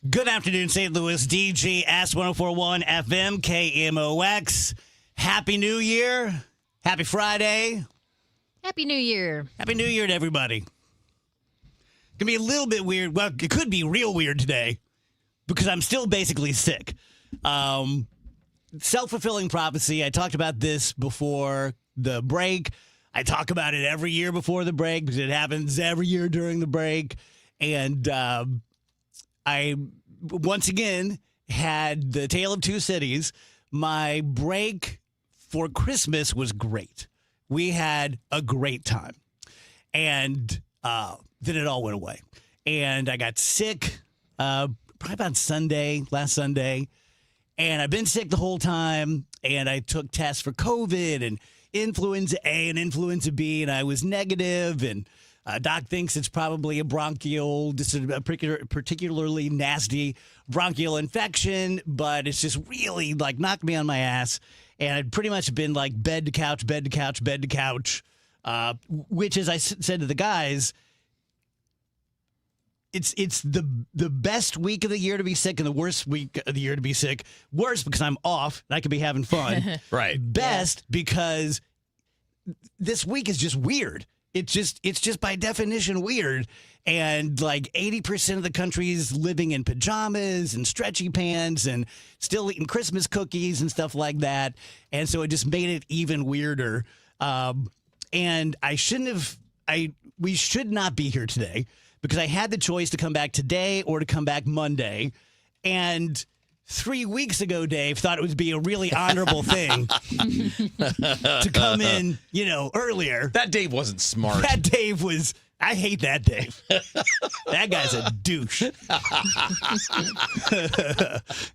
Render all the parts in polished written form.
Good afternoon, St. Louis. DGS 1041 FM KMOX. Happy New Year. Happy Friday. Happy New Year. Happy New Year to everybody. Gonna be a little bit weird. Well, it could be real weird today because I'm still basically sick. Self-fulfilling prophecy. I talked about this before the break. I talk about it every year before the break because it happens every year during the break. And I, once again, had the Tale of Two Cities. My break for Christmas was great. We had a great time. And then it all went away. And I got sick probably about last Sunday. And I've been sick the whole time. And I took tests for COVID and influenza A and influenza B. And I was negative. And doc thinks it's probably a particularly nasty bronchial infection. But it's just really like knocked me on my ass. And I'd pretty much been like bed to couch, bed to couch, bed to couch. Which, as I said to the guys, it's the best week of the year to be sick and the worst week of the year to be sick. Worst because I'm off and I could be having fun. Right. Best because this week is just weird. It's just by definition weird. And like 80% of the country's living in pajamas and stretchy pants and still eating Christmas cookies and stuff like that. And so it just made it even weirder. And we should not be here today because I had the choice to come back today or to come back Monday. And 3 weeks ago, Dave thought it would be a really honorable thing to come in, earlier. That Dave wasn't smart. That Dave was, I hate that Dave. That guy's a douche.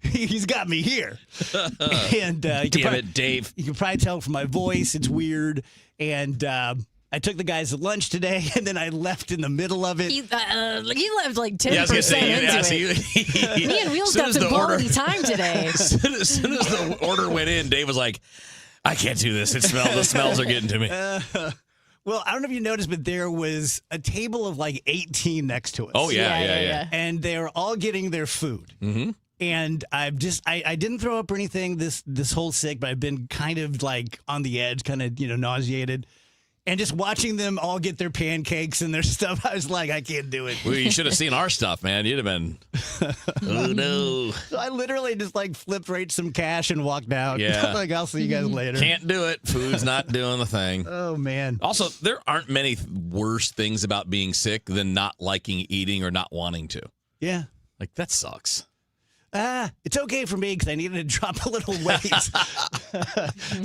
He's got me here. And Damn it, Dave. You can probably tell from my voice, it's weird. And I took the guys to lunch today, and then I left in the middle of it. He left like 10% into it. Me and Wheels got some quality time today. As soon as the order went in, Dave was like, I can't do this. The smells are getting to me. Well, I don't know if you noticed, but there was a table of like 18 next to us. Oh, yeah. And they were all getting their food. Mm-hmm. And I didn't throw up or anything this whole sick, but I've been kind of like on the edge, kind of, nauseated. And just watching them all get their pancakes and their stuff, I was like, I can't do it. Well, you should have seen our stuff, man. You'd have been, oh, no. So I literally just like flipped right some cash and walked out. Yeah. Like, I'll see you guys later. Can't do it. Food's not doing the thing. Oh, man. Also, there aren't many worse things about being sick than not liking eating or not wanting to. Yeah. Like, that sucks. It's okay for me because I needed to drop a little weight.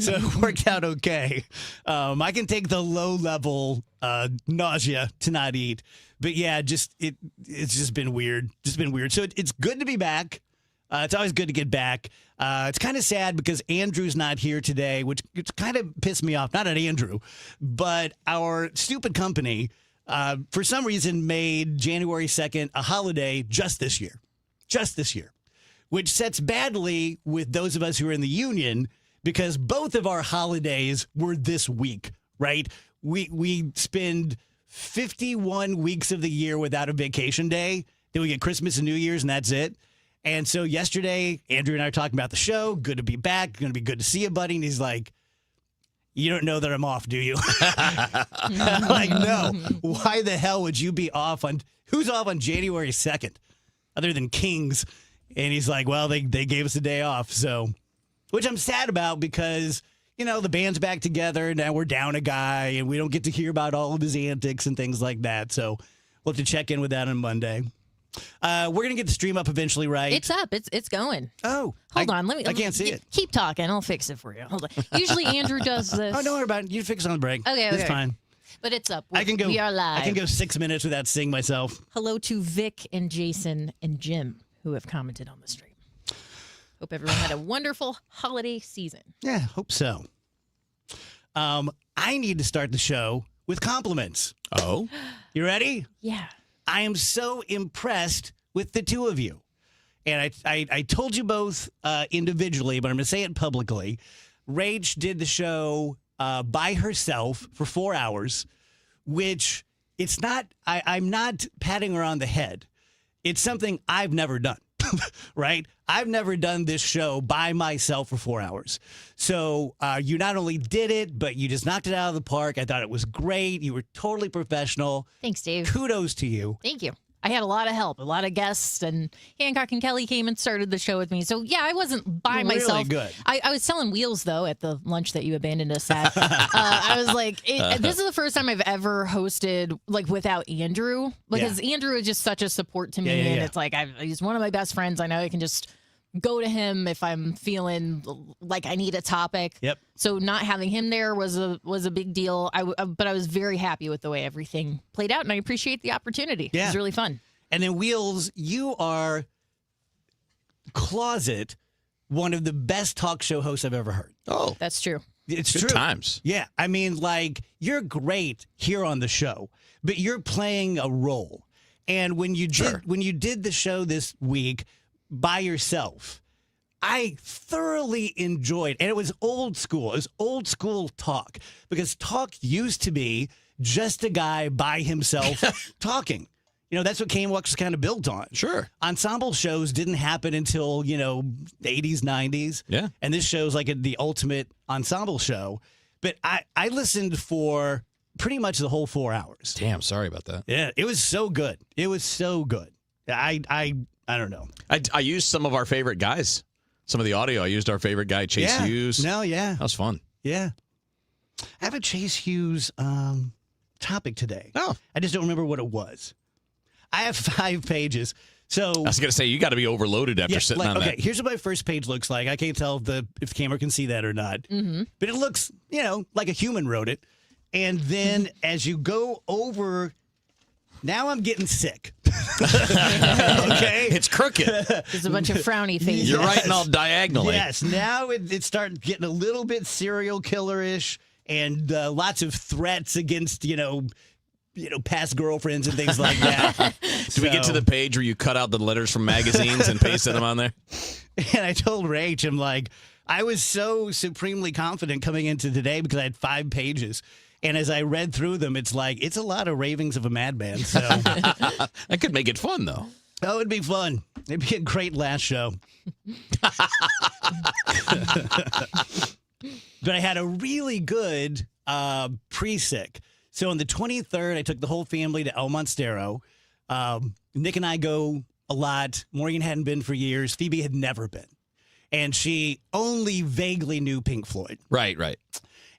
So it worked out okay. I can take the low-level nausea to not eat. But, yeah, it's just been weird. So it's good to be back. It's always good to get back. It's kind of sad because Andrew's not here today, which kind of pissed me off. Not at Andrew, but our stupid company, for some reason, made January 2nd a holiday just this year. Which sets badly with those of us who are in the union because both of our holidays were this week, right? We spend 51 weeks of the year without a vacation day. Then we get Christmas and New Year's, and that's it. And so yesterday, Andrew and I were talking about the show. Good to be back. Going to be good to see you, buddy. And he's like, you don't know that I'm off, do you? I'm like, no. Why the hell would you be off who's off on January 2nd other than Kings? And he's like, well, they gave us a day off. So, which I'm sad about because, the band's back together. Now we're down a guy and we don't get to hear about all of his antics and things like that. So we'll have to check in with that on Monday. We're going to get the stream up eventually, right? It's up. It's going. Oh. Hold on. I can't see it. Keep talking. I'll fix it for you. Hold on. Usually Andrew does this. Oh, don't worry about it. You fix it on the break. Okay. It's fine. But it's up. We are live. I can go 6 minutes without seeing myself. Hello to Vic and Jason and Jim, who have commented on the stream. Hope everyone had a wonderful holiday season. Yeah, hope so. I need to start the show with compliments. Oh? You ready? Yeah. I am so impressed with the two of you. And I told you both individually, but I'm going to say it publicly. Rach did the show by herself for 4 hours, which it's not, I'm not patting her on the head. It's something I've never done. right? I've never done this show by myself for 4 hours. So you not only did it, but you just knocked it out of the park. I thought it was great. You were totally professional. Thanks, Dave. Kudos to you. Thank you. I had a lot of help, a lot of guests, and Hancock and Kelly came and started the show with me. So, yeah, I wasn't by Really myself. good. I was selling wheels, though, at the lunch that you abandoned us at. I was like, this is the first time I've ever hosted, like, without Andrew, because Andrew is just such a support to me. And it's like, he's one of my best friends. I know I can just go to him if I'm feeling like I need a topic. Yep. So not having him there was a big deal. But I was very happy with the way everything played out, and I appreciate the opportunity. Yeah. It was really fun. And then Wheels, you are closet one of the best talk show hosts I've ever heard. Oh, That's true. It's good true. times. Yeah. I mean, like, you're great here on the show, but you're playing a role. And when you did the show this week by yourself, I thoroughly enjoyed, and it was old school. It was old school talk, because talk used to be just a guy by himself talking. You know, that's what KMOX was kind of built on. Sure. Ensemble shows didn't happen until, the 80s, 90s. Yeah. And this show's like the ultimate ensemble show. But I listened for pretty much the whole 4 hours. Damn, sorry about that. Yeah, it was so good. It was so good. I don't know. I used some of our favorite guys. Some of the audio. I used our favorite guy, Chase Hughes. No, yeah. That was fun. Yeah. I have a Chase Hughes topic today. Oh. I just don't remember what it was. I have 5 pages. So I was going to say, you got to be overloaded after sitting on that. Here's what my first page looks like. I can't tell if the camera can see that or not. Mm-hmm. But it looks, like a human wrote it. And then as you go over, now I'm getting sick. Okay? It's crooked. There's a bunch of frowny faces. You're writing all diagonally. Yes, now it starts getting a little bit serial killer-ish, and lots of threats against, past girlfriends and things like that. Do we get to the page where you cut out the letters from magazines and pasted them on there? And I told Rach, I'm like, I was so supremely confident coming into today because I had 5 pages. And as I read through them, it's like, it's a lot of ravings of a madman. So That could make it fun, though. oh, it'd be fun. It'd be a great last show. But I had a really good pre-sick. So on the 23rd, I took the whole family to El Monstero. Nick and I go a lot. Morgan hadn't been for years. Phoebe had never been. And she only vaguely knew Pink Floyd. Right.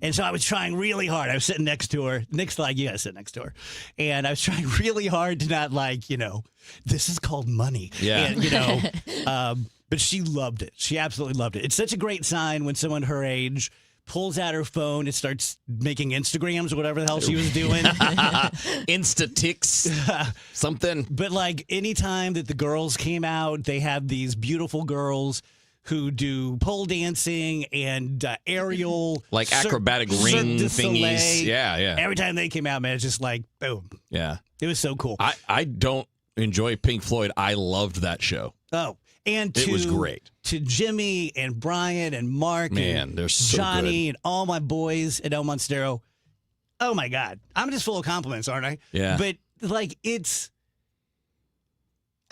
And so I was trying really hard. I was sitting next to her. Nick's like, you got to sit next to her. And I was trying really hard to not this is called money. Yeah. And, but she loved it. She absolutely loved it. It's such a great sign when someone her age pulls out her phone and starts making Instagrams or whatever the hell she was doing. Insta-ticks, something. But anytime that the girls came out, they have these beautiful girls who do pole dancing and aerial, acrobatic ring Cirque du thingies. Soleil. Yeah. Every time they came out, man, it's just like boom. Yeah. It was so cool. I don't enjoy Pink Floyd. I loved that show. Oh, and it was great. To Jimmy and Brian and Mark and they're so Johnny good. and all my boys at El Monstero. Oh my God, I'm just full of compliments, aren't I? Yeah. But I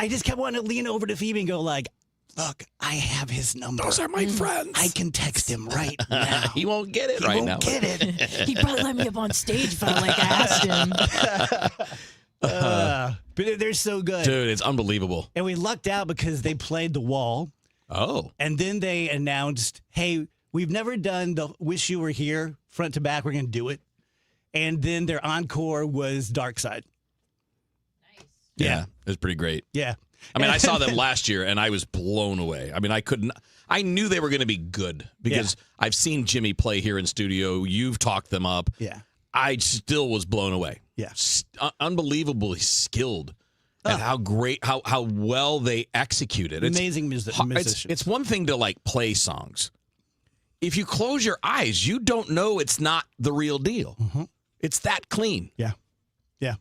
just kept wanting to lean over to Phoebe and go look, I have his number. Those are my friends. I can text him right now. He won't get it He right won't now. get it. He'd probably let me up on stage if I asked him. But they're so good. Dude, it's unbelievable. And we lucked out because they played The Wall. Oh. And then they announced, hey, we've never done the Wish You Were Here front to back. We're going to do it. And then their encore was Dark Side. Nice. Yeah. It was pretty great. Yeah. I mean, I saw them last year, and I was blown away. I mean, I knew they were going to be good because I've seen Jimmy play here in studio. You've talked them up. Yeah. I still was blown away. Yeah. Unbelievably skilled and how great, how well they executed. Amazing musicians. It's one thing to play songs. If you close your eyes, you don't know it's not the real deal. Mm-hmm. It's that clean. Yeah. Yeah.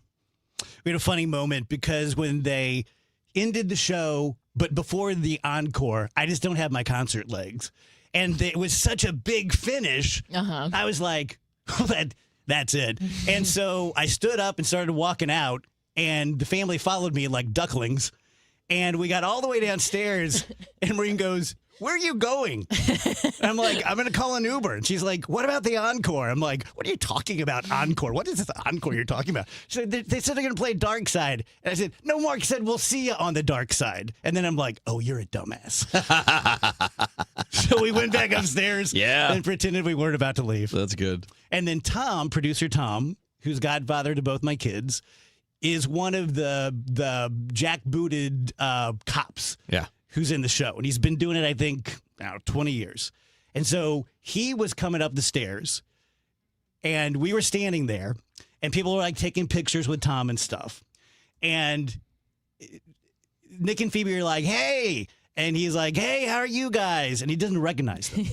We had a funny moment because when they ended the show, but before the encore, I just don't have my concert legs. And it was such a big finish. Uh-huh. I was like, that's it. And so I stood up and started walking out, and the family followed me like ducklings. And we got all the way downstairs, and Maureen goes, "Where are you going?" And I'm like, "I'm going to call an Uber." And she's like, "What about the encore?" I'm like, "What are you talking about, encore? What is this encore you're talking about?" She said, "They said they're going to play Dark Side." And I said, "No, Mark said we'll see you on the Dark Side." And then I'm like, "Oh, you're a dumbass." So we went back upstairs and pretended we weren't about to leave. That's good. And then Tom, producer Tom, who's godfather to both my kids, is one of the jackbooted cops. Yeah. Who's in the show. And he's been doing it, I think, 20 years. And so he was coming up the stairs, and we were standing there, and people were like taking pictures with Tom and stuff. And Nick and Phoebe are like, "Hey." And he's like, "Hey, how are you guys?" And he doesn't recognize them.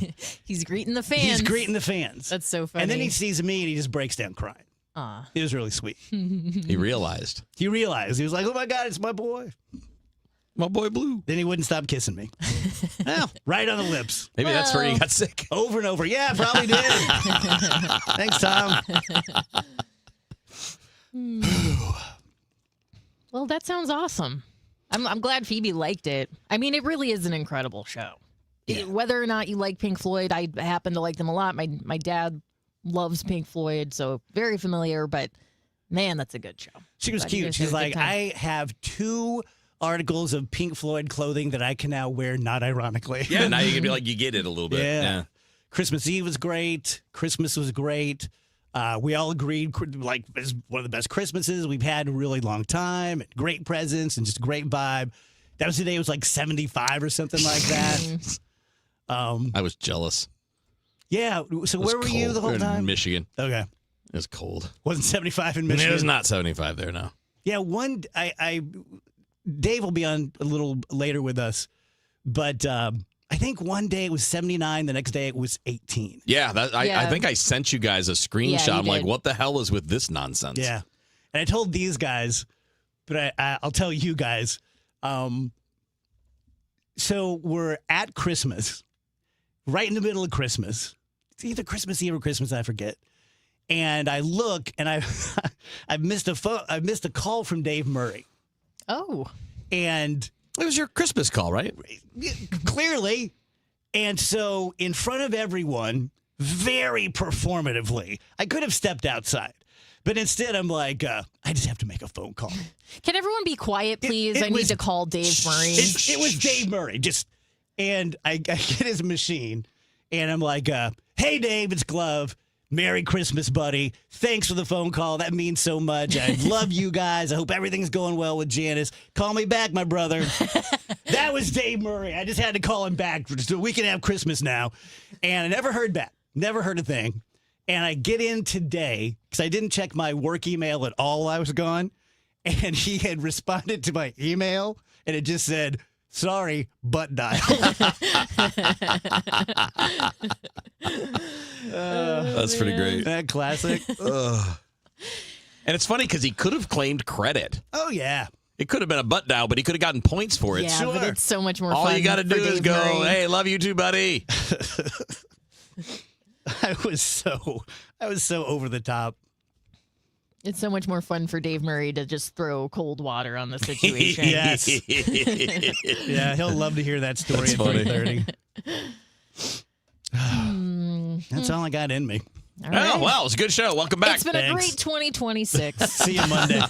He's greeting the fans. He's greeting the fans. That's so funny. And then he sees me, and he just breaks down crying. It was really sweet. He realized. He was like, "Oh, my God, it's my boy. My boy Blue." Then he wouldn't stop kissing me. Yeah. Right on the lips. Maybe that's where he got sick. Over and over. Yeah, probably did. Thanks, Tom. Well, that sounds awesome. I'm glad Phoebe liked it. I mean, it really is an incredible show. Yeah. Whether or not you like Pink Floyd, I happen to like them a lot. My dad loves Pink Floyd, so very familiar, but man, that's a good show. She was cute. She's like, "I have 2 articles of Pink Floyd clothing that I can now wear, not ironically." Yeah, now you can be like, you get it a little bit. Yeah. Christmas Eve was great. Christmas was great. We all agreed, like, it's one of the best Christmases we've had in a really long time. Great presents and just great vibe. That was the day it was like 75 or something like that. I was jealous. Yeah. So where were you the whole We were time? in Michigan. Okay. It was cold. Wasn't 75 in Michigan? It was not 75 there, no. Yeah, Dave will be on a little later with us, but I think one day it was 79, the next day it was 18. Yeah, I think I sent you guys a screenshot. Yeah, I'm like, did. what the hell is with this nonsense? Yeah. And I told these guys, but I'll tell you guys. So we're at Christmas, right in the middle of Christmas. It's either Christmas Eve or Christmas, I forget. And I look, and I missed a call from Dave Murray. Oh. And it was your Christmas call, right? Clearly. And so in front of everyone, very performatively, I could have stepped outside. But instead, I'm like, I just have to make a phone call. Can everyone be quiet, please? I need to call Dave Murray. It was Dave Murray. And I get his machine, and I'm like, "Hey, Dave, it's Glove. Merry Christmas, buddy. Thanks for the phone call. That means so much. I love you guys. I hope everything's going well with Janice. Call me back, my brother." That was Dave Murray. I just had to call him back so we can have Christmas now. And I never heard back. Never heard a thing. And I get in today because I didn't check my work email at all while I was gone. And he had responded to my email, and it just said, "Sorry, butt dial." That's pretty great. That classic. And it's funny because he could have claimed credit. Oh, yeah. It could have been a butt dial, but he could have gotten points for it. Yeah, Sure. but it's so much more fun. All you got to do is Dave go, Murray. "Hey, love you too, buddy." I was so over the top. It's so much more fun for Dave Murray to just throw cold water on the situation. Yes. Yeah, he'll love to hear that story That's at funny. 3:30. That's all I got in me. All right. Oh, well, it was a good show. Welcome back. It's been Thanks. a great 2026. See you Monday.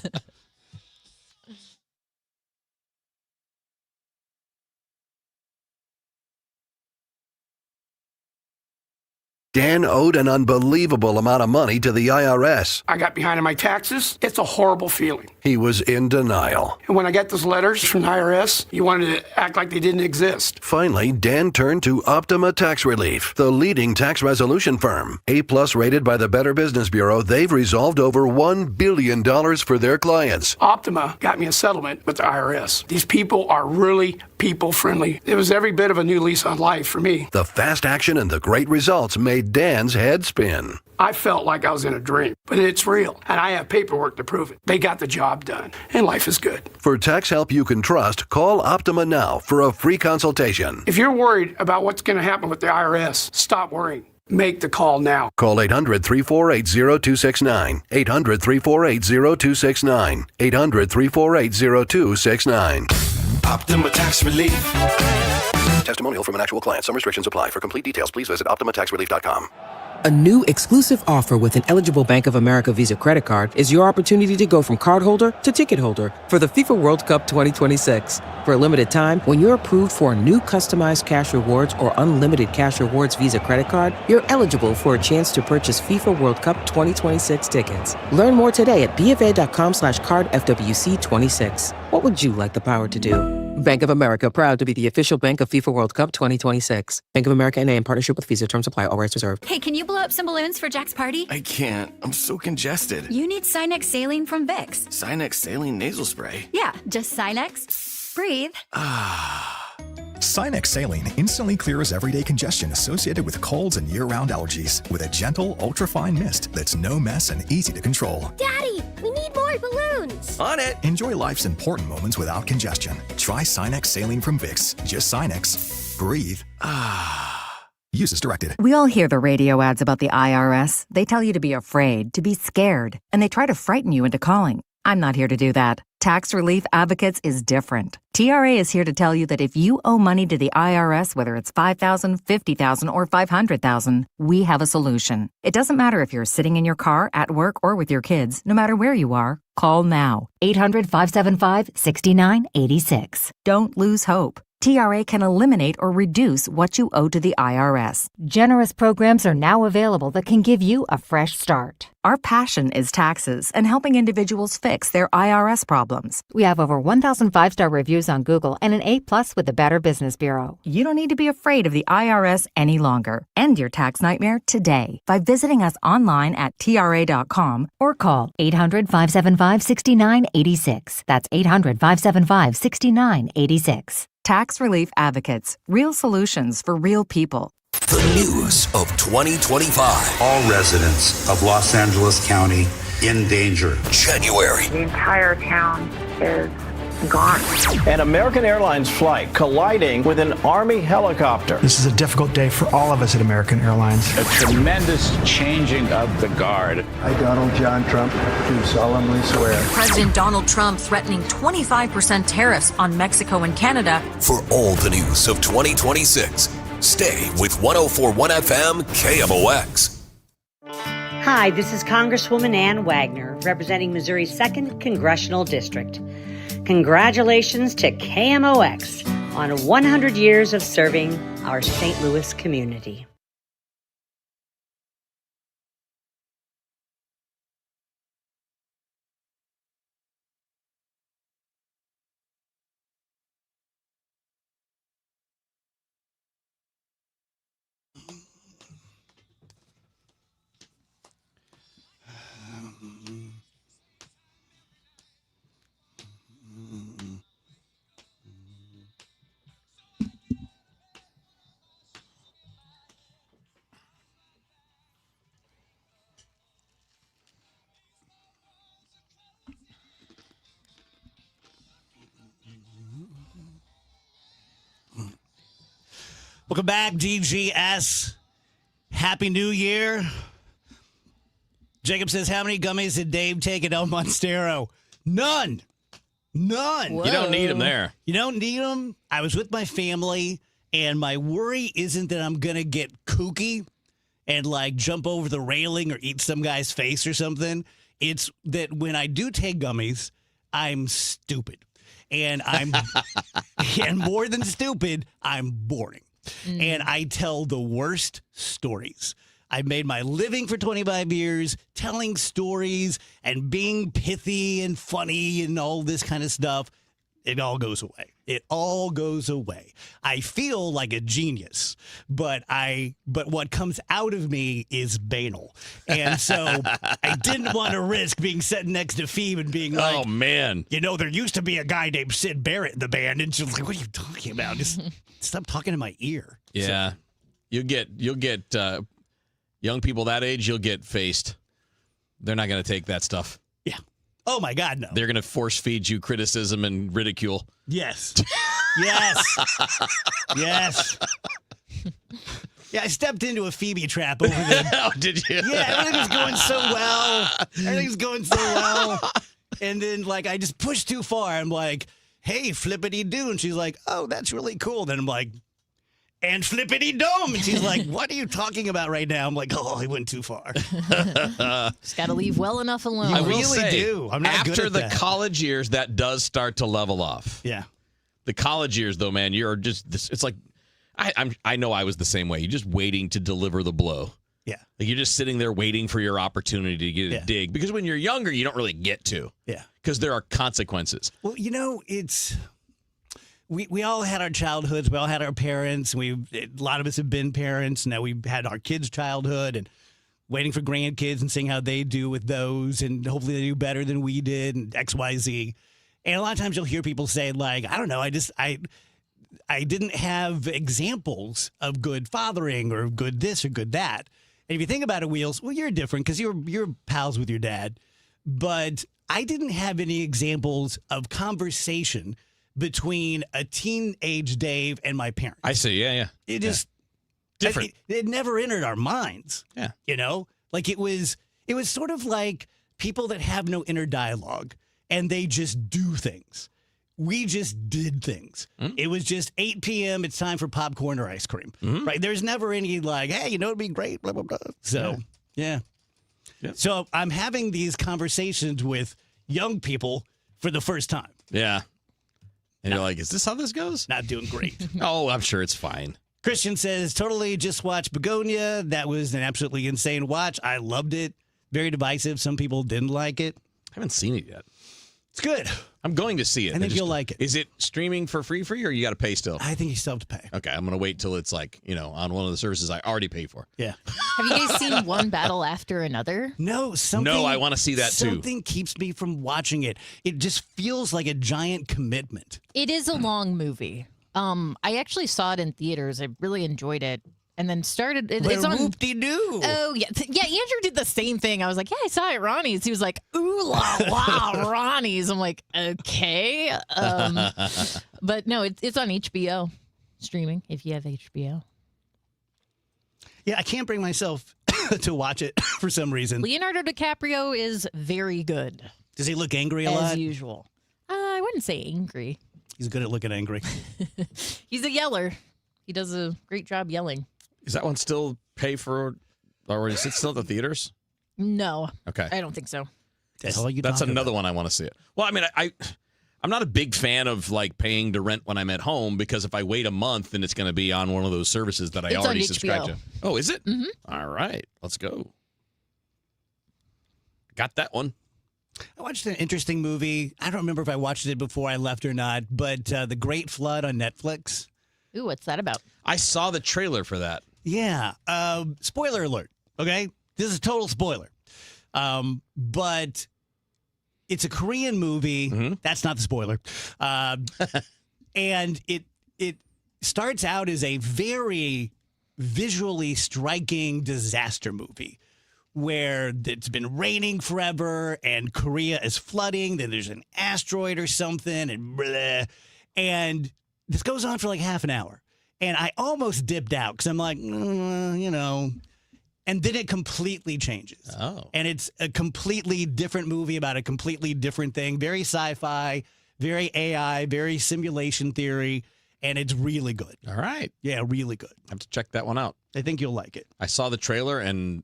Dan owed an unbelievable amount of money to the IRS. I got behind on my taxes. It's a horrible feeling. He was in denial. And when I got those letters from the IRS, you wanted to act like they didn't exist. Finally, Dan turned to Optima Tax Relief, the leading tax resolution firm. A-plus rated by the Better Business Bureau, they've resolved over $1 billion for their clients. Optima got me a settlement with the IRS. These people are really people-friendly. It was every bit of a new lease on life for me. The fast action and the great results made Dan's head spin. I felt like I was in a dream, but it's real, and I have paperwork to prove it. They got the job done, and life is good. For tax help you can trust, call Optima now for a free consultation. If you're worried about what's going to happen with the IRS, stop worrying. Make the call now. Call 800-348-0269. 800-348-0269. 800-348-0269. Optima Tax Relief. Testimonial from an actual client. Some restrictions apply. For complete details, please visit OptimaTaxRelief.com. A new exclusive offer with an eligible Bank of America Visa credit card is your opportunity to go from cardholder to ticket holder for the FIFA World Cup 2026. For a limited time, when you're approved for a new customized cash rewards or unlimited cash rewards Visa credit card, you're eligible for a chance to purchase FIFA World Cup 2026 tickets. Learn more today at BofA.com/cardFWC26. What would you like the power to do? Bank of America, proud to be the official bank of FIFA World Cup 2026. Bank of America N.A. in partnership with Visa. Terms apply. All rights reserved. Hey, can you blow up some balloons for Jack's party? I can't. I'm so congested. You need Sinex Saline from Vicks. Sinex Saline Nasal Spray. Yeah, just Sinex. Breathe. Sinex Saline instantly clears everyday congestion associated with colds and year-round allergies with a gentle, ultra-fine mist that's no mess and easy to control. Daddy, we need more balloons. On it. Enjoy life's important moments without congestion. Try Sinex Saline from Vicks. Just Sinex. Breathe. Use as directed. We all hear the radio ads about the IRS. They tell you to be afraid, to be scared, and they try to frighten you into calling. I'm not here to do that. Tax Relief Advocates is different. TRA is here to tell you that if you owe money to the IRS, whether it's $5,000, $50,000, or $500,000, we have a solution. It doesn't matter if you're sitting in your car, at work, or with your kids. No matter where you are, call now. 800-575-6986. Don't lose hope. TRA can eliminate or reduce what you owe to the IRS. Generous programs are now available that can give you a fresh start. Our passion is taxes and helping individuals fix their IRS problems. We have over 1,000 5-star reviews on Google and an A+ with the Better Business Bureau. You don't need to be afraid of the IRS any longer. End your tax nightmare today by visiting us online at TRA.com or call 800-575-6986. That's 800-575-6986. Tax Relief Advocates. Real solutions for real people. The news of 2025. All residents of Los Angeles County in danger. January. The entire town is gone. An American Airlines flight colliding with an Army helicopter. This is a difficult day for all of us at American Airlines. A tremendous changing of the guard. I, Donald John Trump, do solemnly swear. President Donald Trump threatening 25% tariffs on Mexico and Canada. For all the news of 2026, stay with 104.1 FM KMOX. Hi, this is Congresswoman Ann Wagner, representing Missouri's 2nd Congressional District. Congratulations to KMOX on 100 years of serving our St. Louis community. Welcome back, DGS. Happy New Year. Jacob says, how many gummies did Dave take at El Monstero? None. Whoa. You don't need them there. You don't need them. I was with my family, and my worry isn't that I'm going to get kooky and, like, jump over the railing or eat some guy's face or something. It's that when I do take gummies, I'm stupid. And and more than stupid, I'm boring. And I tell the worst stories. I've made my living for 25 years telling stories and being pithy and funny and all this kind of stuff. It all goes away. It all goes away. I feel like a genius, but what comes out of me is banal. And so I didn't want to risk being sitting next to Phoebe and being like, oh, man. You know, there used to be a guy named Sid Barrett in the band. And she's like, what are you talking about? Just stop talking in my ear. Yeah. So, you'll get young people that age, you'll get faced. They're not going to take that stuff. Yeah. Oh, my God, no. They're going to force feed you criticism and ridicule. Yes. Yes. Yes. Yeah, I stepped into a Phoebe trap over there. Oh, did you? Yeah, everything was going so well. Everything's going so well. And then, like, I just pushed too far. I'm like, hey, flippity-doo. And she's like, oh, that's really cool. Then I'm like, and flippity-dome. And she's like, what are you talking about right now? I'm like, oh, I went too far. Just got to leave well enough alone. I really do. I'm not good after at the that. college years, that does start to level off. Yeah. The college years, though, man, you're just, it's like, I know I was the same way. You're just waiting to deliver the blow. Yeah. Like you're just sitting there waiting for your opportunity to get a dig. Because when you're younger, you don't really get to. Yeah. Because there are consequences. Well, it's we all had our childhoods. We all had our parents. A lot of us have been parents. Now we've had our kids' childhood and waiting for grandkids and seeing how they do with those. And hopefully they do better than we did and X, Y, Z. And a lot of times you'll hear people say, like, I don't know, I didn't have examples of good fathering or good this or good that. And if you think about it, Wheels, well, you're different because you're pals with your dad. But I didn't have any examples of conversation between a teenage Dave and my parents. I see. Yeah. It just different. It never entered our minds. Yeah. Like it was sort of like people that have no inner dialogue and they just do things. We just did things. It was just 8 p.m. It's time for popcorn or ice cream, right? There's never any like, hey, it'd be great, blah, blah, blah. So, yeah. So I'm having these conversations with young people for the first time. Yeah. And you're like, is this how this goes? Not doing great. Oh, I'm sure it's fine. Christian says, totally just watched Begonia. That was an absolutely insane watch. I loved it. Very divisive. Some people didn't like it. I haven't seen it yet. It's good. I'm going to see it. I think you'll like it. Is it streaming for free or you got to pay still? I think you still have to pay. Okay, I'm going to wait till it's like, on one of the services I already pay for. Yeah. Have you guys seen One Battle After Another? No, I want to see that too. Something keeps me from watching it. It just feels like a giant commitment. It is a long movie. I actually saw it in theaters. I really enjoyed it. And then started. It's on. Whoop-de-doo. Oh yeah, yeah. Andrew did the same thing. I was like, yeah, I saw it at Ronnie's. He was like, ooh la la, Ronnie's. I'm like, okay. But no, it's on HBO streaming if you have HBO. Yeah, I can't bring myself to watch it for some reason. Leonardo DiCaprio is very good. Does he look angry a lot? As usual. I wouldn't say angry. He's good at looking angry. He's a yeller. He does a great job yelling. Is that one still pay for, or is it still at the theaters? No. Okay. I don't think so. That's another one I want to see it. Well, I mean, I'm not a big fan of like paying to rent when I'm at home because if I wait a month, then it's going to be on one of those services that I already subscribe to. Oh, is it? Mm-hmm. All right. Let's go. Got that one. I watched an interesting movie. I don't remember if I watched it before I left or not, but The Great Flood on Netflix. Ooh, what's that about? I saw the trailer for that. Yeah. Spoiler alert. Okay. This is a total spoiler. But it's a Korean movie. Mm-hmm. That's not the spoiler. And it starts out as a very visually striking disaster movie where it's been raining forever and Korea is flooding. Then there's an asteroid or something and blah. And this goes on for like half an hour. And I almost dipped out because I'm like, And then it completely changes. Oh. And it's a completely different movie about a completely different thing. Very sci-fi, very AI, very simulation theory. And it's really good. All right. Yeah, really good. I have to check that one out. I think you'll like it. I saw the trailer and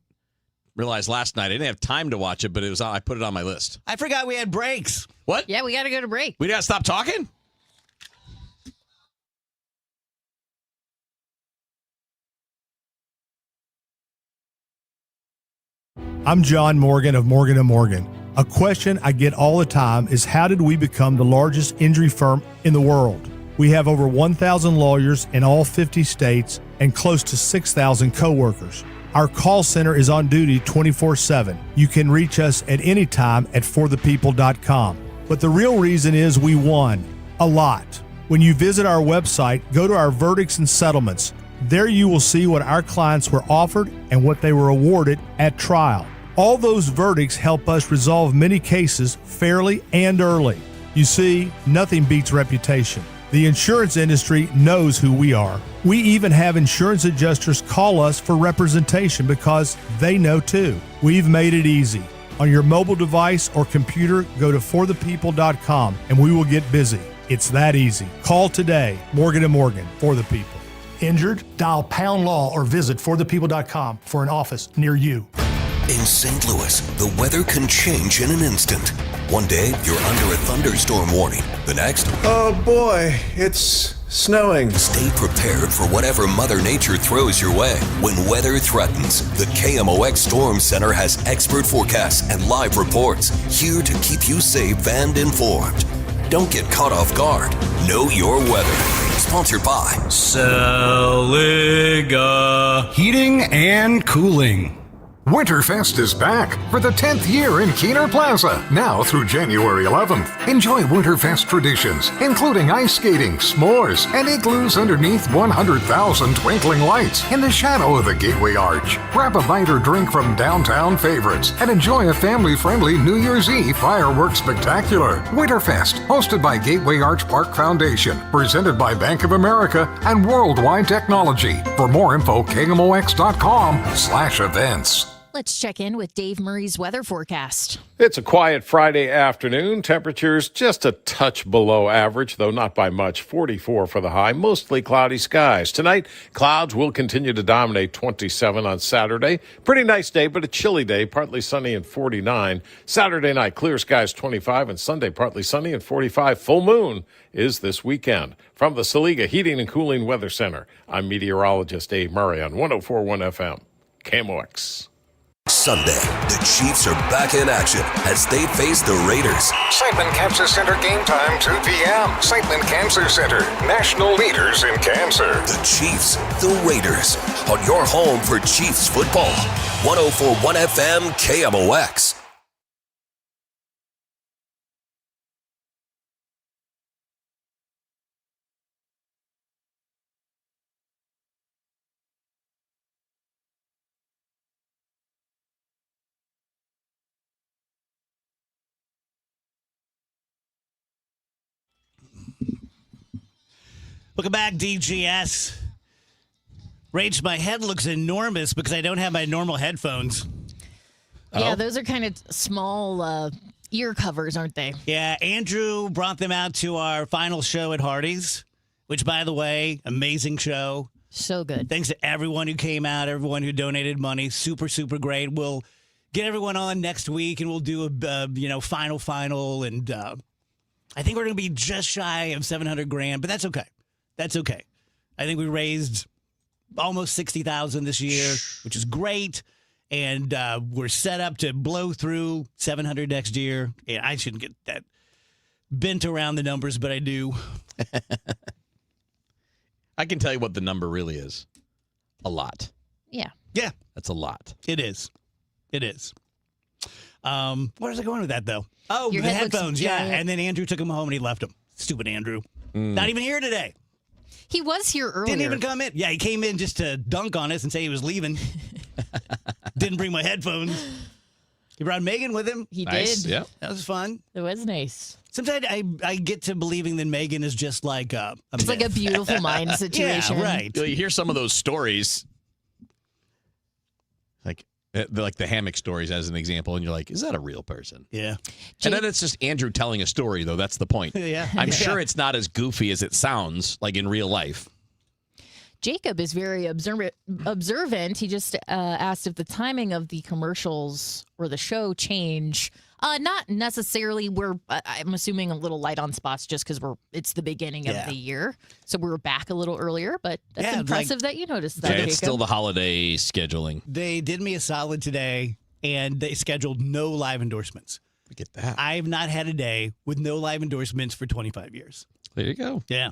realized last night I didn't have time to watch it, but I put it on my list. I forgot we had breaks. What? Yeah, we got to go to break. We got to stop talking? I'm John Morgan of Morgan & Morgan. A question I get all the time is how did we become the largest injury firm in the world? We have over 1,000 lawyers in all 50 states and close to 6,000 coworkers. Our call center is on duty 24/7. You can reach us at any time at forthepeople.com. But the real reason is we won a lot. When you visit our website, go to our verdicts and settlements. There you will see what our clients were offered and what they were awarded at trial. All those verdicts help us resolve many cases fairly and early. You see, nothing beats reputation. The insurance industry knows who we are. We even have insurance adjusters call us for representation because they know too. We've made it easy. On your mobile device or computer, go to forthepeople.com and we will get busy. It's that easy. Call today. Morgan & Morgan, for the people. Injured? Dial pound law or visit forthepeople.com for an office near you. In St. Louis, the weather can change in an instant. One day, you're under a thunderstorm warning. The next, oh boy, it's snowing. Stay prepared for whatever Mother Nature throws your way. When weather threatens, the KMOX Storm Center has expert forecasts and live reports here to keep you safe and informed. Don't get caught off guard. Know your weather. Sponsored by Saliga Heating and Cooling. Winterfest is back for the 10th year in Keener Plaza, now through January 11th. Enjoy Winterfest traditions, including ice skating, s'mores, and igloos underneath 100,000 twinkling lights in the shadow of the Gateway Arch. Grab a bite or drink from downtown favorites and enjoy a family-friendly New Year's Eve fireworks spectacular. Winterfest, hosted by Gateway Arch Park Foundation, presented by Bank of America and Worldwide Technology. For more info, KMOX.com/events. Let's check in with Dave Murray's weather forecast. It's a quiet Friday afternoon. Temperatures just a touch below average, though not by much. 44 for the high, mostly cloudy skies. Tonight, clouds will continue to dominate. 27 on Saturday. Pretty nice day, but a chilly day, partly sunny and 49. Saturday night, clear skies 25, and Sunday, partly sunny and 45. Full moon is this weekend. From the Saliga Heating and Cooling Weather Center, I'm meteorologist Dave Murray on 104.1 FM, KMOX. Sunday, the Chiefs are back in action as they face the Raiders. Sightman Cancer Center game time, 2 p.m. Sightman Cancer Center, national leaders in cancer. The Chiefs, the Raiders, on your home for Chiefs football. 104.1 FM, KMOX. Welcome back, DGS. Rach, my head looks enormous because I don't have my normal headphones. Yeah, those are kind of small ear covers, aren't they? Yeah, Andrew brought them out to our final show at Hardee's, which, by the way, amazing show. So good. Thanks to everyone who came out, everyone who donated money. Super, super great. We'll get everyone on next week, and we'll do a final, and I think we're going to be just shy of $700,000, but that's okay. That's okay. I think we raised almost $60,000 this year, which is great. And we're set up to blow through $700,000 next year. And I shouldn't get that bent around the numbers, but I do. I can tell you what the number really is. A lot. Yeah. Yeah. That's a lot. It is. It is. Where was I going with that, though? Oh, Your the head headphones. Yeah. giant. And then Andrew took them home and he left them. Stupid Andrew. Not even here today. He was here earlier. Didn't even come in. Yeah, he came in just to dunk on us and say he was leaving. Didn't bring my headphones. He brought Megan with him. He did. Yeah. That was fun. It was nice. Sometimes I get to believing that Megan is just like a It's like a beautiful mind situation. Yeah, right. You hear some of those stories, like the hammock stories as an example, and you're like, is that a real person? Yeah. And then it's just Andrew telling a story, though. That's the point. Yeah. I'm sure it's not as goofy as it sounds like in real life. Jacob is very observant. He just asked if the timing of the commercials or the show change. Not necessarily. I'm assuming a little light on spots just because it's the beginning of the year. So we were back a little earlier, but that's impressive that you noticed that, Yeah, Jacob. it's still the holiday scheduling. They did me a solid today, and they scheduled no live endorsements. Look at that. I've not had a day with no live endorsements for 25 years. There you go. Yeah.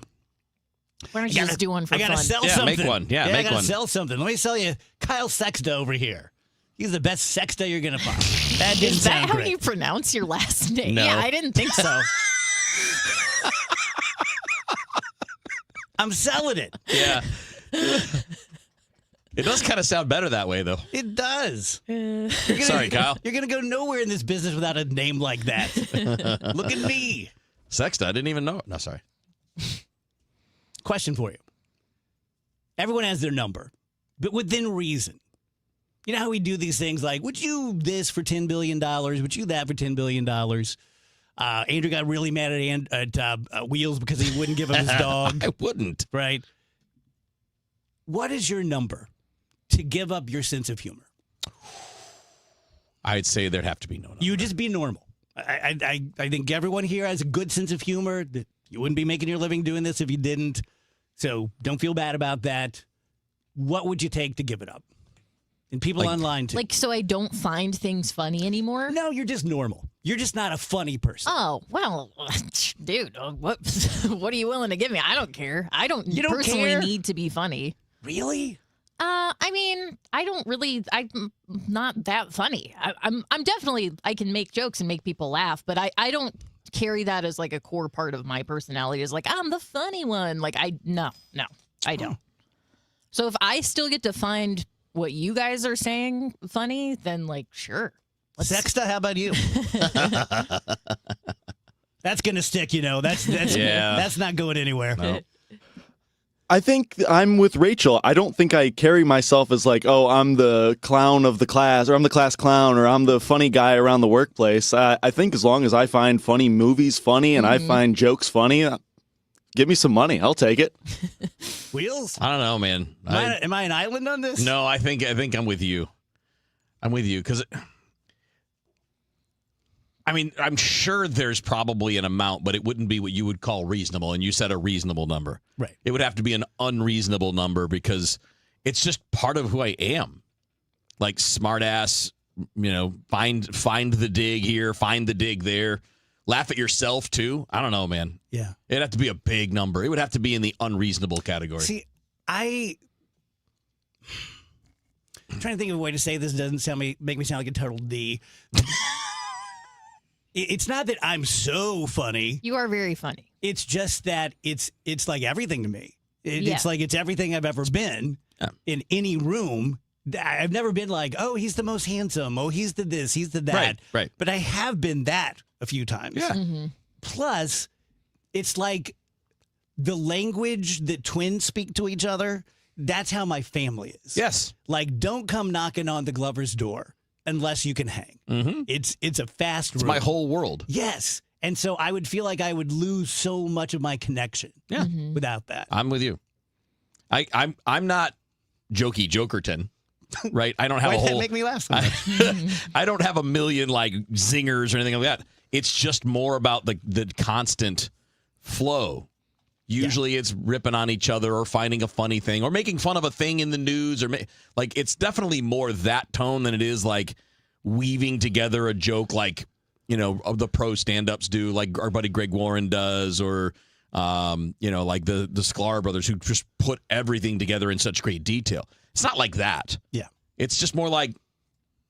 Why don't you just do one for I gotta fun? sell Yeah, something. make one. Yeah, I make gotta one. sell something. Let me sell you Kyle Sexta over here. He's the best Sexta you're gonna find. That didn't Is that sound how great. you pronounce your last name? No. Yeah, I didn't think so. I'm selling it. Yeah. It does kind of sound better that way, though. It does. Sorry, Kyle. You're gonna go nowhere in this business without a name like that. Look at me. Sexta, I didn't even know. No, sorry. Question for you. Everyone has their number, but within reason. You know how we do these things like, would you this for $10 billion? Would you that for $10 billion? Andrew got really mad at Wheels because he wouldn't give him his dog. I wouldn't. Right. What is your number to give up your sense of humor? I'd say there'd have to be no number. You just be normal. I think everyone here has a good sense of humor. You wouldn't be making your living doing this if you didn't. So don't feel bad about that. What would you take to give it up? And people online, too. So I don't find things funny anymore? No, you're just normal. You're just not a funny person. Oh, well, dude, what are you willing to give me? I don't care. I don't personally need to be funny. Really? I mean, I'm not that funny. I'm definitely, I can make jokes and make people laugh, but I don't carry that as like a core part of my personality. Is like, I'm the funny one. Like, no, I don't. So if I still get to find what you guys are saying funny, then like, sure. Sexta, how about you? That's gonna stick, That's not going anywhere. No. I think I'm with Rachel. I don't think I carry myself as like, oh, I'm the clown of the class, or I'm the class clown, or I'm the funny guy around the workplace. I think as long as I find funny movies funny and I find jokes funny, give me some money. I'll take it. Wheels? I don't know, man. Am I an island on this? No, I think I'm with you. I'm with you because, I mean, I'm sure there's probably an amount, but it wouldn't be what you would call reasonable. And you said a reasonable number. Right. It would have to be an unreasonable number because it's just part of who I am. Like smart ass, find the dig here, find the dig there. Laugh at yourself, too. I don't know, man. Yeah. It'd have to be a big number. It would have to be in the unreasonable category. See, I'm trying to think of a way to say this doesn't make me sound like a total D. It's not that I'm so funny. You are very funny. It's just that it's like everything to me. It's like it's everything I've ever been in any room. I've never been like, oh, he's the most handsome. Oh, he's the this, he's the that. Right. But I have been that a few times. Yeah. Mm-hmm. Plus, it's like the language that twins speak to each other. That's how my family is. Yes. Like, don't come knocking on the Glover's door unless you can hang. Mm-hmm. It's a fast room. It's my whole world. Yes. And so I would feel like I would lose so much of my connection without that. I'm with you. I'm not jokey Jokerton. Right? I don't have Why a did whole that make me laugh so much? I don't have a million like zingers or anything like that. It's just more about the constant flow. Usually it's ripping on each other or finding a funny thing or making fun of a thing in the news or like it's definitely more that tone than it is like weaving together a joke like, the pro stand-ups do, like our buddy Greg Warren does, or like the Sklar brothers who just put everything together in such great detail. It's not like that. Yeah. It's just more like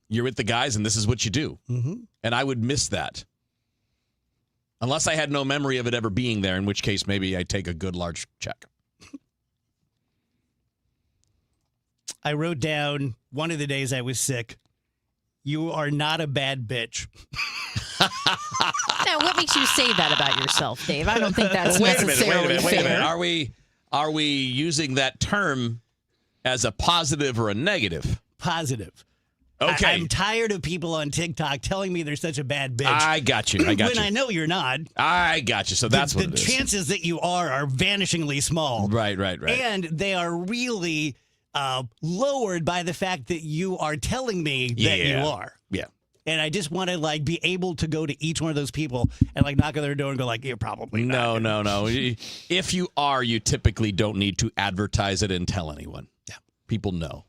you're with the guys and this is what you do. Mm-hmm. And I would miss that. Unless I had no memory of it ever being there, in which case maybe I take a good large check. I wrote down one of the days I was sick. You are not a bad bitch. Now, what makes you say that about yourself, Dave? I don't think that's necessarily fair. Wait a minute. Are we using that term as a positive or a negative? Positive. Okay. I'm tired of people on TikTok telling me they're such a bad bitch. I got you. When I know you're not. I got you. So that's what it is. The chances that you are vanishingly small. Right. And they are really lowered by the fact that you are telling me that you are. Yeah. And I just want to be able to go to each one of those people and knock on their door and go you're probably not. No. If you are, you typically don't need to advertise it and tell anyone. Yeah. People know.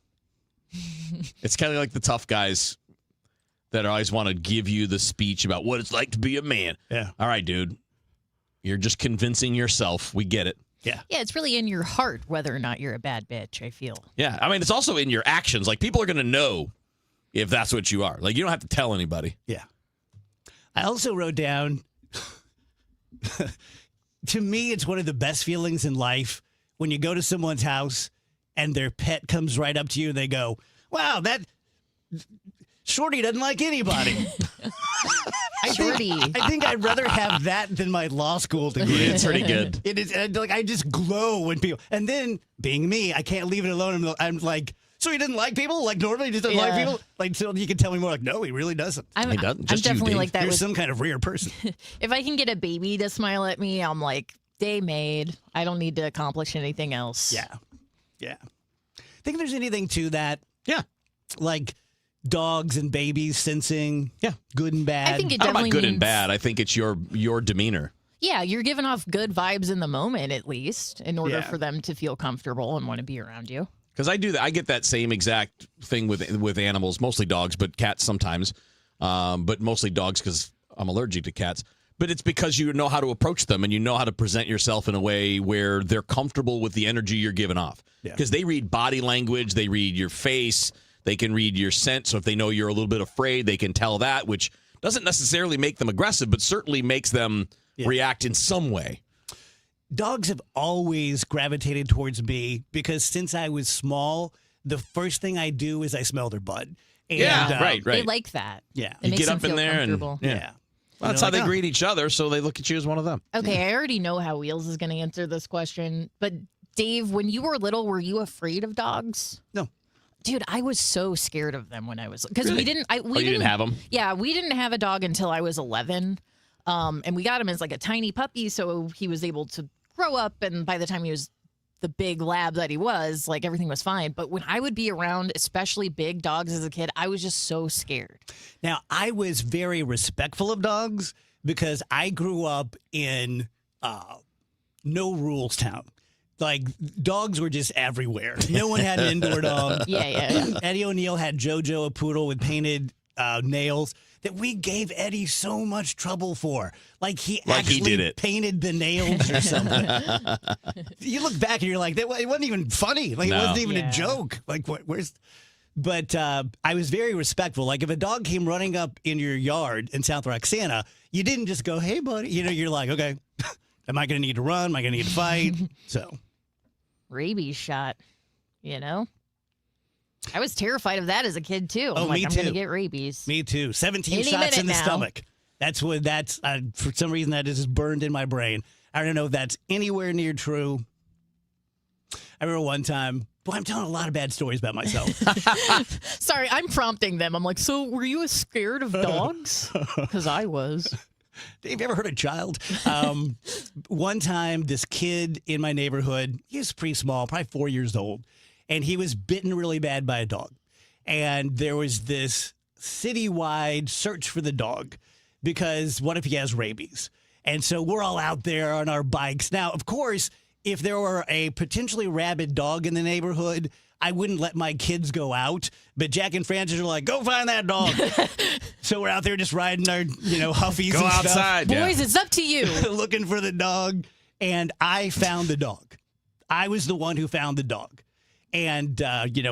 It's kind of like the tough guys that always want to give you the speech about what it's like to be a man. Yeah. All right, dude. You're just convincing yourself. We get it. Yeah. Yeah, it's really in your heart whether or not you're a bad bitch, I feel. Yeah. I mean, it's also in your actions. Like, people are going to know if that's what you are. Like, you don't have to tell anybody. Yeah. I also wrote down, to me, it's one of the best feelings in life when you go to someone's house and their pet comes right up to you and they go, wow, that Shorty doesn't like anybody. I think I'd rather have that than my law school degree. It's pretty good. It is I just glow when people, and then being me, I can't leave it alone. I'm like, So he didn't like people? Like normally he just doesn't like people? Like so you can tell me more like, no, he really doesn't. I'm definitely like that. You're with, some kind of rare person. If I can get a baby to smile at me, I'm like, day made. I don't need to accomplish anything else. Yeah. Think there's anything to that? Yeah. Like dogs and babies sensing good and bad? I think it Not definitely about good means, and bad. I think it's your demeanor. Yeah, you're giving off good vibes in the moment, at least, in order Yeah. for them to feel comfortable and want to be around you. Because I do that. I get that same exact thing with animals, mostly dogs, but cats sometimes. But mostly dogs because I'm allergic to cats. But it's because you know how to approach them and you know how to present yourself in a way where they're comfortable with the energy you're giving off. Because they read body language, they read your face, they can read your scent. So if they know you're a little bit afraid, they can tell that, which doesn't necessarily make them aggressive, but certainly makes them react in some way. Dogs have always gravitated towards me because since I was small, the first thing I do is I smell their butt. And, right. They like that. Yeah. It You makes get up them in feel there and comfortable. Well, that's how they greet each other, so they look at you as one of them. Okay, I already know how Wheels is going to answer this question, but Dave, when you were little, were you afraid of dogs? No. Dude, I was so scared of them when I was because we Really? didn't. You didn't have them? Yeah, we didn't have a dog until I was 11, and we got him as like a tiny puppy, so he was able to grow up. And by the time he was the big lab that he was, like everything was fine. But when I would be around, especially big dogs as a kid, I was just so scared. Now, I was very respectful of dogs because I grew up in no rules town. Like, dogs were just everywhere. No one had an indoor dog. Yeah. Eddie O'Neill had JoJo, a poodle with painted nails that we gave Eddie so much trouble for. Like he actually did it. painted the nails or something. You look back and you're like, it wasn't even funny. Like, it wasn't even a joke. Like, where's... But I was very respectful. Like, if a dog came running up in your yard in South Roxana, you didn't just go, hey, buddy. You know, you're like, okay, am I going to need to run? Am I going to need to fight? So... Rabies shot, you know? I was terrified of that as a kid, too. I'm me I'm too. going to get rabies. Me too. 17 Any shots in the minute now. stomach. That's for some reason, that is just burned in my brain. I don't know if that's anywhere near true. I remember one time, boy, I'm telling a lot of bad stories about myself. Sorry, I'm prompting them. I'm like, so were you scared of dogs? Because I was. Have you ever heard a child? One time, this kid in my neighborhood, he was pretty small, probably 4 years old, and he was bitten really bad by a dog. And there was this citywide search for the dog because what if he has rabies? And so we're all out there on our bikes. Now, of course, if there were a potentially rabid dog in the neighborhood, I wouldn't let my kids go out, but Jack and Francis are like, go find that dog. So we're out there just riding our, Huffies Go and stuff. outside. Boys, it's up to you. Looking for the dog. And I found the dog. I was the one who found the dog. And,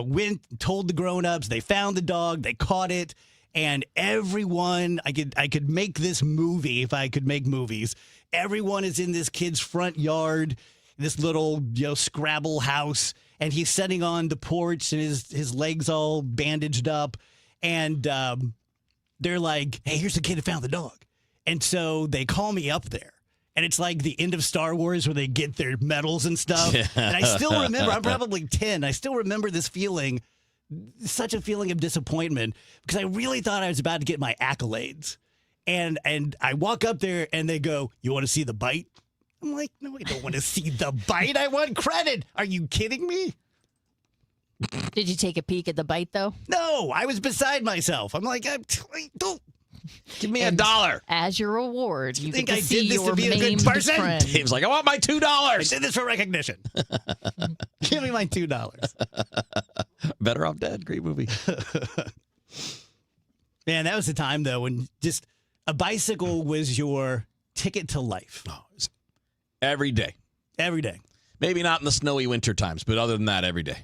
went, told the grown-ups, they found the dog, they caught it. And everyone, I could make this movie if I could make movies. Everyone is in this kid's front yard, this little, Scrabble house. And he's sitting on the porch and his legs all bandaged up. And they're like, hey, here's the kid who found the dog. And so they call me up there. And it's like the end of Star Wars where they get their medals and stuff. And I still remember, I'm probably 10. I still remember this feeling, such a feeling of disappointment, because I really thought I was about to get my accolades. And I walk up there and they go, you want to see the bite? I'm like, no, I don't want to see the bite. I want credit. Are you kidding me? Did you take a peek at the bite, though? No, I was beside myself. I'm like, don't give me $1. As your reward, you think get to I see did this to your be a good maimed person? friend. Dave's like, I want my $2. I did this for recognition. Give me my $2. Better Off Dead. Great movie. Man, that was the time, though, when just a bicycle was your ticket to life. Every day. Every day. Maybe not in the snowy winter times, but other than that, every day.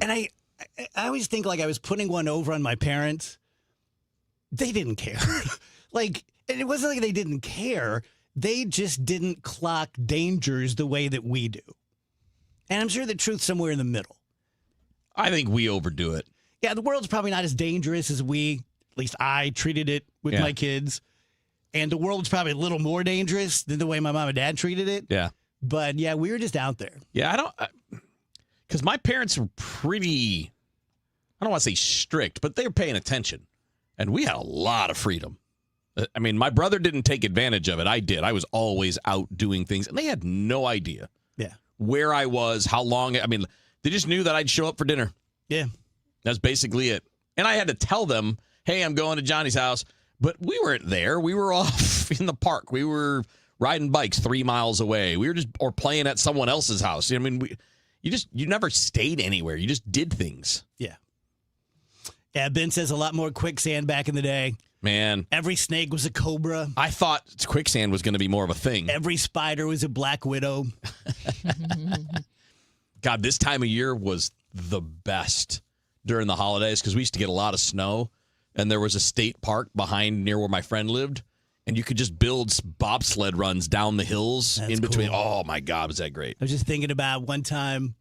And I always think like I was putting one over on my parents. They didn't care. And it wasn't like they didn't care. They just didn't clock dangers the way that we do. And I'm sure the truth's somewhere in the middle. I think we overdo it. Yeah, the world's probably not as dangerous as at least I treated it with my kids. And the world's probably a little more dangerous than the way my mom and dad treated it. Yeah. But yeah, we were just out there. Yeah, because my parents were pretty, I don't want to say strict, but they were paying attention. And we had a lot of freedom. I mean, my brother didn't take advantage of it. I did. I was always out doing things. And they had no idea where I was, how long. I mean, they just knew that I'd show up for dinner. Yeah. That's basically it. And I had to tell them, hey, I'm going to Johnny's house. But we weren't there. We were off in the park. We were riding bikes 3 miles away. We were just, or playing at someone else's house. I mean, you never stayed anywhere. You just did things. Yeah. Yeah, Ben says a lot more quicksand back in the day. Man. Every snake was a cobra. I thought quicksand was going to be more of a thing. Every spider was a black widow. God, this time of year was the best during the holidays because we used to get a lot of snow, and there was a state park behind near where my friend lived, and you could just build bobsled runs down the hills in between. Cool. Oh, my God, was that great. I was just thinking about one time,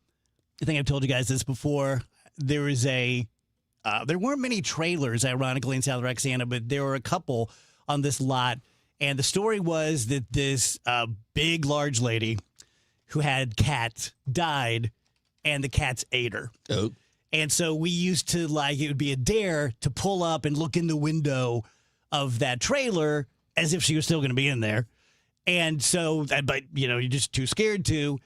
I think I've told you guys this before, there was there weren't many trailers, ironically, in South Roxana, but there were a couple on this lot. And the story was that this big, large lady who had cats died, and the cats ate her. Oh. And so we used to, it would be a dare to pull up and look in the window of that trailer as if she was still going to be in there. And so, but, you're just too scared to.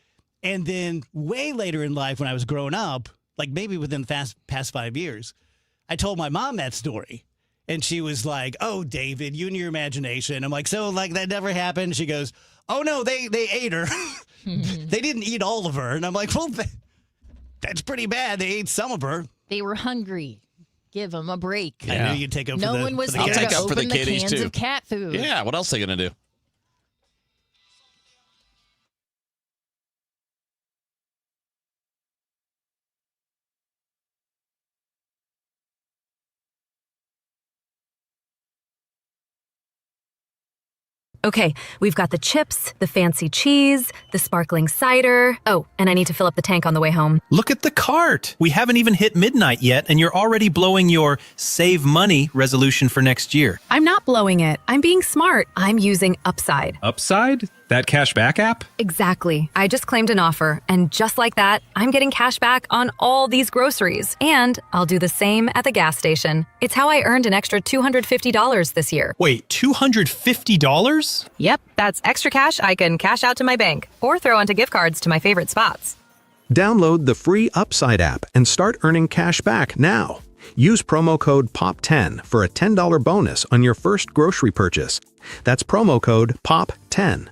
And then way later in life, when I was growing up, maybe within the past 5 years, I told my mom that story, and she was like, "Oh, David, you and your imagination." I'm like, "So, that never happened?" She goes, "Oh, no, they ate her. They didn't eat all of her." And I'm like, "Well, that's pretty bad. They ate some of her." They were hungry. Give them a break. Yeah. I knew you'd take up no for the one was for there the I'll take to up for the open the kiddies, cans too. of cat food. Yeah, what else are they going to do? Okay, we've got the chips, the fancy cheese, the sparkling cider. Oh, and I need to fill up the tank on the way home. Look at the cart. We haven't even hit midnight yet, and you're already blowing your save money resolution for next year. I'm not blowing it. I'm being smart. I'm using Upside. Upside? That cashback app? Exactly. I just claimed an offer, and just like that, I'm getting cash back on all these groceries. And I'll do the same at the gas station. It's how I earned an extra $250 this year. Wait, $250? Yep, that's extra cash I can cash out to my bank or throw onto gift cards to my favorite spots. Download the free Upside app and start earning cash back now. Use promo code POP10 for a $10 bonus on your first grocery purchase. That's promo code POP10.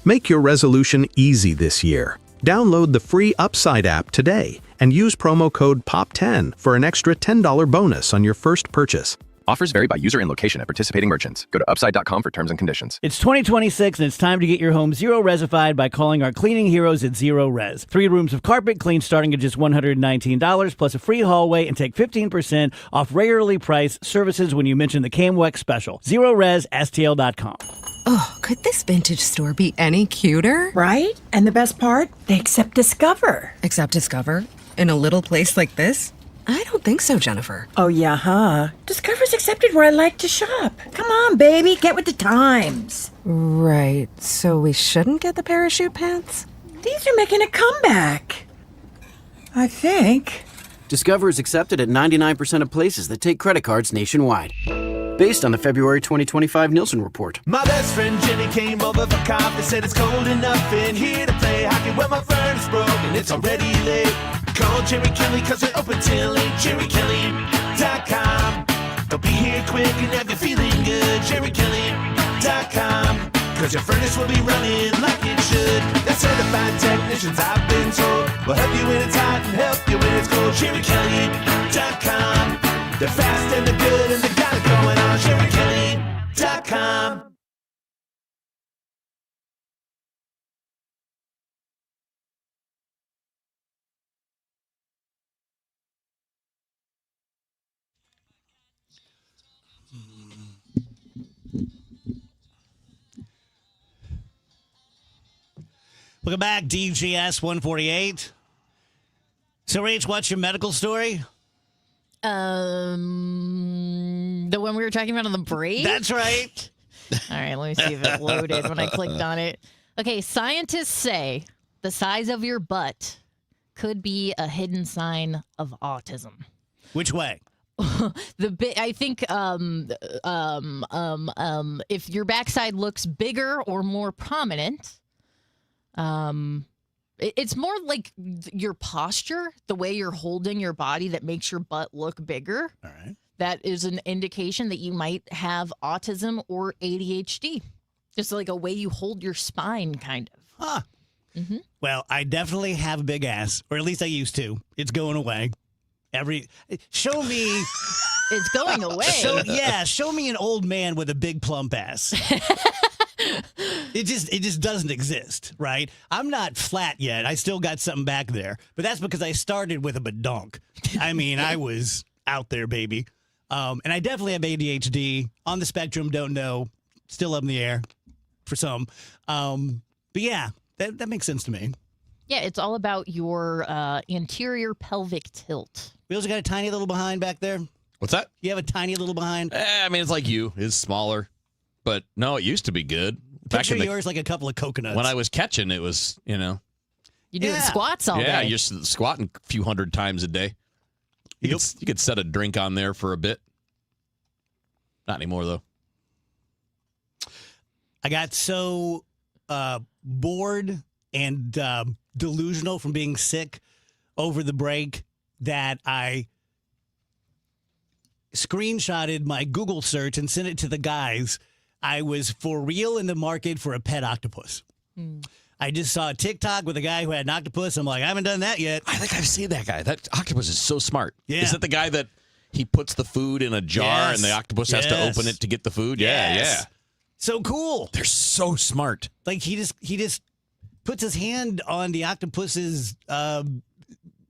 Make your resolution easy this year. Download the free Upside app today and use promo code POP10 for an extra $10 bonus on your first purchase. Offers vary by user and location at participating merchants. Go to upside.com for terms and conditions. It's 2026 and it's time to get your home zero-resified by calling our cleaning heroes at Zero Res. 3 rooms of carpet clean starting at just $119 plus a free hallway, and take 15% off regularly priced services when you mention the KMOX special. ZeroResSTL.com. Oh, could this vintage store be any cuter? Right? And the best part? They accept Discover. Accept Discover? In a little place like this? I don't think so, Jennifer. Oh, yeah, huh? Discover's accepted where I like to shop. Come on, baby, get with the times. Right, so we shouldn't get the parachute pants? These are making a comeback. I think. Discover is accepted at 99% of places that take credit cards nationwide. Based on the February 2025 Nielsen report. My best friend Jimmy came over for coffee. Said it's cold enough in here to play hockey. Well, my furnace broke and it's already late. Call Jerry Kelly cause they're open till 8. JerryKelly.com. They'll be here quick and have you feeling good. JerryKelly.com. Cause your furnace will be running like it should. They're certified technicians, I've been told. Will help you when it's hot and help you when it's cold. JerryKelly.com. They're fast and they're good and they got it going on. JerryKelly.com. Welcome back, DGS 148. So, Rach, what's your medical story? The one we were talking about on the break? That's right. All right, let me see if it loaded when I clicked on it. Okay, scientists say the size of your butt could be a hidden sign of autism. Which way? I think if your backside looks bigger or more prominent, it's more like your posture, the way you're holding your body that makes your butt look bigger. All right. That is an indication that you might have autism or ADHD. Just like a way you hold your spine, kind of. Huh. Well, I definitely have a big ass, or at least I used to. It's going away. Show me. It's going away. Show me an old man with a big plump ass. It just doesn't exist, right? I'm not flat yet. I still got something back there, but that's because I started with a badonk. I mean, I was out there, baby. And I definitely have ADHD. On the spectrum, don't know. Still up in the air for some. But yeah, that makes sense to me. Yeah, it's all about your anterior pelvic tilt. We also got a tiny little behind back there. What's that? You have a tiny little behind. I mean, it's like you. It's smaller. But no, it used to be good. Picture yours like a couple of coconuts. When I was catching, it was, You do squats all day. Yeah, you're squatting a few hundred times a day. You could set a drink on there for a bit. Not anymore, though. I got so bored and delusional from being sick over the break that I screenshotted my Google search and sent it to the guys. I was for real in the market for a pet octopus. I just saw a TikTok with a guy who had an octopus. I'm like, I haven't done that yet. I think I've seen that guy. That octopus is so smart. Yeah. Is that the guy that he puts the food in a jar and the octopus has to open it to get the food? Yeah. So cool. They're so smart. Like he just puts his hand on the octopus's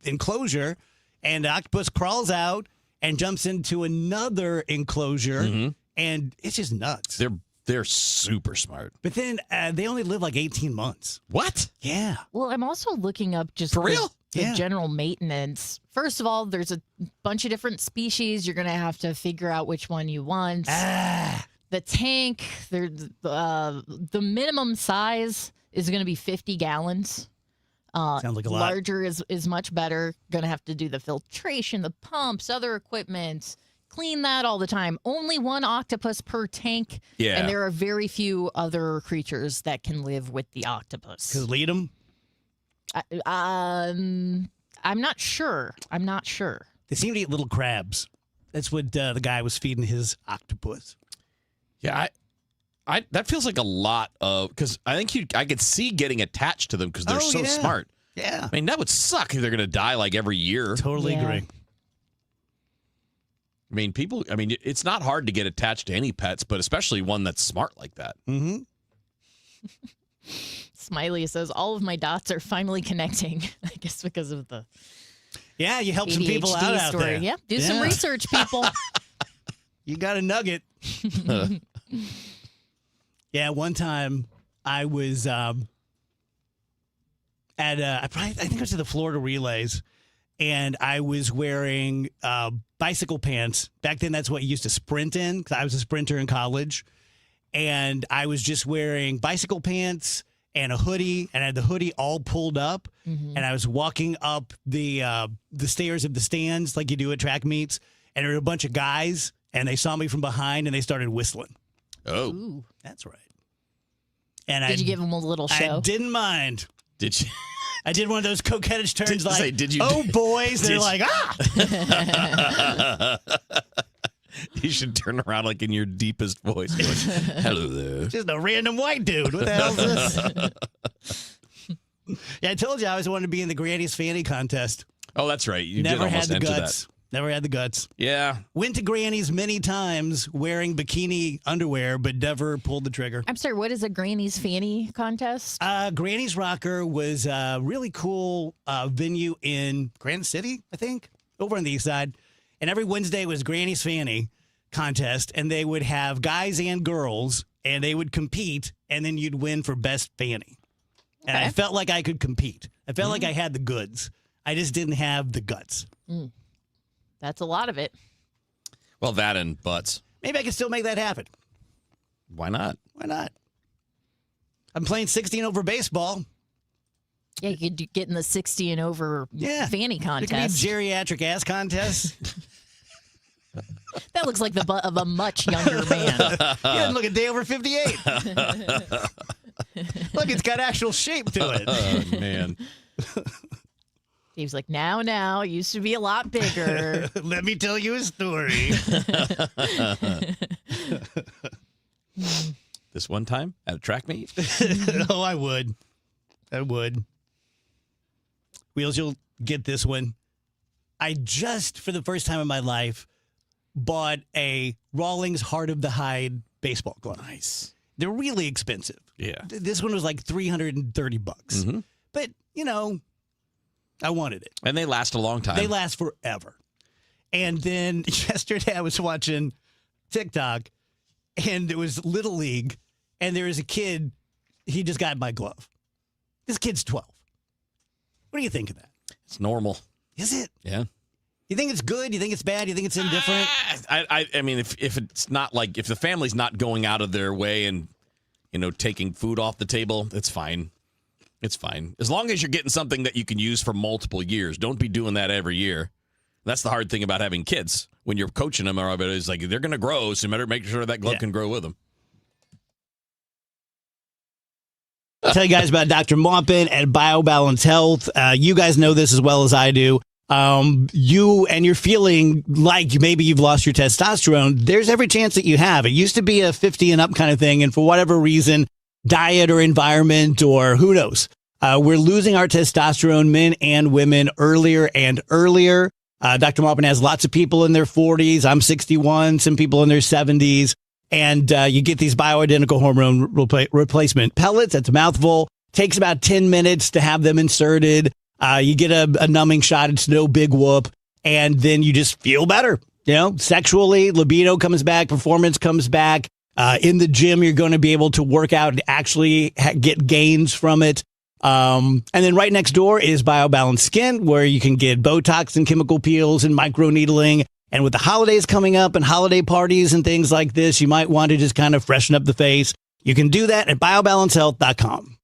enclosure, and the octopus crawls out and jumps into another enclosure, and it's just nuts. They're super smart. But then they only live like 18 months. What? Yeah. Well, I'm also looking up just for real the general maintenance. First of all, there's a bunch of different species. You're going to have to figure out which one you want. The tank, the minimum size is going to be 50 gallons. Sounds like a lot. Larger is much better. Going to have to do the filtration, the pumps, other equipment. Clean that all the time. Only one octopus per tank. Yeah. And there are very few other creatures that can live with the octopus. Could lead them? I'm not sure. They seem to eat little crabs. That's what the guy was feeding his octopus. Yeah, I that feels like a lot of, because I think I could see getting attached to them because they're so smart. Yeah. I mean, that would suck if they're going to die like every year. Totally agree. I mean, it's not hard to get attached to any pets, but especially one that's smart like that. Mm-hmm. Smiley says, all of my dots are finally connecting. I guess because of the Yeah, you help some ADHD people out story. there. Yeah, do some research, people. You got a nugget. Yeah, one time I was at I think it was at the Florida Relays, and I was wearing bicycle pants. Back then, that's what you used to sprint in, because I was a sprinter in college. And I was just wearing bicycle pants and a hoodie, and I had the hoodie all pulled up. And I was walking up the stairs of the stands like you do at track meets, and there were a bunch of guys, and they saw me from behind, and they started whistling. Oh. Ooh. That's right. And Did you give them a little show? I didn't mind. Did you? I did one of those coquettish turns did you? Oh, boys. They're like, ah. You should turn around like in your deepest voice. Going, hello there. Just a random white dude. What the hell is this? Yeah, I told you I always wanted to be in the Granny's Fanny contest. Oh, that's right. You Never did almost had the enter guts. that. Never had the guts. Yeah. Went to Granny's many times wearing bikini underwear, but never pulled the trigger. I'm sorry, what is a Granny's Fanny contest? Granny's Rocker was a really cool venue in Granite City, I think, over on the east side. And every Wednesday was Granny's Fanny contest, and they would have guys and girls, and they would compete, and then you'd win for best fanny. And I felt like I could compete. I felt like I had the goods. I just didn't have the guts. That's a lot of it. Well, that and butts. Maybe I can still make that happen. Why not? Why not? I'm playing 16 over baseball. Yeah, you could get in the 60 and over fanny It contest. could be geriatric ass contest. That looks like the butt of a much younger man. Yeah, look, a day over 58. Look, it's got actual shape to it. Oh, man. He was like, now, it used to be a lot bigger. Let me tell you a story. This one time at a track meet? Oh, I would. Wheels, you'll get this one. I just, for the first time in my life, bought a Rawlings Heart of the Hide baseball glove. Nice. They're really expensive. Yeah. This one was like $330. Mm-hmm. But, I wanted it. And they last a long time. They last forever. And then yesterday I was watching TikTok, and it was Little League, and there was a kid, he just got my glove. This kid's 12. What do you think of that? It's normal. Is it? Yeah. You think it's good? You think it's bad? You think it's indifferent? I mean, if it's not like, if the family's not going out of their way and, taking food off the table, it's fine. It's fine. As long as you're getting something that you can use for multiple years. Don't be doing that every year. That's the hard thing about having kids. When you're coaching them, it's like they're going to grow, so you better make sure that glove can grow with them. I'll tell you guys about Dr. Maupin at BioBalance Health. You guys know this as well as I do. You're feeling like maybe you've lost your testosterone. There's every chance that you have. It used to be a 50 and up kind of thing, and for whatever reason, diet or environment or who knows, we're losing our testosterone, men and women, earlier and earlier. Dr. Maupin has lots of people in their 40s. I'm 61, some people in their 70s. And you get these bioidentical hormone replacement pellets. That's a mouthful. Takes about 10 minutes to have them inserted. You get a numbing shot. It's no big whoop. And then you just feel better. Sexually, libido comes back, performance comes back. In the gym, you're going to be able to work out and actually get gains from it. And then right next door is BioBalance Skin, where you can get Botox and chemical peels and microneedling. And with the holidays coming up and holiday parties and things like this, you might want to just kind of freshen up the face. You can do that at biobalancehealth.com.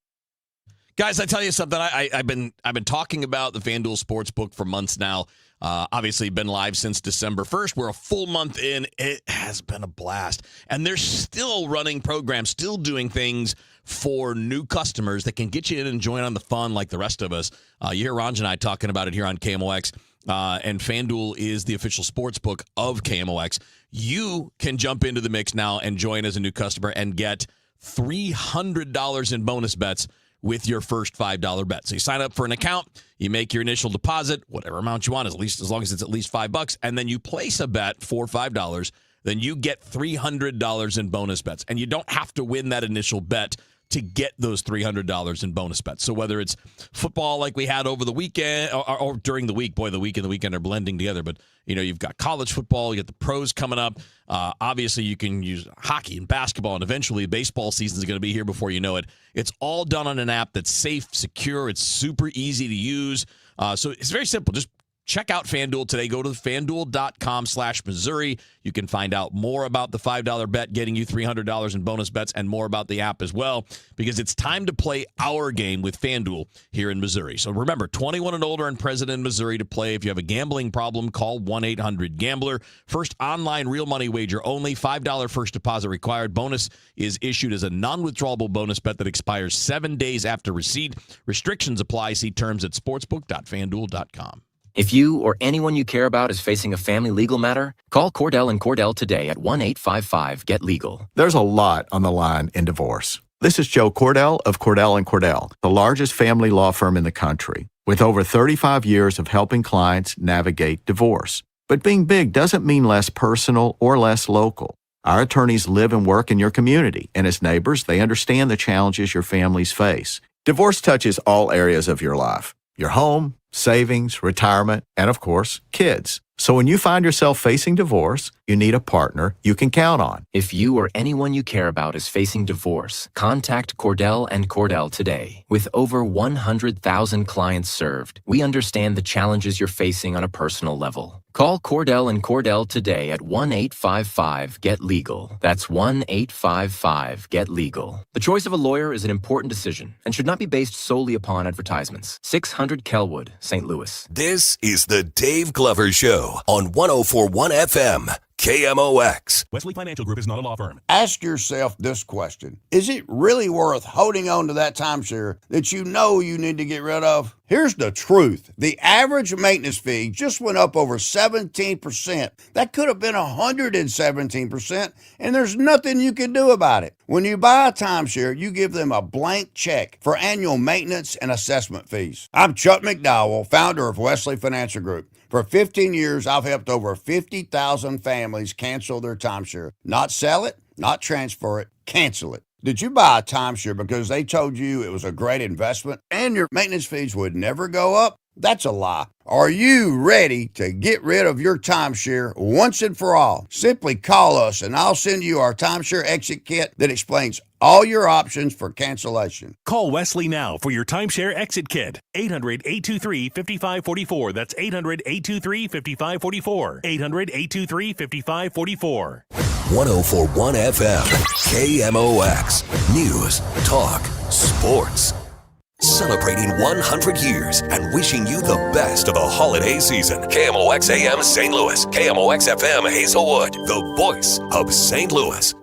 Guys, I tell you something. I've been talking about the FanDuel Sportsbook for months now. Obviously, been live since December 1st. We're a full month in. It has been a blast. And they're still running programs, still doing things for new customers that can get you in and join on the fun like the rest of us. You hear Ranj and I talking about it here on KMOX. And FanDuel is the official sportsbook of KMOX. You can jump into the mix now and join as a new customer and get $300 in bonus bets with your first $5 bet. So you sign up for an account, you make your initial deposit, whatever amount you want, as long as it's at least $5, and then you place a bet for $5, then you get $300 in bonus bets. And you don't have to win that initial bet to get those $300 in bonus bets. So whether it's football like we had over the weekend or during the week, boy, the week and the weekend are blending together. But, you've got college football, you got the pros coming up. Obviously, you can use hockey and basketball, and eventually baseball season is going to be here before you know it. It's all done on an app that's safe, secure. It's super easy to use. So it's very simple. Just check out FanDuel today. Go to FanDuel.com/Missouri. You can find out more about the $5 bet getting you $300 in bonus bets and more about the app as well, because it's time to play our game with FanDuel here in Missouri. So remember, 21 and older and present in Missouri to play. If you have a gambling problem, call 1-800-GAMBLER. First online real money wager only. $5 first deposit required. Bonus is issued as a non-withdrawable bonus bet that expires 7 days after receipt. Restrictions apply. See terms at sportsbook.fanduel.com. If you or anyone you care about is facing a family legal matter, call Cordell & Cordell today at 1-855-GET-LEGAL. There's a lot on the line in divorce. This is Joe Cordell of Cordell & Cordell, the largest family law firm in the country, with over 35 years of helping clients navigate divorce. But being big doesn't mean less personal or less local. Our attorneys live and work in your community, and as neighbors, they understand the challenges your families face. Divorce touches all areas of your life: your home, savings, retirement, and of course, kids. So when you find yourself facing divorce, you need a partner you can count on. If you or anyone you care about is facing divorce, contact Cordell and Cordell today. With over 100,000 clients served, we understand the challenges you're facing on a personal level. Call Cordell and Cordell today at 1-855-GET-LEGAL. That's 1-855-GET-LEGAL. The choice of a lawyer is an important decision and should not be based solely upon advertisements. 600 Kelwood, St. Louis. This is the Dave Glover Show on 104.1 FM. KMOX. Wesley Financial Group is not a law firm. Ask yourself this question. Is it really worth holding on to that timeshare that you know you need to get rid of? Here's the truth. The average maintenance fee just went up over 17%. That could have been 117%, and there's nothing you can do about it. When you buy a timeshare, you give them a blank check for annual maintenance and assessment fees. I'm Chuck McDowell, founder of Wesley Financial Group. For 15 years, I've helped over 50,000 families cancel their timeshare. Not sell it, not transfer it, cancel it. Did you buy a timeshare because they told you it was a great investment and your maintenance fees would never go up? That's a lie. Are you ready to get rid of your timeshare once and for all? Simply call us and I'll send you our timeshare exit kit that explains all your options for cancellation. Call Wesley now for your timeshare exit kit. 800-823-5544. That's 800-823-5544. 800-823-5544. 104.1 FM. KMOX. News, talk, sports. Celebrating 100 years and wishing you the best of the holiday season. KMOX AM St. Louis. KMOX FM Hazelwood. The voice of St. Louis.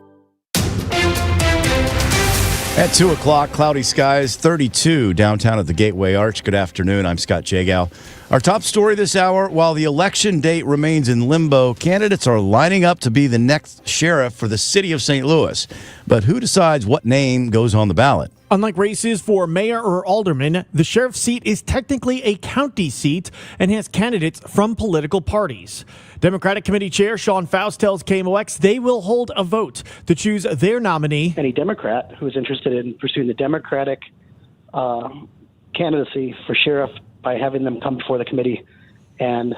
At 2 o'clock, cloudy skies, 32 downtown at the Gateway Arch. Good afternoon. I'm Scott Jagow. Our top story this hour, while the election date remains in limbo, candidates are lining up to be the next sheriff for the city of St. Louis. But who decides what name goes on the ballot? Unlike races for mayor or alderman, the sheriff's seat is technically a county seat and has candidates from political parties. Democratic Committee Chair Sean Faust tells KMOX they will hold a vote to choose their nominee. Any Democrat who is interested in pursuing the Democratic candidacy for sheriff, by having them come before the committee and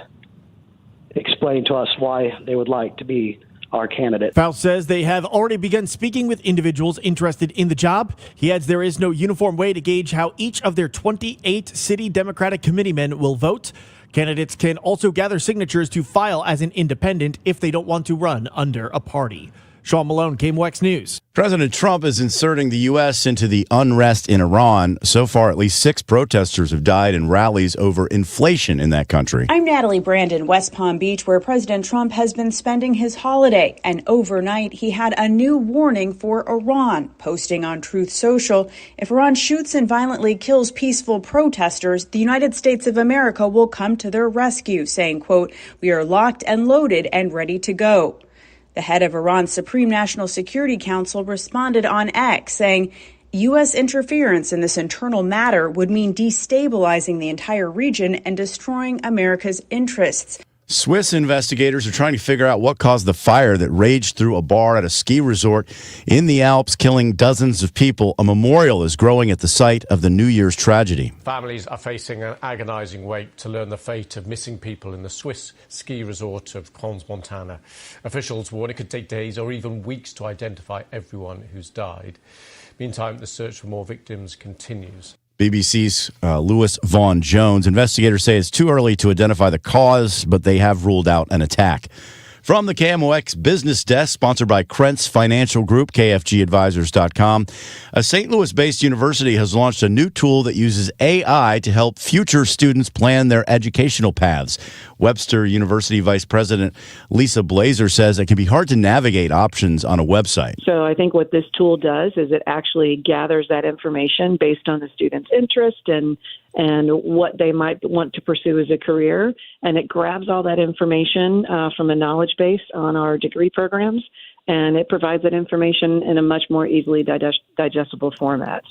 explain to us why they would like to be our candidate. Faust says they have already begun speaking with individuals interested in the job. He adds there is no uniform way to gauge how each of their 28 city Democratic committeemen will vote. Candidates can also gather signatures to file as an independent if they don't want to run under a party. Sean Malone, KMOX News. President Trump is inserting the U.S. into the unrest in Iran. So far, at least 6 protesters have died in rallies over inflation in that country. I'm Natalie Brandon, West Palm Beach, where President Trump has been spending his holiday. And overnight, he had a new warning for Iran, posting on Truth Social, if Iran shoots and violently kills peaceful protesters, the United States of America will come to their rescue, saying, quote, "We are locked and loaded and ready to go." The head of Iran's Supreme National Security Council responded on X, saying U.S. interference in this internal matter would mean destabilizing the entire region and destroying America's interests. Swiss investigators are trying to figure out what caused the fire that raged through a bar at a ski resort in the Alps, killing dozens of people. A memorial is growing at the site of the New Year's tragedy. Families are facing an agonizing wait to learn the fate of missing people in the Swiss ski resort of Crans Montana. Officials warn it could take days or even weeks to identify everyone who's died. Meantime, the search for more victims continues. BBC's Lewis Vaughan Jones. Investigators say it's too early to identify the cause, but they have ruled out an attack. From the KMOX Business Desk, sponsored by Krentz Financial Group, KFGadvisors.com. A St. Louis-based university has launched a new tool that uses AI to help future students plan their educational paths. Webster University Vice President Lisa Blazer says it can be hard to navigate options on a website. So I think what this tool does is it actually gathers that information based on the student's interest and what they might want to pursue as a career. And it grabs all that information from a knowledge base on our degree programs, and it provides that information in a much more easily digestible format.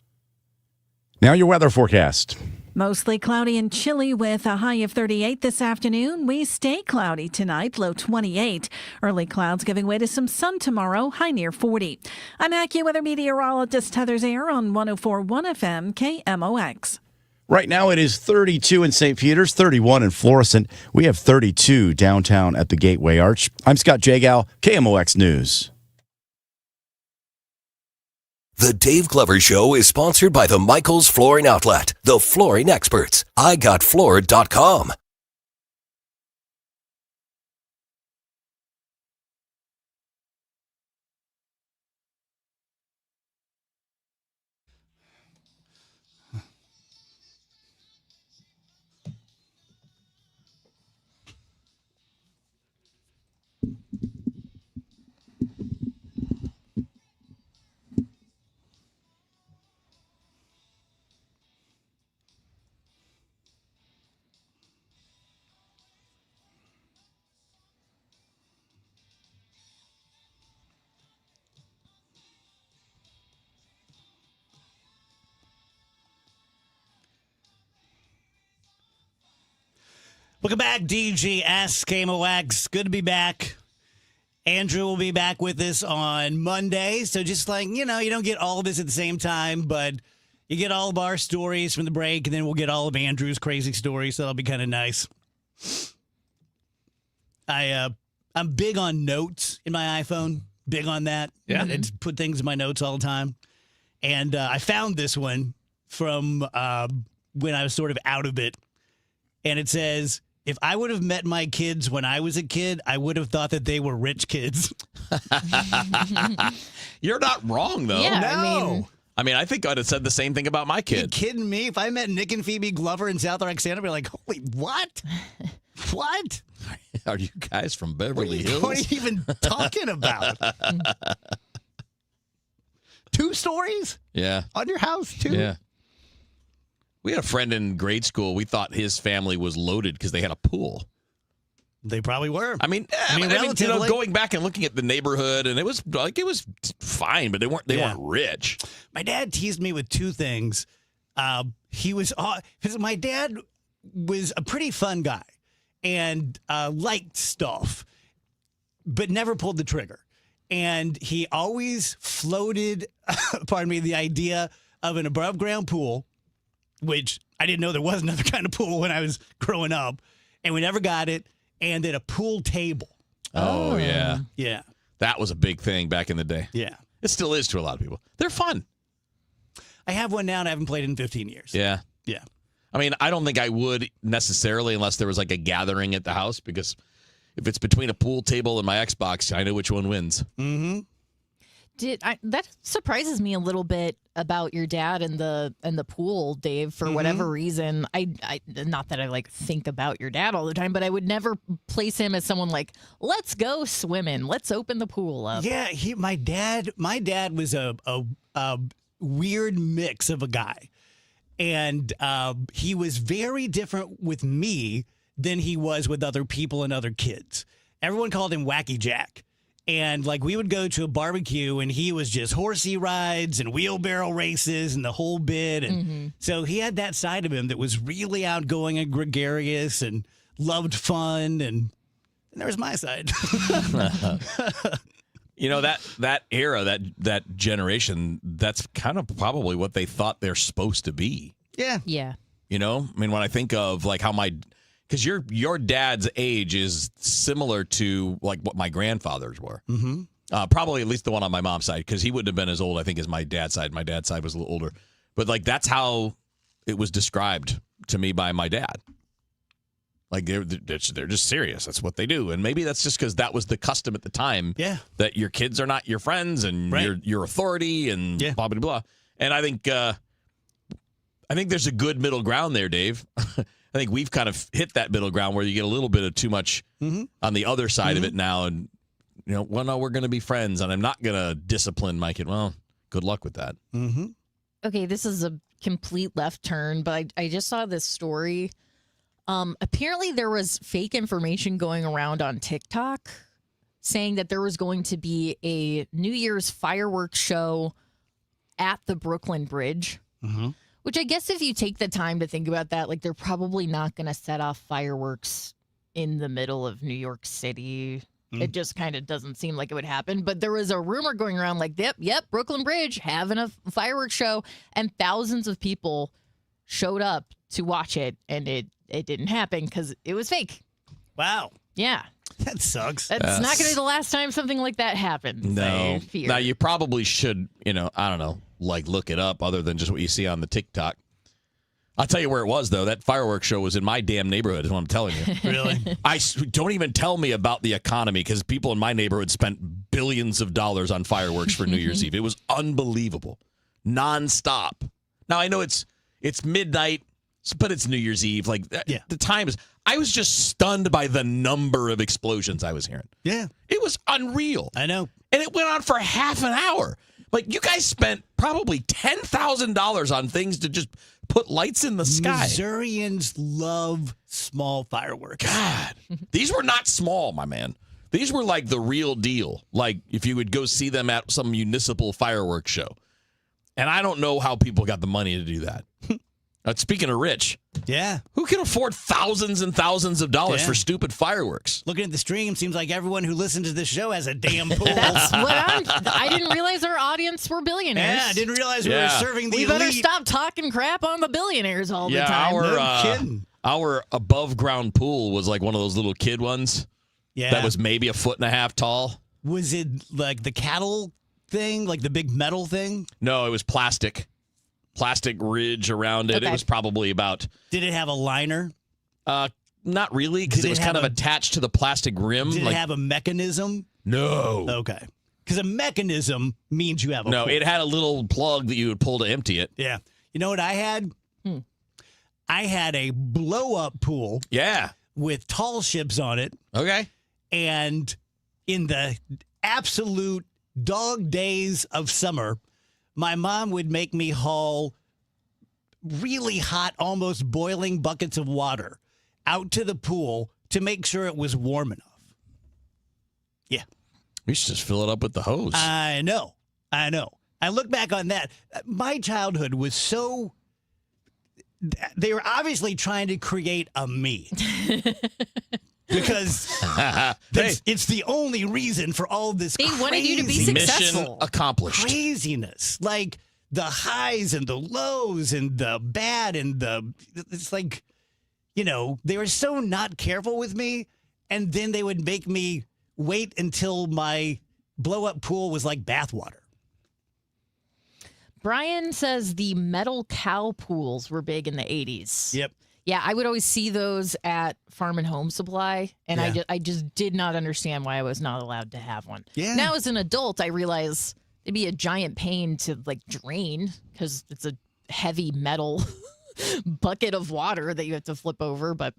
Now your weather forecast. Mostly cloudy and chilly with a high of 38 this afternoon. We stay cloudy tonight, low 28. Early clouds giving way to some sun tomorrow, high near 40. I'm AccuWeather meteorologist Heather Zayer on 104.1 FM KMOX. Right now it is 32 in St. Peter's, 31 in Florissant. We have 32 downtown at the Gateway Arch. I'm Scott Jagow, KMOX News. The Dave Glover Show is sponsored by the Michaels Flooring Outlet, the flooring experts. IGotFloored.com. Welcome back, DG Ask KMOX. Good to be back. Andrew will be back with us on Monday. So just like, you don't get all of this at the same time, but you get all of our stories from the break, and then we'll get all of Andrew's crazy stories. So that'll be kind of nice. I'm big on notes in my iPhone. Big on that. Yeah. I just put things in my notes all the time. And I found this one from when I was sort of out of it. And it says, if I would have met my kids when I was a kid, I would have thought that they were rich kids. You're not wrong, though. Yeah, No. I mean, I think I'd have said the same thing about my You kid. kidding me? If I met Nick and Phoebe Glover in South Alexandria, I'd be like, holy, what? What? Are you guys from Beverly Hills? What are you even talking about? 2 stories Yeah. on your house, too? Yeah. We had a friend in grade school. We thought his family was loaded because they had a pool. They probably were. I mean, relatively. going back and looking at the neighborhood, and it was fine, but they weren't rich. My dad teased me with 2 things. He was my dad was a pretty fun guy and liked stuff, but never pulled the trigger. And he always floated, the idea of an above ground pool, which I didn't know there was another kind of pool when I was growing up, and we never got it. And then a pool table. Oh, yeah. Yeah. That was a big thing back in the day. Yeah. It still is to a lot of people. They're fun. I have one now, and I haven't played it in 15 years. Yeah. Yeah. I mean, I don't think I would necessarily unless there was like a gathering at the house, because if it's between a pool table and my Xbox, I know which one wins. Mm-hmm. That surprises me a little bit about your dad and the pool, Dave, for whatever reason. I not that I like think about your dad all the time, but I would never place him as someone like, let's go swimming, let's open the pool up. Yeah, my dad was a weird mix of a guy. And he was very different with me than he was with other people and other kids. Everyone called him Wacky Jack. And like we would go to a barbecue and he was just horsey rides and wheelbarrow races and the whole bit. And so he had that side of him that was really outgoing and gregarious and loved fun. And there was my side. That era, that generation, that's kind of probably what they thought they're supposed to be. Yeah. Yeah. I mean, when I think of like how because your dad's age is similar to like what my grandfathers were. Mm-hmm. Probably at least the one on my mom's side, because he wouldn't have been as old, I think, as my dad's side. My dad's side was a little older. But like that's how it was described to me by my dad. Like they're just serious. That's what they do. And maybe that's just because that was the custom at the time. Yeah. That your kids are not your friends and your authority and blah, blah, blah. And I think there's a good middle ground there, Dave. I think we've kind of hit that middle ground where you get a little bit of too much on the other side of it now. And, no, we're going to be friends and I'm not going to discipline my kid. Well, good luck with that. Mm-hmm. Okay, this is a complete left turn, but I just saw this story. Apparently there was fake information going around on TikTok saying that there was going to be a New Year's fireworks show at the Brooklyn Bridge. Mm-hmm. Which I guess if you take the time to think about that, like they're probably not going to set off fireworks in the middle of New York City. It just kind of doesn't seem like it would happen. But there was a rumor going around like, yep, Brooklyn Bridge having a fireworks show. And thousands of people showed up to watch it, and it didn't happen because it was fake. Wow. Yeah. That sucks. That's not going to be the last time something like that happens. No. I fear. Now, you probably should, I don't know, like look it up other than just what you see on the TikTok. I'll tell you where it was, though. That fireworks show was in my damn neighborhood, is what I'm telling you. Really? Don't even tell me about the economy, because people in my neighborhood spent billions of dollars on fireworks for New Year's Eve. It was unbelievable. Nonstop. Now, I know it's midnight, but it's New Year's Eve. Like, the time is... I was just stunned by the number of explosions I was hearing. Yeah. It was unreal. I know. And it went on for half an hour. Like, you guys spent probably $10,000 on things to just put lights in the sky. Missourians love small fireworks. God. These were not small, my man. These were like the real deal. Like, if you would go see them at some municipal fireworks show. And I don't know how people got the money to do that. Speaking of rich, who can afford thousands and thousands of dollars for stupid fireworks? Looking at the stream, seems like everyone who listens to this show has a damn pool. That's what I didn't realize our audience were billionaires. Yeah, I didn't realize we were serving the We elite. better stop talking crap on the billionaires all the time. No kidding. Our above ground pool was like one of those little kid ones. Yeah. That was maybe a foot and a half tall. Was it like the cattle thing, like the big metal thing? No, it was plastic ridge around it. Okay. It was probably about... Did it have a liner? Not really, because it was kind of attached to the plastic rim. Did it have a mechanism? No. Okay. Because a mechanism means you have a No, pool. it had a little plug that you would pull to empty it. Yeah. You know what I had? I had a blow-up pool. Yeah. With tall ships on it. Okay. And in the absolute dog days of summer, my mom would make me haul really hot, almost boiling buckets of water out to the pool to make sure it was warm enough. Yeah. We should just fill it up with the hose. I know. I look back on that. My childhood was so... They were obviously trying to create a me. Because it's the only reason for all this They wanted you to be successful. Mission accomplished. Craziness. Like the highs and the lows and the bad and it's like, they were so not careful with me. And then they would make me wait until my blow-up pool was like bathwater. Brian says the metal cow pools were big in the 80s. Yep. Yeah, I would always see those at Farm and Home Supply, and I just did not understand why I was not allowed to have one. Yeah. Now, as an adult, I realize it'd be a giant pain to drain because it's a heavy metal bucket of water that you have to flip over. But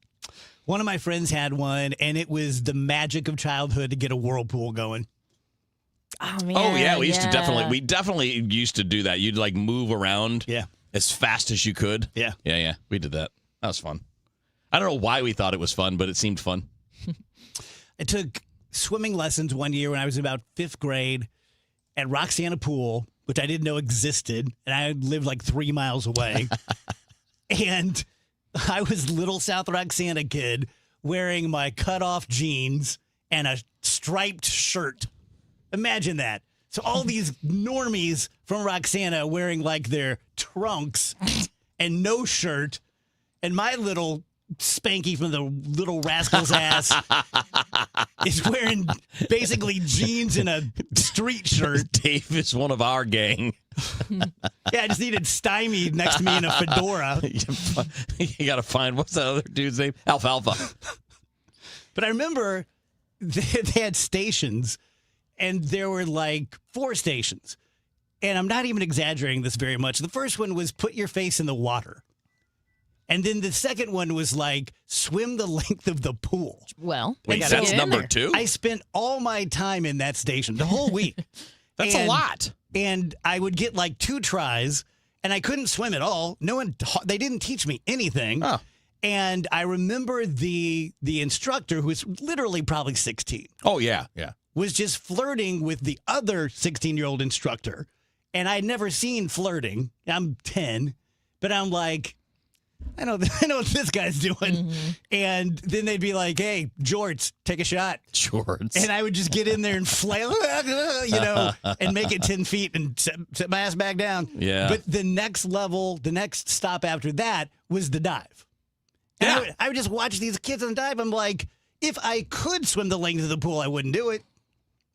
one of my friends had one, and it was the magic of childhood to get a whirlpool going. Oh man! Oh yeah, we definitely used to do that. You'd move around, as fast as you could. Yeah, we did that. That was fun. I don't know why we thought it was fun, but it seemed fun. I took swimming lessons one year when I was about 5th grade at Roxana Pool, which I didn't know existed, and I lived 3 miles away. And I was little South Roxana kid wearing my cut-off jeans and a striped shirt. Imagine that. So all these normies from Roxana wearing their trunks and no shirt, and my little Spanky from the Little Rascals ass is wearing basically jeans and a street shirt. Dave is one of our gang. Yeah, I just needed Stymie next to me in a fedora. You got to find, what's that other dude's name? Alfalfa. But I remember they had stations, and there were 4 stations. And I'm not even exaggerating this very much. The first one was put your face in the water. And then the second one was swim the length of the pool. Well, wait, that's number 2? I spent all my time in that station the whole week. That's a lot. And I would get 2 tries, and I couldn't swim at all. They didn't teach me anything. Oh. And I remember the instructor, who was literally probably 16. Oh, yeah. Was just flirting with the other 16-year-old instructor. And I'd never seen flirting. I'm 10. But I'm like, I know what this guy's doing. And then they'd be like, hey, Jorts, take a shot. Jorts. And I would just get in there and flail, and make it 10 feet and set my ass back down. Yeah. But the next level, the next stop after that was the dive. And I would just watch these kids on the dive. I'm like, if I could swim the length of the pool, I wouldn't do it.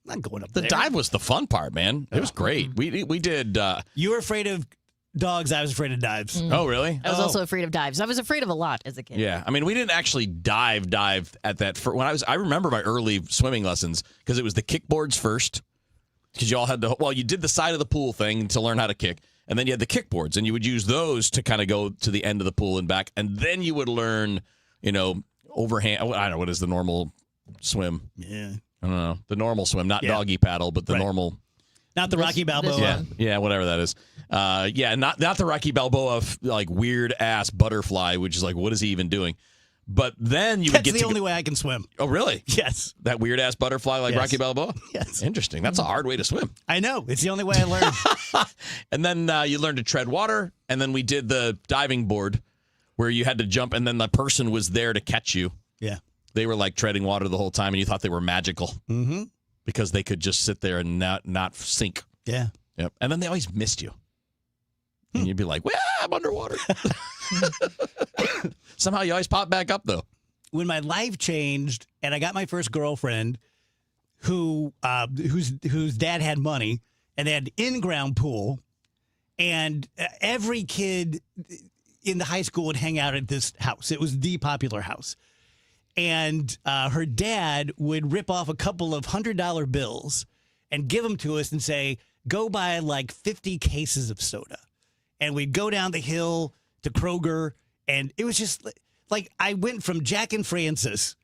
I'm not going up The there. dive was the fun part, man. It was great. We did. You were afraid of dogs. I was afraid of dives. Oh, really? I was also afraid of dives. I was afraid of a lot as a kid. Yeah, I mean, we didn't actually dive at that. When I remember my early swimming lessons because it was the kickboards first. Because you all had you did the side of the pool thing to learn how to kick, and then you had the kickboards, and you would use those to kind of go to the end of the pool and back, and then you would learn, overhand. I don't know what is the normal swim. Yeah, I don't know the normal swim, not Yeah. doggy paddle, but the normal. Not the Rocky Balboa. Yeah, whatever that is. Not the Rocky Balboa like weird ass butterfly, which is like, what is he even doing? But then you would That's get the to only way I can swim. Oh, really? Yes. That weird ass butterfly like Yes. Rocky Balboa? Yes. Interesting. That's a hard way to swim. I know. It's the only way I learned. And then you learned to tread water. And then we did the diving board where you had to jump and then the person was there to catch you. Yeah. They were like treading water the whole time and you thought they were magical Mm-hmm. because they could just sit there and not sink. Yeah. Yep. And then they always missed you. And you'd be like, well, I'm underwater. Somehow you always pop back up, though. When my life changed and I got my first girlfriend whose dad had money and they had an in-ground pool, and every kid in the high school would hang out at this house. It was the popular house. And her dad would rip off a couple of $100 bills and give them to us and say, go buy like 50 cases of soda. And we'd go down the hill to Kroger, and it was just like I went from Jack and Francis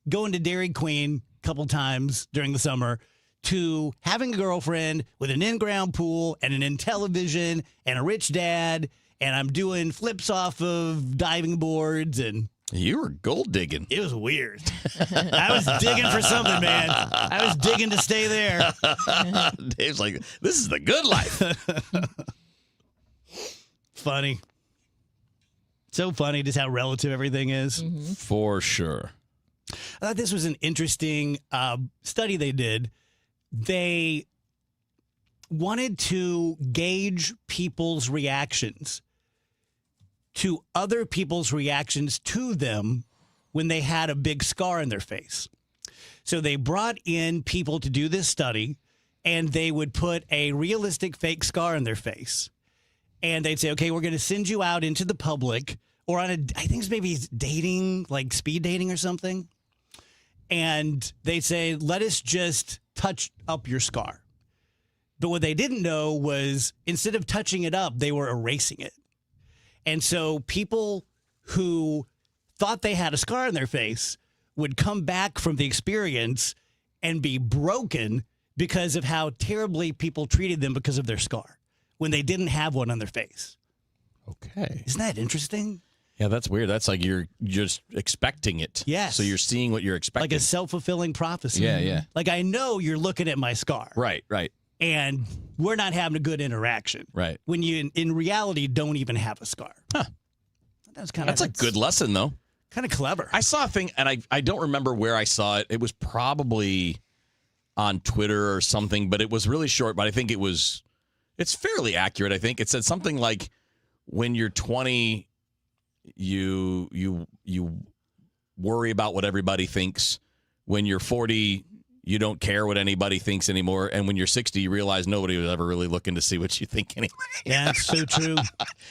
going to Dairy Queen a couple times during the summer to having a girlfriend with an in-ground pool and an Intellivision and a rich dad, and I'm doing flips off of diving boards, and you were gold digging. It was weird. I was digging for something, man. I was digging to stay there. Dave's like, this is the good life. Funny. So funny just how relative everything is. For sure. I thought this was an interesting study they did. They wanted to gauge people's reactions to other people's reactions to them when they had a big scar in their face. So they brought in people to do this study, and they would put a realistic fake scar in their face. And they'd say, okay, we're going to send you out into the public or on I think it's maybe dating, like speed dating or something. And they say, let us just touch up your scar. But what they didn't know was instead of touching it up, they were erasing it. And so people who thought they had a scar on their face would come back from the experience and be broken because of how terribly people treated them because of their scar when they didn't have one on their face. Okay. Isn't that interesting? Yeah, that's weird. That's like you're just expecting it. Yes. So you're seeing what you're expecting. Like a self-fulfilling prophecy. Yeah, yeah. Like I know you're looking at my scar. Right, right. And we're not having a good interaction. Right. When you, in reality, don't even have a scar. Huh. That's a good lesson, though. Kind of clever. I saw a thing, and I don't remember where I saw it. It was probably on Twitter or something, but it was really short, but I think it's fairly accurate, I think. It said something like, when you're 20, you worry about what everybody thinks. When you're 40, you don't care what anybody thinks anymore. And when you're 60, you realize nobody was ever really looking to see what you think anyway. Yeah, that's so true.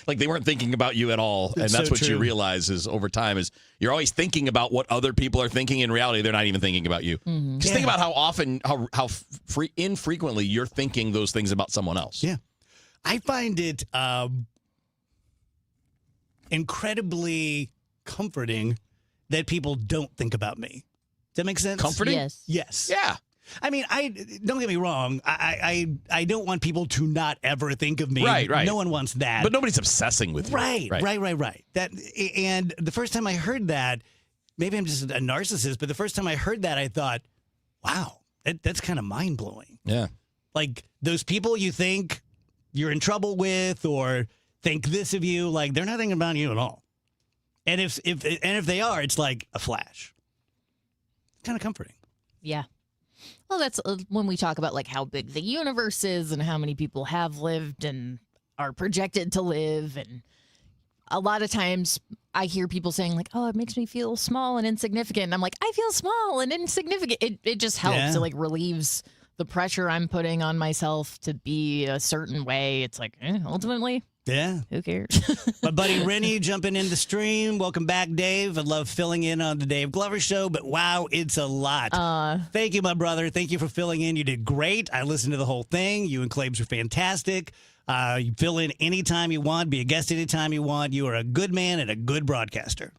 Like they weren't thinking about you at all. And It's that's so what you true. realize is over time is you're always thinking about what other people are thinking. In reality, they're not even thinking about you. Just think about how often, how infrequently you're thinking those things about someone else. Yeah. I find it incredibly comforting that people don't think about me. Does that make sense? Comforting? Yes. Yes. Yeah. I mean, don't get me wrong. I don't want people to not ever think of me. Right, right. No one wants that. But nobody's obsessing with you. Right. That, and the first time I heard that, maybe I'm just a narcissist, but the first time I heard that, I thought, wow, that's kind of mind blowing. Yeah. Like those people you think you're in trouble with or think this of you, like they're not thinking about you at all. And if they are, it's like a flash. Kind of comforting. Yeah. Well, that's when we talk about like how big the universe is and how many people have lived and are projected to live. And a lot of times I hear people saying like, oh, it makes me feel small and insignificant. And I'm like, I feel small and insignificant. It just helps. Yeah. It like relieves the pressure I'm putting on myself to be a certain way. It's like, ultimately, yeah, who cares? My buddy Rennie jumping in the stream. Welcome back, Dave. I love filling in on the Dave Glover Show, but wow, it's a lot. Thank you, my brother. Thank you for filling in. You did great. I listened to the whole thing. You and Claves are fantastic. You fill in anytime you want. Be a guest anytime you want. You are a good man and a good broadcaster.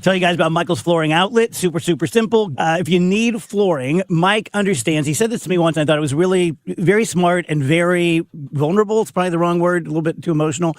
Tell you guys about Michael's Flooring Outlet. Super, super simple. If you need flooring, Mike understands. He said this to me once, and I thought it was really very smart and very vulnerable. It's probably the wrong word, a little bit too emotional.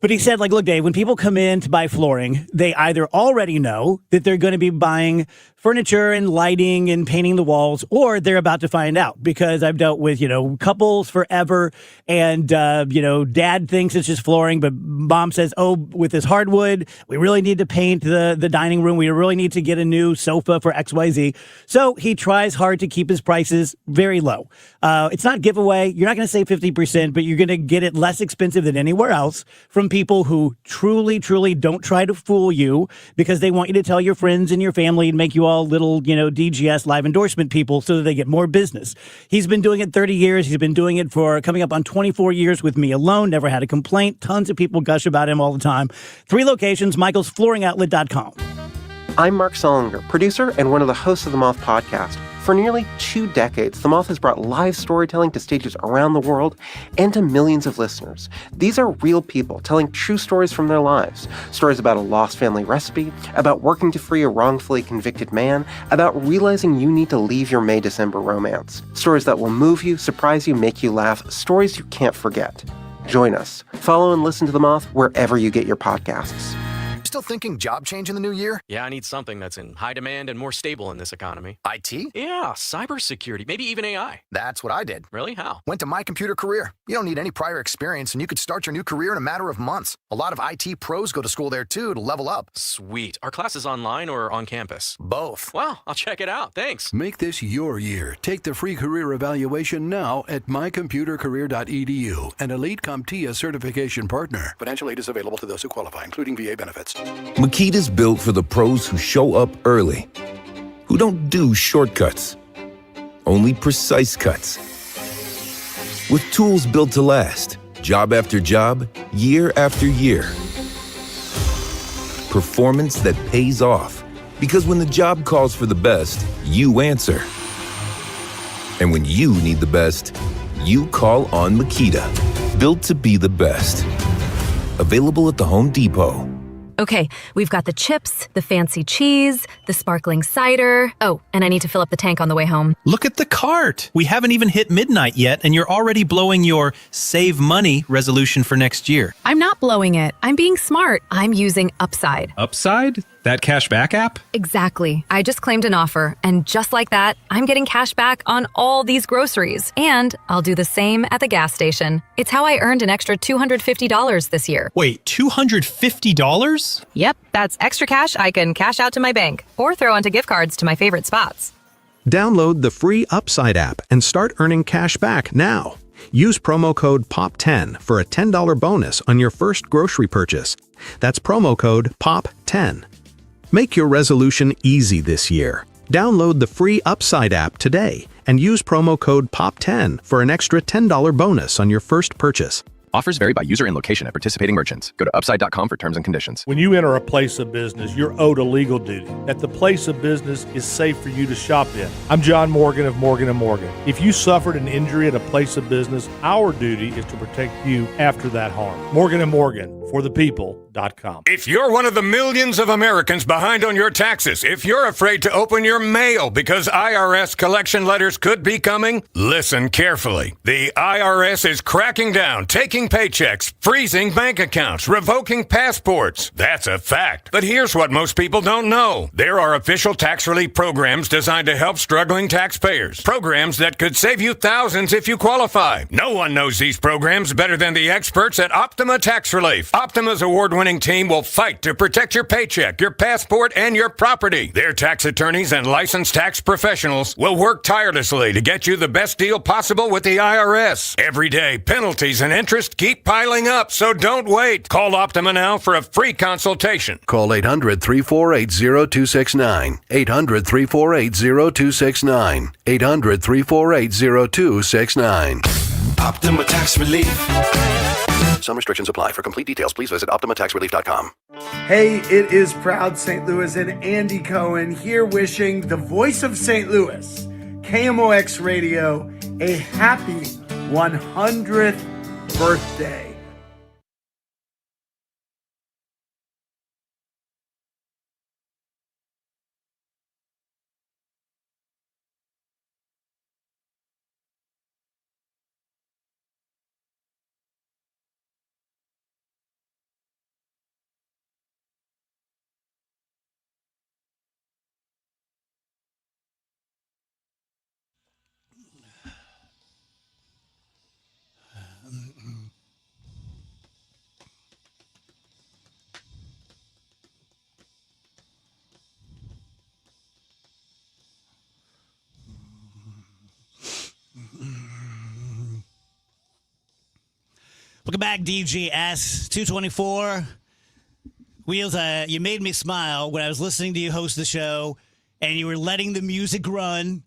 But he said, like, look, Dave, when people come in to buy flooring, they either already know that they're going to be buying furniture and lighting and painting the walls, or they're about to find out, because I've dealt with, couples forever, and, dad thinks it's just flooring, but mom says, oh, with this hardwood, we really need to paint the dining room. We really need to get a new sofa for XYZ. So he tries hard to keep his prices very low. It's not giveaway. You're not going to save 50%, but you're going to get it less expensive than anywhere else from people who truly, truly don't try to fool you, because they want you to tell your friends and your family and make you all little, DGS live endorsement people so that they get more business. He's been doing it 30 years. He's been doing it for coming up on 24 years with me alone. Never had a complaint. Tons of people gush about him all the time. 3 locations, michaelsflooringoutlet.com. I'm Mark Solinger, producer and one of the hosts of the Moth Podcast. For nearly 2 decades, The Moth has brought live storytelling to stages around the world and to millions of listeners. These are real people telling true stories from their lives. Stories about a lost family recipe, about working to free a wrongfully convicted man, about realizing you need to leave your May-December romance. Stories that will move you, surprise you, make you laugh. Stories you can't forget. Join us. Follow and listen to The Moth wherever you get your podcasts. Still thinking job change in the new year? Yeah, I need something that's in high demand and more stable in this economy. IT? Yeah, cybersecurity, maybe even AI. That's what I did. Really? How? Went to My Computer Career. You don't need any prior experience, and you could start your new career in a matter of months. A lot of IT pros go to school there, too, to level up. Sweet. Are classes online or on campus? Both. Wow, I'll check it out. Thanks. Make this your year. Take the free career evaluation now at mycomputercareer.edu, an elite CompTIA certification partner. Financial aid is available to those who qualify, including VA benefits. Makita's built for the pros who show up early, who don't do shortcuts, only precise cuts. With tools built to last, job after job, year after year. Performance that pays off, because when the job calls for the best, you answer. And when you need the best, you call on Makita. Built to be the best. Available at the Home Depot. Okay, we've got the chips, the fancy cheese, the sparkling cider. Oh, and I need to fill up the tank on the way home. Look at the cart. We haven't even hit midnight yet, and you're already blowing your save money resolution for next year. I'm not blowing it. I'm being smart. I'm using Upside. Upside? That cashback app? Exactly. I just claimed an offer, and just like that, I'm getting cash back on all these groceries. And I'll do the same at the gas station. It's how I earned an extra $250 this year. Wait, $250? Yep, that's extra cash I can cash out to my bank or throw onto gift cards to my favorite spots. Download the free Upside app and start earning cash back now. Use promo code POP10 for a $10 bonus on your first grocery purchase. That's promo code POP10. Make your resolution easy this year. Download the free Upside app today and use promo code POP10 for an extra $10 bonus on your first purchase. Offers vary by user and location at participating merchants. Go to upside.com for terms and conditions. When you enter a place of business, you're owed a legal duty that the place of business is safe for you to shop in. I'm John Morgan of Morgan & Morgan. If you suffered an injury at a place of business, our duty is to protect you after that harm. Morgan & Morgan, for the people.com. If you're one of the millions of Americans behind on your taxes, if you're afraid to open your mail because IRS collection letters could be coming, listen carefully. The IRS is cracking down, taking freezing paychecks, freezing bank accounts, revoking passports. That's a fact. But here's what most people don't know. There are official tax relief programs designed to help struggling taxpayers. Programs that could save you thousands if you qualify. No one knows these programs better than the experts at Optima Tax Relief. Optima's award-winning team will fight to protect your paycheck, your passport, and your property. Their tax attorneys and licensed tax professionals will work tirelessly to get you the best deal possible with the IRS. Every day, penalties and interest keep piling up, so don't wait. Call Optima now for a free consultation. Call 800-348-0269. 800-348-0269. 800-348-0269. Optima Tax Relief. Some restrictions apply. For complete details, please visit OptimaTaxRelief.com. Hey, it is Proud St. Louis and Andy Cohen here wishing the voice of St. Louis, KMOX Radio, a happy 100th birthday. Welcome back, DGS 224. Wheels, you made me smile when I was listening to you host the show, and you were letting the music run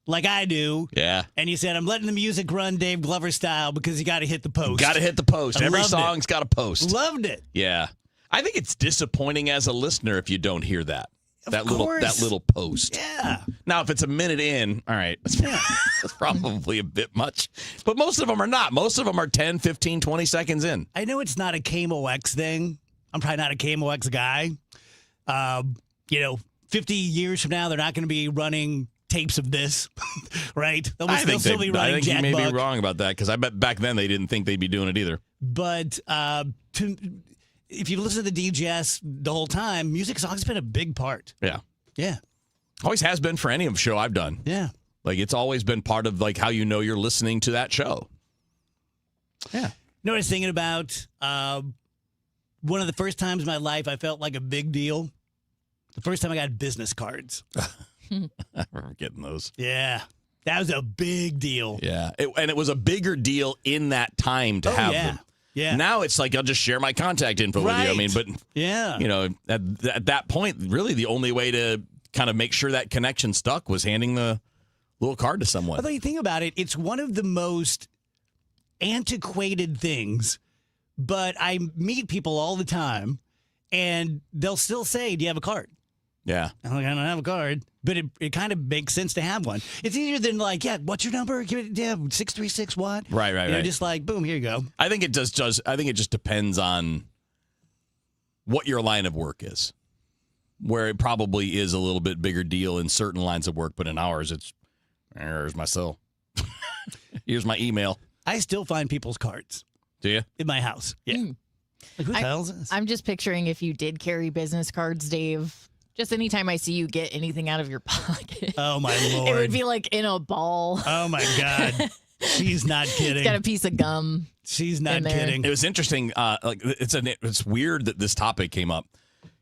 like I do. Yeah. And you said, I'm letting the music run Dave Glover style because you got to hit the post. Got to hit the post. I Every loved song's got a post. Loved it. Yeah. I think it's disappointing as a listener if you don't hear that. That little post. Yeah. Now, if it's a minute in, all right, that's probably a bit much. But most of them are not. Most of them are 10, 15, 20 seconds in. I know it's not a KMOX thing. I'm probably not a KMOX guy. 50 years from now, they're not going to be running tapes of this, right? They'll still be running I think you may Jack be wrong about that because I bet back then they didn't think they'd be doing it either. But if you listen to the DGS the whole time, music's always been a big part. Yeah. Yeah. Always has been for any of the show I've done. Yeah. Like it's always been part of like how you know you're listening to that show. Yeah. You know what I was thinking about? One of the first times in my life I felt like a big deal. The first time I got business cards. I remember getting those. Yeah. That was a big deal. Yeah. And it was a bigger deal in that time to have them. Yeah. Now it's like I'll just share my contact info with you. I mean, but at that point, really the only way to kind of make sure that connection stuck was handing the little card to someone. Although you think about it, it's one of the most antiquated things, but I meet people all the time and they'll still say, "Do you have a card?" Yeah. I'm like, I don't have a card, but it kind of makes sense to have one. It's easier than like, what's your number? Give it, 636 what? Right. Just like, boom, here you go. I think it I think it just depends on what your line of work is. Where it probably is a little bit bigger deal in certain lines of work, but in ours, it's here's my cell. Here's my email. I still find people's cards. Do you? In my house. Yeah. Like, who the hell is this? I'm just picturing if you did carry business cards, Dave. Just anytime I see you get anything out of your pocket. Oh, my Lord. It would be like in a ball. Oh, my God. She's not kidding. It's got a piece of gum. She's not kidding. It was interesting. It's weird that this topic came up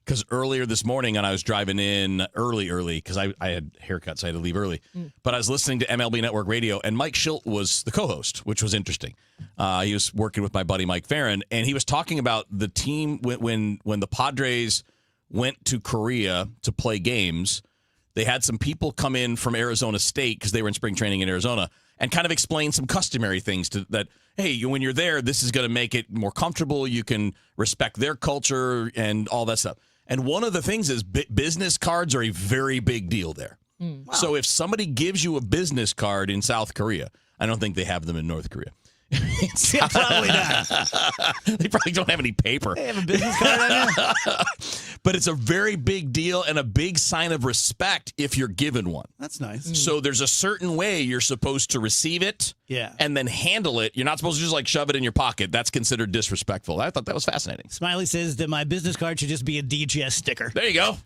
because earlier this morning when I was driving in early because I had haircuts, so I had to leave early. But I was listening to MLB Network Radio, and Mike Schilt was the co-host, which was interesting. He was working with my buddy Mike Farron, and he was talking about the team when the Padres went to Korea to play games. They had some people come in from Arizona State because they were in spring training in Arizona and kind of explain some customary things that, hey, when you're there, this is going to make it more comfortable. You can respect their culture and all that stuff. And one of the things is business cards are a very big deal there. Wow. So if somebody gives you a business card in South Korea, I don't think they have them in North Korea. Probably not. They probably don't have any paper. They have a business card on there. but it's a very big deal and a big sign of respect if you're given one. That's nice. So there's a certain way you're supposed to receive it and then handle it. You're not supposed to just like shove it in your pocket. That's considered disrespectful. I thought that was fascinating. Smiley says that my business card should just be a DGS sticker. There you go.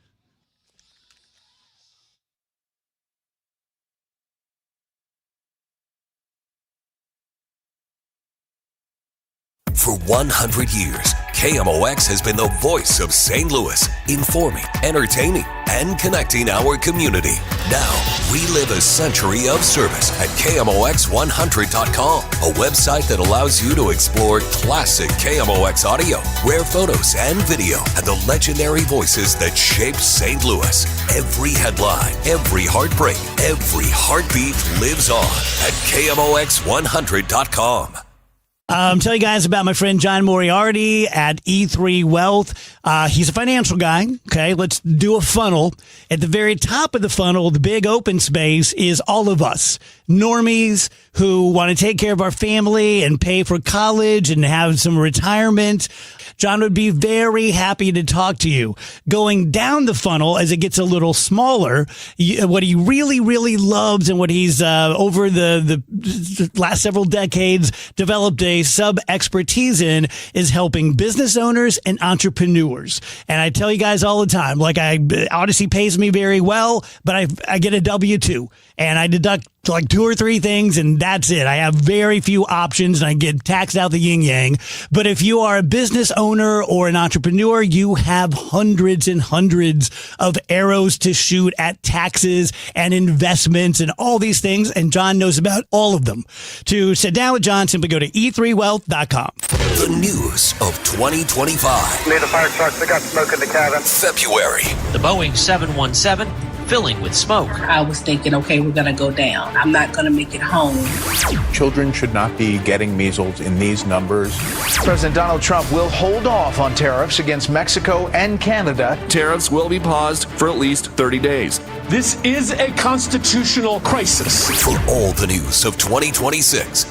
For 100 years, KMOX has been the voice of St. Louis, informing, entertaining, and connecting our community. Now, relive a century of service at KMOX100.com, a website that allows you to explore classic KMOX audio, rare photos and video, and the legendary voices that shaped St. Louis. Every headline, every heartbreak, every heartbeat lives on at KMOX100.com. Tell you guys about my friend John Moriarty at E3 Wealth. He's a financial guy. Okay, let's do a funnel. At the very top of the funnel, the big open space is all of us, normies who want to take care of our family and pay for college and have some retirement. John would be very happy to talk to you. Going down the funnel as it gets a little smaller, what he really, really loves and what he's over the last several decades developed a sub-expertise in is helping business owners and entrepreneurs. And I tell you guys all the time, like Odyssey pays me very well, but I get a W-2 and I deduct like 2 or 3 things and that's it. I have very few options and I get taxed out the yin yang. But if you are a business owner or an entrepreneur, you have hundreds and hundreds of arrows to shoot at taxes and investments and all these things. And John knows about all of them. To sit down with John, simply go to e3wealth.com. The news of 2025. Need a fire truck. They got smoke in the cabin. February. The Boeing 717 filling with smoke. I was thinking, okay, we're going to go down. I'm not going to make it home. Children should not be getting measles in these numbers. President Donald Trump will hold off on tariffs against Mexico and Canada. Tariffs will be paused for at least 30 days. This is a constitutional crisis. For all the news of 2026,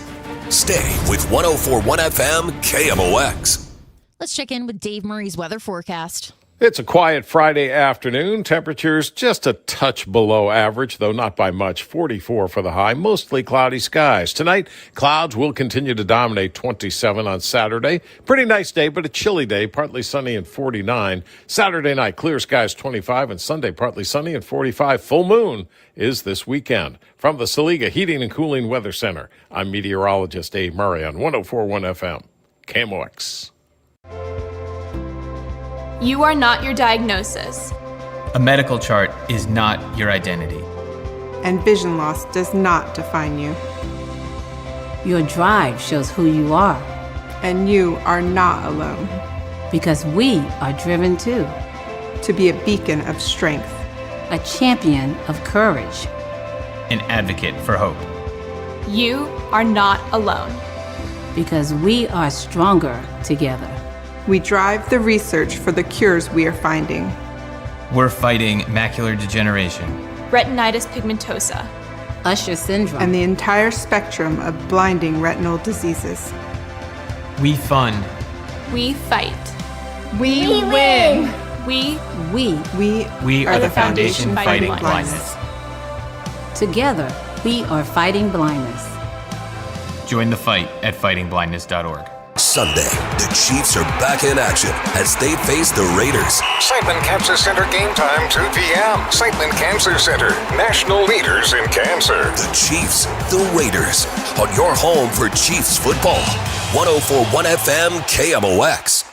stay with 104.1 FM KMOX. Let's check in with Dave Murray's weather forecast. It's a quiet Friday afternoon. Temperatures just a touch below average, though not by much. 44 for the high, mostly cloudy skies. Tonight, clouds will continue to dominate 27 on Saturday. Pretty nice day, but a chilly day, partly sunny and 49. Saturday night, clear skies 25, and Sunday, partly sunny and 45. Full moon is this weekend. From the Saliga Heating and Cooling Weather Center, I'm meteorologist Dave Murray on 104.1 FM, KMOX. You are not your diagnosis. A medical chart is not your identity. And vision loss does not define you. Your drive shows who you are. And you are not alone. Because we are driven too. To be a beacon of strength. A champion of courage. An advocate for hope. You are not alone. Because we are stronger together. We drive the research for the cures we are finding. We're fighting macular degeneration, retinitis pigmentosa, Usher syndrome, and the entire spectrum of blinding retinal diseases. We fund. We fight. We win. We are the foundation fighting blindness. Together, we are fighting blindness. Join the fight at fightingblindness.org. Sunday, the Chiefs are back in action as they face the Raiders. Sightman Cancer Center game time, 2 p.m. Sightman Cancer Center, national leaders in cancer. The Chiefs, the Raiders, on your home for Chiefs football. 104.1 FM KMOX.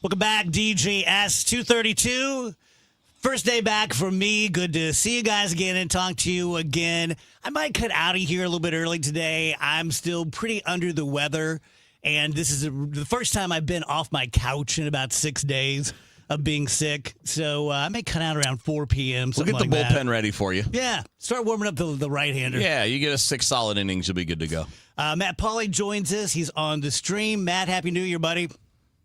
Welcome back, DJS 232. First day back for me. Good to see you guys again and talk to you again. I might cut out of here a little bit early today. I'm still pretty under the weather, and this is the first time I've been off my couch in about 6 days of being sick. So I may cut out around 4 p.m. We'll get the bullpen ready for you. Yeah, start warming up the right-hander. Yeah, you get 6 solid innings, you'll be good to go. Matt Pauly joins us. He's on the stream. Matt, Happy New Year, buddy.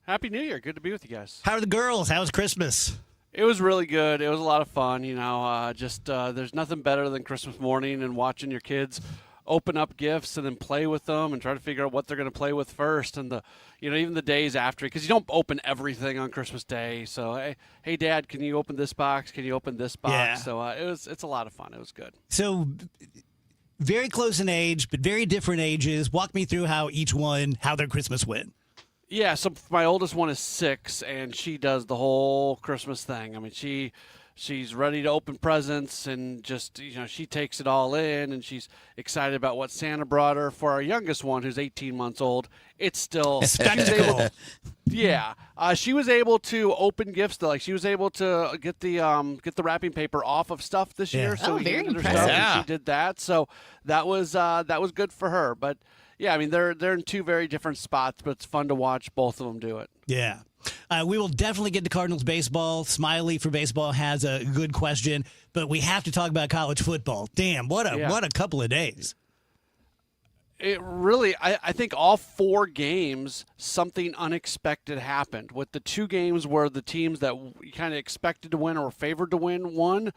Happy New Year. Good to be with you guys. How are the girls? How was Christmas? It was really good. It was a lot of fun. There's nothing better than Christmas morning and watching your kids open up gifts and then play with them and try to figure out what they're going to play with first. And even the days after, because you don't open everything on Christmas Day. So, hey, Dad, can you open this box? Can you open this box? Yeah. So it's a lot of fun. It was good. So very close in age, but very different ages. Walk me through how their Christmas went. Yeah, so my oldest one is 6, and she does the whole Christmas thing. I mean, she's ready to open presents and just, she takes it all in, and she's excited about what Santa brought her. For our youngest one, who's 18 months old, it's still a spectacle. She was able to open gifts. Like, she was able to get the wrapping paper off of stuff this year. So very impressive. impressive. And she did that. So that was good for her. But yeah, I mean, they're in 2 very different spots, but it's fun to watch both of them do it. Yeah. We will definitely get to Cardinals baseball. Smiley for baseball has a good question, but we have to talk about college football. Damn, what a couple of days. It really, I think all 4 games, something unexpected happened. With the 2 games where the teams that you kind of expected to win or were favored to win won,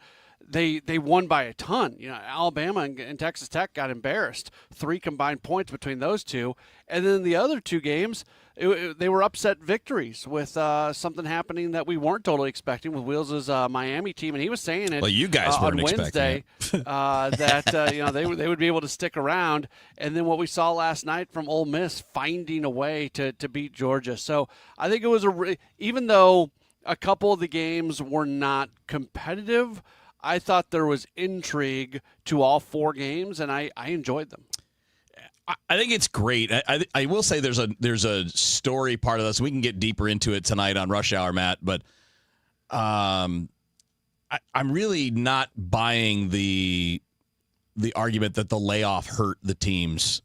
they won by a ton. Alabama and Texas Tech got embarrassed. 3 combined points between those 2. And then the other 2 games, they were upset victories with something happening that we weren't totally expecting with Wheels' Miami team. And he was saying it you guys on weren't Wednesday that they would be able to stick around. And then what we saw last night from Ole Miss finding a way to beat Georgia. So I think it was even though a couple of the games were not competitive, I thought there was intrigue to all 4 games, and I enjoyed them. I think it's great. I will say there's a story part of this. We can get deeper into it tonight on Rush Hour, Matt, but I'm really not buying the argument that the layoff hurt the teams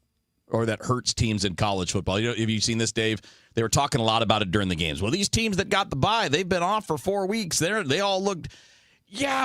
or that hurts teams in college football. Have you seen this, Dave? They were talking a lot about it during the games. Well, these teams that got the bye, they've been off for 4 weeks. They all looked,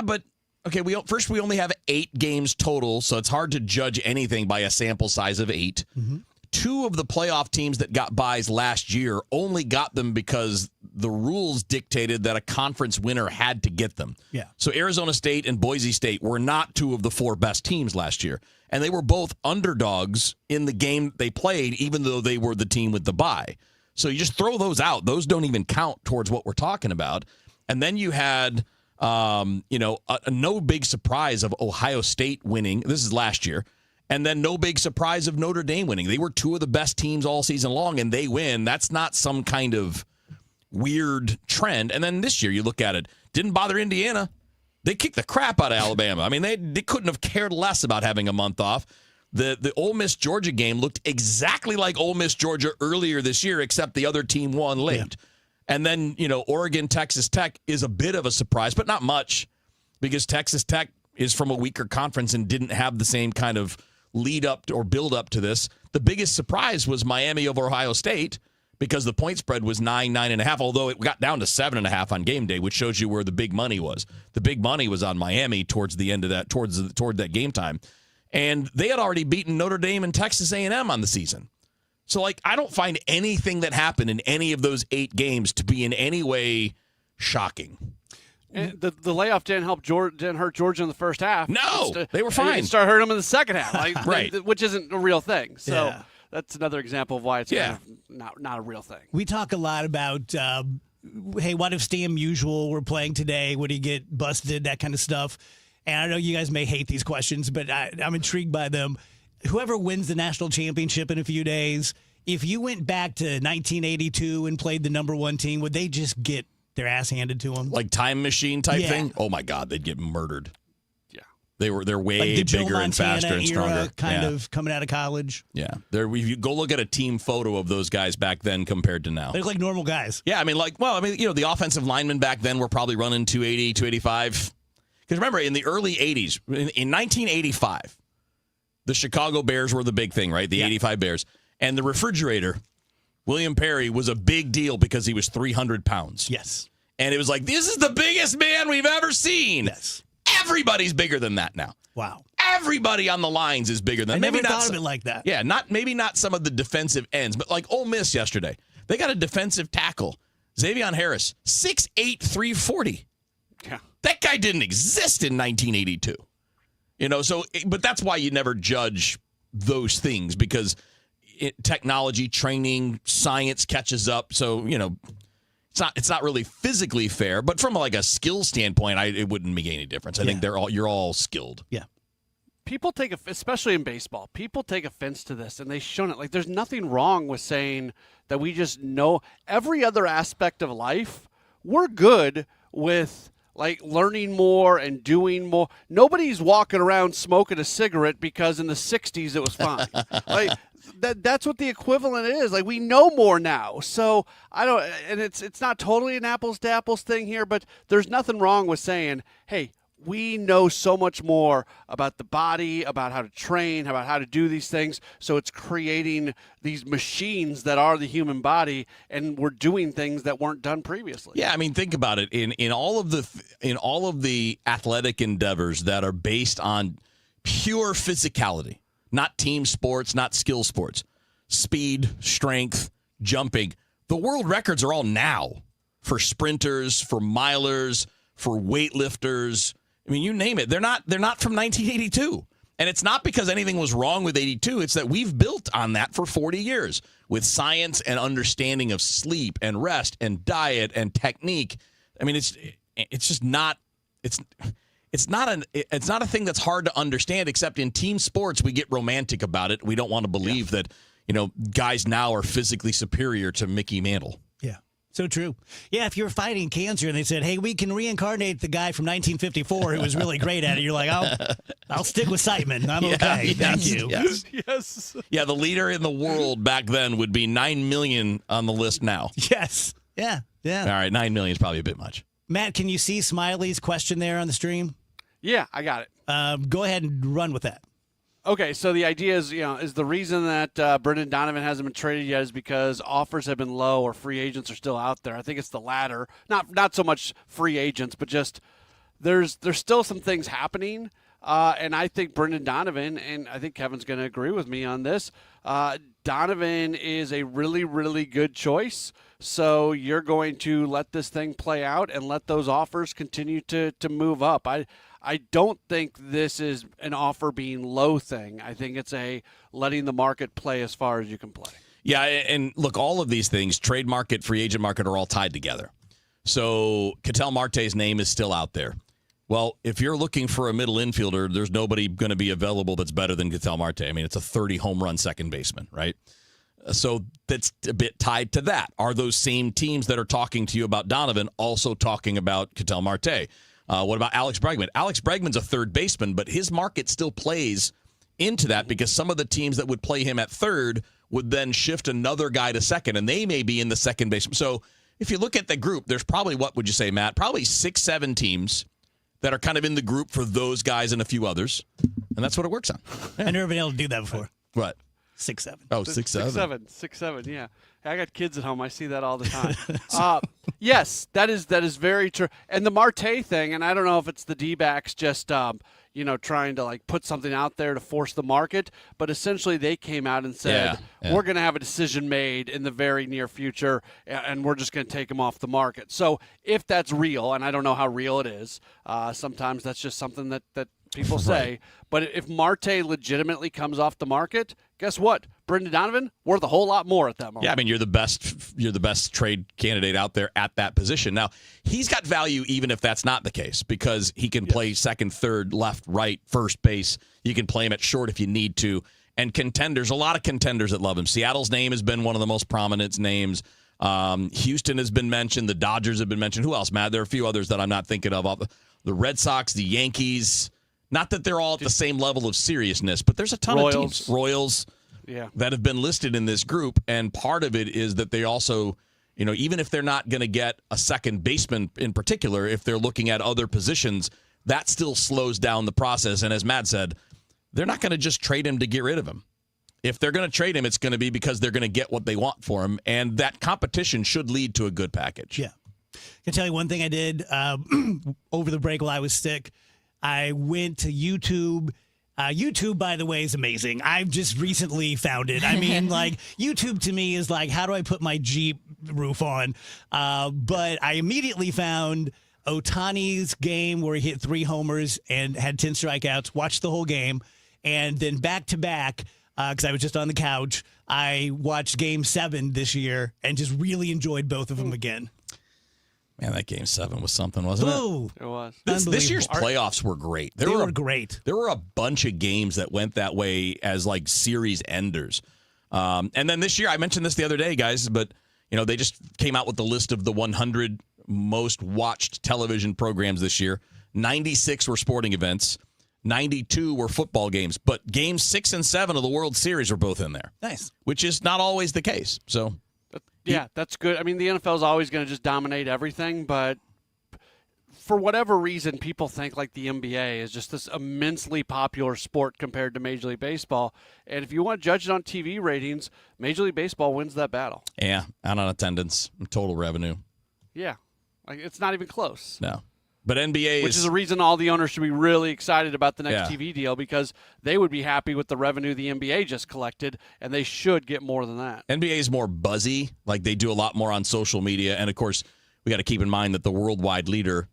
but okay, we only have 8 games total, so it's hard to judge anything by a sample size of 8. Mm-hmm. 2 of the playoff teams that got byes last year only got them because the rules dictated that a conference winner had to get them. Yeah. So Arizona State and Boise State were not 2 of the 4 best teams last year, and they were both underdogs in the game they played, even though they were the team with the bye. So you just throw those out. Those don't even count towards what we're talking about. And then you had no big surprise of Ohio State winning. This is last year. And then no big surprise of Notre Dame winning. They were 2 of the best teams all season long, and they win. That's not some kind of weird trend. And then this year, you look at it, didn't bother Indiana. They kicked the crap out of Alabama. I mean, they couldn't have cared less about having a month off. The Ole Miss-Georgia game looked exactly like Ole Miss-Georgia earlier this year, except the other team won late. Yeah. And then, Oregon-Texas Tech is a bit of a surprise, but not much, because Texas Tech is from a weaker conference and didn't have the same kind of lead up or build up to this. The biggest surprise was Miami over Ohio State, because the point spread was 9.5, although it got down to 7.5 on game day, which shows you where the big money was. The big money was on Miami towards the end of that, toward that game time. And they had already beaten Notre Dame and Texas A&M on the season. So, I don't find anything that happened in any of those 8 games to be in any way shocking. And the layoff didn't hurt Georgia in the first half. No, they were fine. It started hurting them in the second half, right? Which isn't a real thing. So that's another example of why it's kind of not a real thing. We talk a lot about, hey, what if Stam Musial were playing today? Would he get busted? That kind of stuff. And I know you guys may hate these questions, but I'm intrigued by them. Whoever wins the national championship in a few days, if you went back to 1982 and played the number 1 team, would they just get their ass handed to them? Like time machine type thing? Oh, my God, they'd get murdered. Yeah. They're way like the Joe bigger and faster Montana and stronger. era, kind of coming out of college. Yeah. You go look at a team photo of those guys back then compared to now. They look like normal guys. Yeah, the offensive linemen back then were probably running 280, 285. Because remember, in the early 80s, in 1985, the Chicago Bears were the big thing, right? The 85 Bears. And the refrigerator, William Perry, was a big deal because he was 300 pounds. Yes. And it was like, this is the biggest man we've ever seen. Yes. Everybody's bigger than that now. Wow. Everybody on the lines is bigger than that. I never thought of it like that. Yeah, maybe not some of the defensive ends, but like Ole Miss yesterday. They got a defensive tackle, Xavier Harris, 6'8", 340. Yeah. That guy didn't exist in 1982. But that's why you never judge those things, because technology, training, science catches up. So, it's not really physically fair, but from like a skill standpoint, it wouldn't make any difference. I think you're all skilled. Yeah. People especially in baseball, people take offense to this, and they shun it. Like, there's nothing wrong with saying that we just know every other aspect of life. We're good with like learning more and doing more. Nobody's walking around smoking a cigarette because in the 60s it was fine. Like that's what the equivalent is. Like, we know more now. So I don't, and it's not totally an apples to apples thing here, but there's nothing wrong with saying, hey, we know so much more about the body, about how to train, about how to do these things. So it's creating these machines that are the human body, and we're doing things that weren't done previously. Yeah, I mean, think about it. In all of the athletic endeavors that are based on pure physicality, not team sports, not skill sports, speed, strength, jumping, the world records are all now for sprinters, for milers, for weightlifters. I mean, you name it. They're not from 1982. And it's not because anything was wrong with 82. It's that we've built on that for 40 years with science and understanding of sleep and rest and diet and technique. I mean, it's just not it's not a thing that's hard to understand, except in team sports we get romantic about it. We don't want to believe that, guys now are physically superior to Mickey Mantle. Yeah. So true. Yeah, if you were fighting cancer and they said, hey, we can reincarnate the guy from 1954 who was really great at it, you're like, I'll stick with Siteman. I'm okay. Thank you. Yes. Yes. Yeah, the leader in the world back then would be 9 million on the list now. Yes. Yeah. Yeah. All right, 9 million is probably a bit much. Matt, can you see Smiley's question there on the stream? Yeah, I got it. Go ahead and run with that. Okay, so the idea is, is the reason that Brendan Donovan hasn't been traded yet is because offers have been low or free agents are still out there. I think it's the latter. Not so much free agents, but just there's still some things happening. And I think Brendan Donovan, and I think Kevin's going to agree with me on this, Donovan is a really, really good choice. So you're going to let this thing play out and let those offers continue to move up. I don't think this is an offer being low thing. I think it's a letting the market play as far as you can play. Yeah, and look, all of these things, trade market, free agent market, are all tied together. So Ketel Marte's name is still out there. Well, if you're looking for a middle infielder, there's nobody going to be available that's better than Ketel Marte. I mean, it's a 30 home run second baseman, right? So that's a bit tied to that. Are those same teams that are talking to you about Donovan also talking about Ketel Marte? What about Alex Bregman? Alex Bregman's a third baseman, but his market still plays into that because some of the teams that would play him at third would then shift another guy to second, and they may be in the second baseman. So if you look at the group, there's probably, what would you say, Matt? Probably 6-7 teams that are kind of in the group for those guys and a few others, and that's what it works on. Yeah. I've never been able to do that before. What? 6-7. Oh, 6-7. 6-7, yeah. I got kids at home. I see that all the time. Yes, that is very true. And the Marte thing, and I don't know if it's the D-backs just trying to like put something out there to force the market, but essentially they came out and said, we're going to have a decision made in the very near future, and we're just going to take him off the market. So if that's real, and I don't know how real it is, sometimes that's just something that people say. Right. But if Marte legitimately comes off the market, guess what? Brendan Donovan worth a whole lot more at that moment. Yeah, I mean you're the best trade candidate out there at that position. Now he's got value even if that's not the case because he can play second, third, left, right, first base. You can play him at short if you need to. And contenders, a lot of contenders that love him. Seattle's name has been one of the most prominent names. Houston has been mentioned. The Dodgers have been mentioned. Who else, Matt? There are a few others that I'm not thinking of. The Red Sox, the Yankees. Not that they're all at the same level of seriousness, but there's a ton of teams. Royals that have been listed in this group, and part of it is that they also, even if they're not going to get a second baseman in particular, if they're looking at other positions, that still slows down the process. And as Matt said, they're not going to just trade him to get rid of him. If they're going to trade him, it's going to be because they're going to get what they want for him, and that competition should lead to a good package. Yeah. I can tell you one thing I did over the break while I was sick. I went to YouTube. YouTube, by the way, is amazing. I've just recently found it. I mean, YouTube to me is like, how do I put my Jeep roof on? But I immediately found Ohtani's game where he hit 3 homers and had 10 strikeouts, watched the whole game, and then back-to-back, because I was just on the couch, I watched Game 7 this year and just really enjoyed both of them again. Man, that Game 7 was something, wasn't it? It was. This year's playoffs were great. They were great. There were a bunch of games that went that way as series enders. And then this year, I mentioned this the other day, guys, but they just came out with the list of the 100 most watched television programs this year. 96 were sporting events. 92 were football games. But games 6 and 7 of the World Series were both in there. Nice. Which is not always the case. So. Yeah, that's good. I mean, the NFL is always going to just dominate everything, but for whatever reason, people think the NBA is just this immensely popular sport compared to Major League Baseball. And if you want to judge it on TV ratings, Major League Baseball wins that battle. Yeah, out on attendance, total revenue. Yeah, it's not even close. No. But NBA Which is a reason all the owners should be really excited about the next TV deal, because they would be happy with the revenue the NBA just collected, and they should get more than that. NBA is more buzzy. They do a lot more on social media. And, of course, we got to keep in mind that the worldwide leader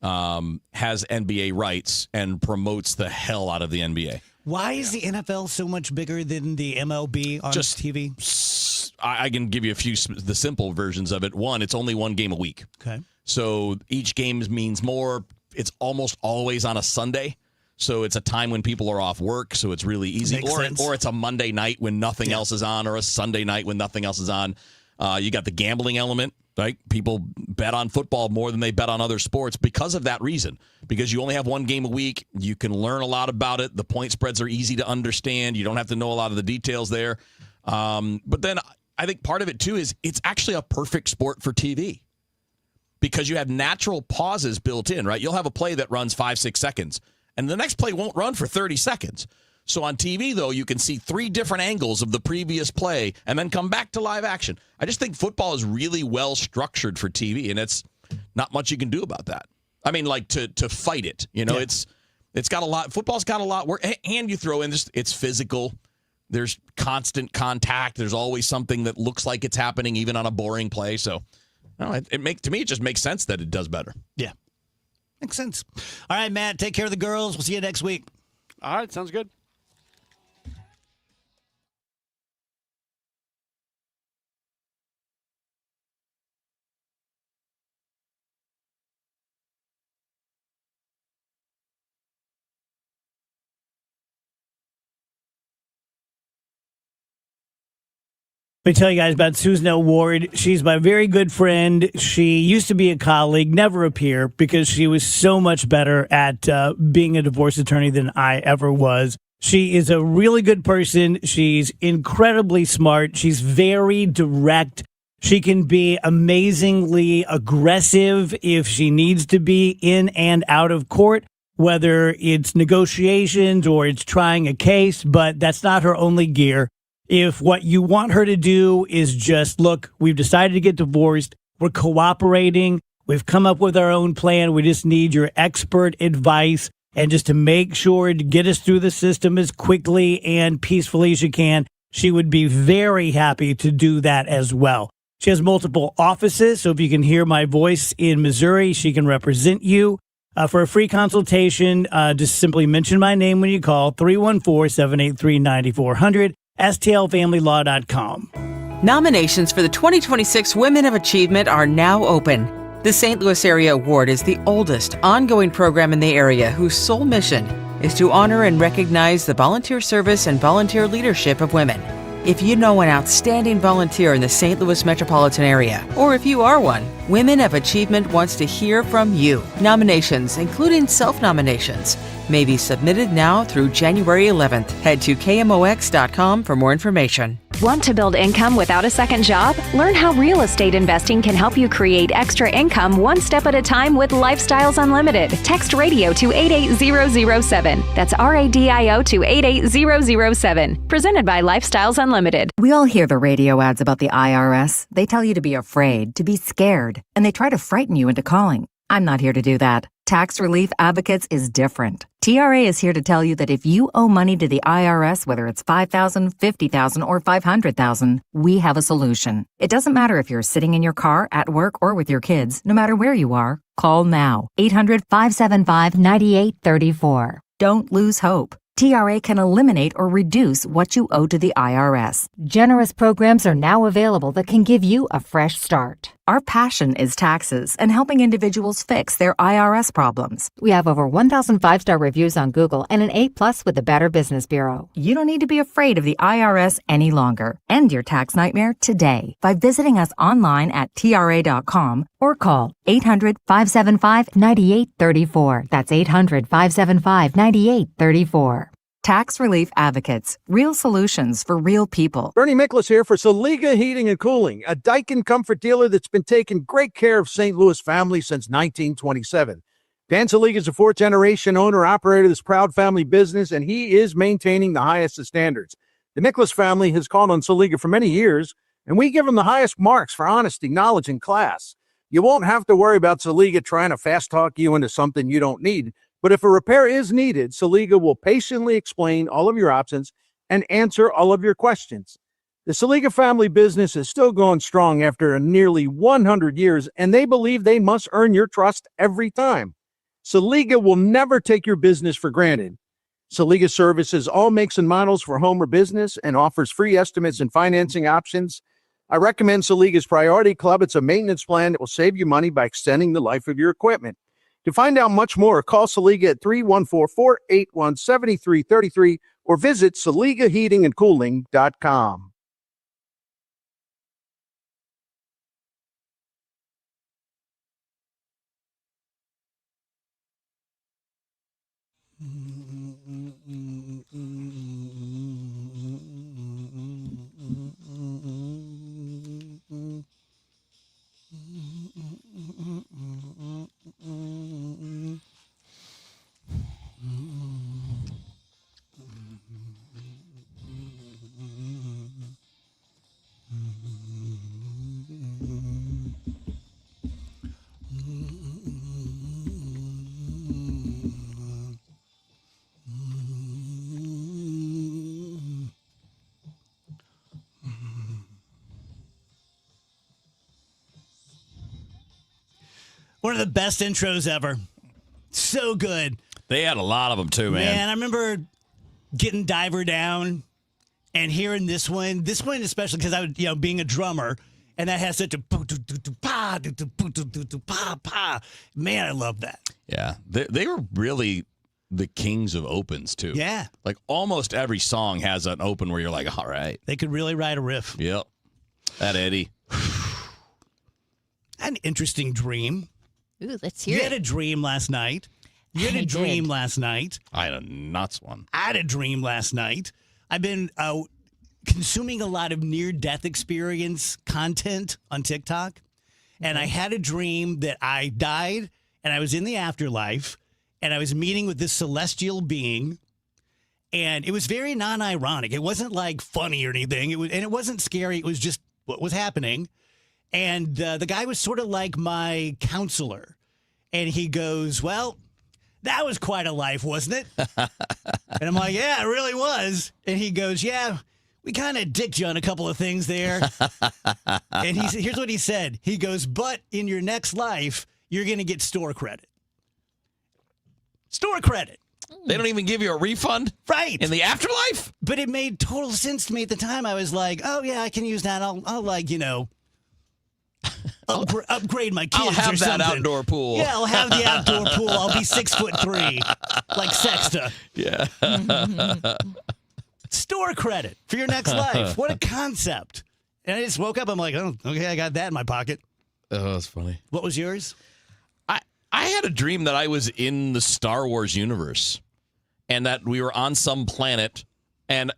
has NBA rights and promotes the hell out of the NBA. Why is the NFL so much bigger than the MLB on TV? I can give you the simple versions of it. One, it's only one game a week. Okay. So each game means more. It's almost always on a Sunday. So it's a time when people are off work, so it's really easy. Or it's a Monday night when nothing else is on, or a Sunday night when nothing else is on. You got the gambling element, right? People bet on football more than they bet on other sports because of that reason. Because you only have one game a week. You can learn a lot about it. The point spreads are easy to understand. You don't have to know a lot of the details there. But then I think part of it, too, is it's actually a perfect sport for TV. Because you have natural pauses built in, right? You'll have a play that runs 5-6 seconds, and the next play won't run for 30 seconds. So on TV, though, you can see 3 different angles of the previous play and then come back to live action. I just think football is really well structured for TV, and it's not much you can do about that. I mean, to fight it, it's got a lot. Football's got a lot work, and you throw in this. It's physical. There's constant contact. There's always something that looks like it's happening, even on a boring play. So. No, to me, it just makes sense that it does better. Yeah. Makes sense. All right, Matt, take care of the girls. We'll see you next week. All right, sounds good. Let me tell you guys about Susan L. Ward. She's my very good friend. She used to be a colleague, never a peer, because she was so much better at being a divorce attorney than I ever was. She is a really good person. She's incredibly smart. She's very direct. She can be amazingly aggressive if she needs to be in and out of court, whether it's negotiations or it's trying a case, but that's not her only gear. If what you want her to do is just, look, we've decided to get divorced, we're cooperating, we've come up with our own plan, we just need your expert advice, and just to make sure to get us through the system as quickly and peacefully as you can, she would be very happy to do that as well. She has multiple offices, so if you can hear my voice in Missouri, she can represent you. For a free consultation, just simply mention my name when you call, 314-783-9400. STLFamilyLaw.com. Nominations for the 2026 Women of Achievement are now open. The St. Louis Area Award is the oldest ongoing program in the area whose sole mission is to honor and recognize the volunteer service and volunteer leadership of women. If you know an outstanding volunteer in the St. Louis metropolitan area, or if you are one, Women of Achievement wants to hear from you. Nominations, including self-nominations, may be submitted now through January 11th. Head to KMOX.com for more information. Want to build income without a second job? Learn how real estate investing can help you create extra income one step at a time with Lifestyles Unlimited. Text radio to 88007. That's RADIO to 88007. Presented by Lifestyles Unlimited. We all hear the radio ads about the IRS. They tell you to be afraid, to be scared, and they try to frighten you into calling. I'm not here to do that. Tax Relief Advocates is different. TRA is here to tell you that if you owe money to the IRS, whether it's $5,000, $50,000, or $500,000, we have a solution. It doesn't matter if you're sitting in your car, at work, or with your kids. No matter where you are, call now. 800-575-9834. Don't lose hope. TRA can eliminate or reduce what you owe to the IRS. Generous programs are now available that can give you a fresh start. Our passion is taxes and helping individuals fix their IRS problems. We have over 1,000 five-star reviews on Google and an A+ with the Better Business Bureau. You don't need to be afraid of the IRS any longer. End your tax nightmare today by visiting us online at TRA.com or call 800-575-9834. That's 800-575-9834. Tax Relief Advocates. Real solutions for real people. Bernie Miklasz here for Saliga Heating and Cooling, a Daikin comfort dealer that's been taking great care of St. Louis families since 1927. Dan Saliga is a fourth-generation owner-operator of this proud family business, and he is maintaining the highest of standards. The Miklasz family has called on Saliga for many years, and we give them the highest marks for honesty, knowledge, and class. You won't have to worry about Saliga trying to fast-talk you into something you don't need. But if a repair is needed, Saliga will patiently explain all of your options and answer all of your questions. The Saliga family business is still going strong after nearly 100 years, and they believe they must earn your trust every time. Saliga will never take your business for granted. Saliga services all makes and models for home or business and offers free estimates and financing options. I recommend Saliga's Priority Club. It's a maintenance plan that will save you money by extending the life of your equipment. To find out much more, call Saliga at 314-481-7333 or visit SaligaHeatingandCooling.com. One of the best intros ever. So good. They had a lot of them too, man. Man, I remember getting Diver Down and hearing this one especially because I was, being a drummer, and that has such a pa. Man, I love that. Yeah, they were really the kings of opens too. Yeah, like almost every song has an open where you're like, all right, they could really write a riff. Yep, that Eddie. An interesting dream. Ooh, let's hear You it. had a dream last night. You had a dream last night. I had a nuts one. I had a dream last night. I've been consuming a lot of near-death experience content on TikTok, and I had a dream that I died, and I was in the afterlife, and I was meeting with this celestial being, and it was very non-ironic. It wasn't like funny or anything. It wasn't scary. It was just what was happening. And the guy was sort of like my counselor. And he goes, well, that was quite a life, wasn't it? And I'm like, yeah, it really was. And he goes, yeah, we kind of dicked you on a couple of things there. And here's what he said. He goes, but in your next life, you're going to get store credit. Store credit. They don't even give you a refund? Right. In the afterlife? But it made total sense to me at the time. I was like, oh, yeah, I can use that. I'll upgrade my kids. I'll have or that something. Outdoor pool. Yeah, I'll have the outdoor pool. I'll be 6'3", like Sexta. Yeah. Store credit for your next life. What a concept. And I just woke up. I'm like, oh, okay, I got that in my pocket. Oh, that's funny. What was yours? I had a dream that I was in the Star Wars universe. and that we were on some planet, and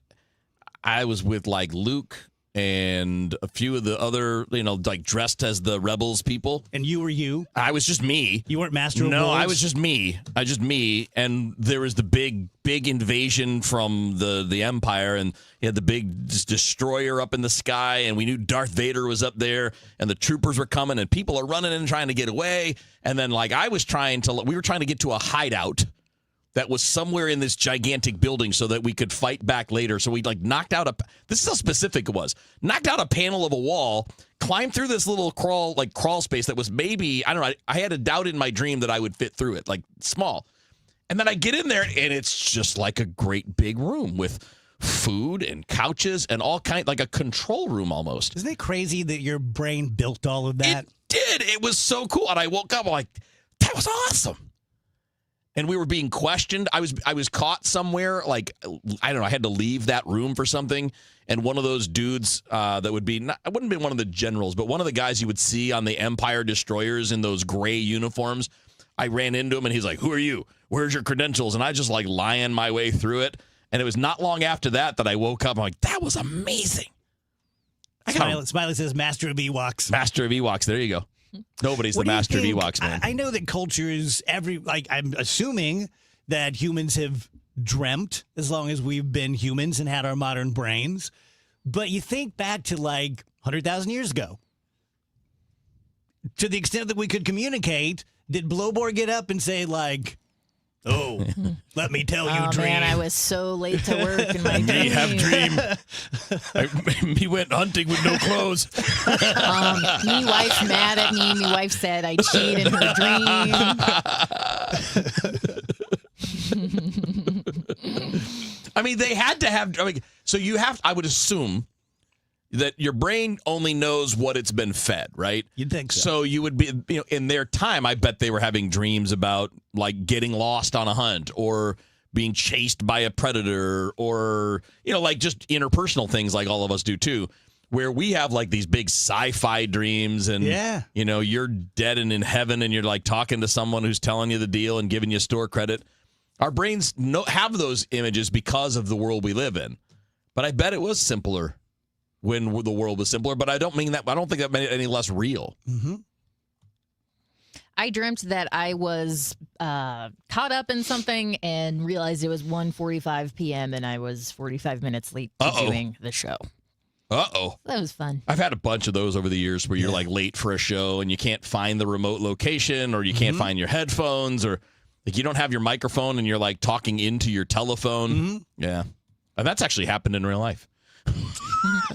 I was with like Luke and a few of the other, like dressed as the rebels people. And you were you? I was just me. You weren't Master of No, Wolves? I was just me. And there was the big invasion from the Empire, and you had the big destroyer up in the sky, and we knew Darth Vader was up there, and the troopers were coming, and people are running and trying to get away. And then like we were trying to get to a hideout that was somewhere in this gigantic building so that we could fight back later. So we like knocked out this is how specific it was. Knocked out a panel of a wall, climbed through this little crawl space that was maybe, I don't know, I had a doubt in my dream that I would fit through it, like small. And then I get in there and it's just like a great big room with food and couches and all kind, like a control room almost. Isn't it crazy that your brain built all of that? It did. It was so cool. And I woke up like, that was awesome. And we were being questioned. I was caught somewhere, like, I don't know, I had to leave that room for something. And one of those dudes that would be, I wouldn't be one of the generals, but one of the guys you would see on the Empire destroyers in those gray uniforms, I ran into him and he's like, who are you? Where's your credentials? And I just like lying my way through it. And it was not long after that I woke up. I'm like, that was amazing. Smiley says Master of Ewoks. Master of Ewoks. There you go. Nobody's the master of Ewoks, man. I know that cultures, I'm assuming that humans have dreamt as long as we've been humans and had our modern brains. But you think back to like 100,000 years ago. To the extent that we could communicate, did Blowboard get up and say like, oh, let me tell you, dream. Man, I was so late to work in my dream. Me have dream. Me went hunting with no clothes. Me wife mad at me. Me wife said I cheat in her dream. I mean, they had to have. So you have. I would assume that your brain only knows what it's been fed, right? You'd think so. So you would be, in their time, I bet they were having dreams about like getting lost on a hunt or being chased by a predator or, like just interpersonal things like all of us do too, where we have like these big sci-fi dreams and, you're dead and in heaven and you're like talking to someone who's telling you the deal and giving you store credit. Our brains have those images because of the world we live in. But I bet it was simpler when the world was simpler, but I don't think that made it any less real. Mm-hmm. I dreamt that I was caught up in something and realized it was 1:45 p.m. and I was 45 minutes late to doing the show. Uh-oh. That was fun. I've had a bunch of those over the years where you're like late for a show and you can't find the remote location or you can't find your headphones or like you don't have your microphone and you're like talking into your telephone. Mm-hmm. Yeah. And that's actually happened in real life.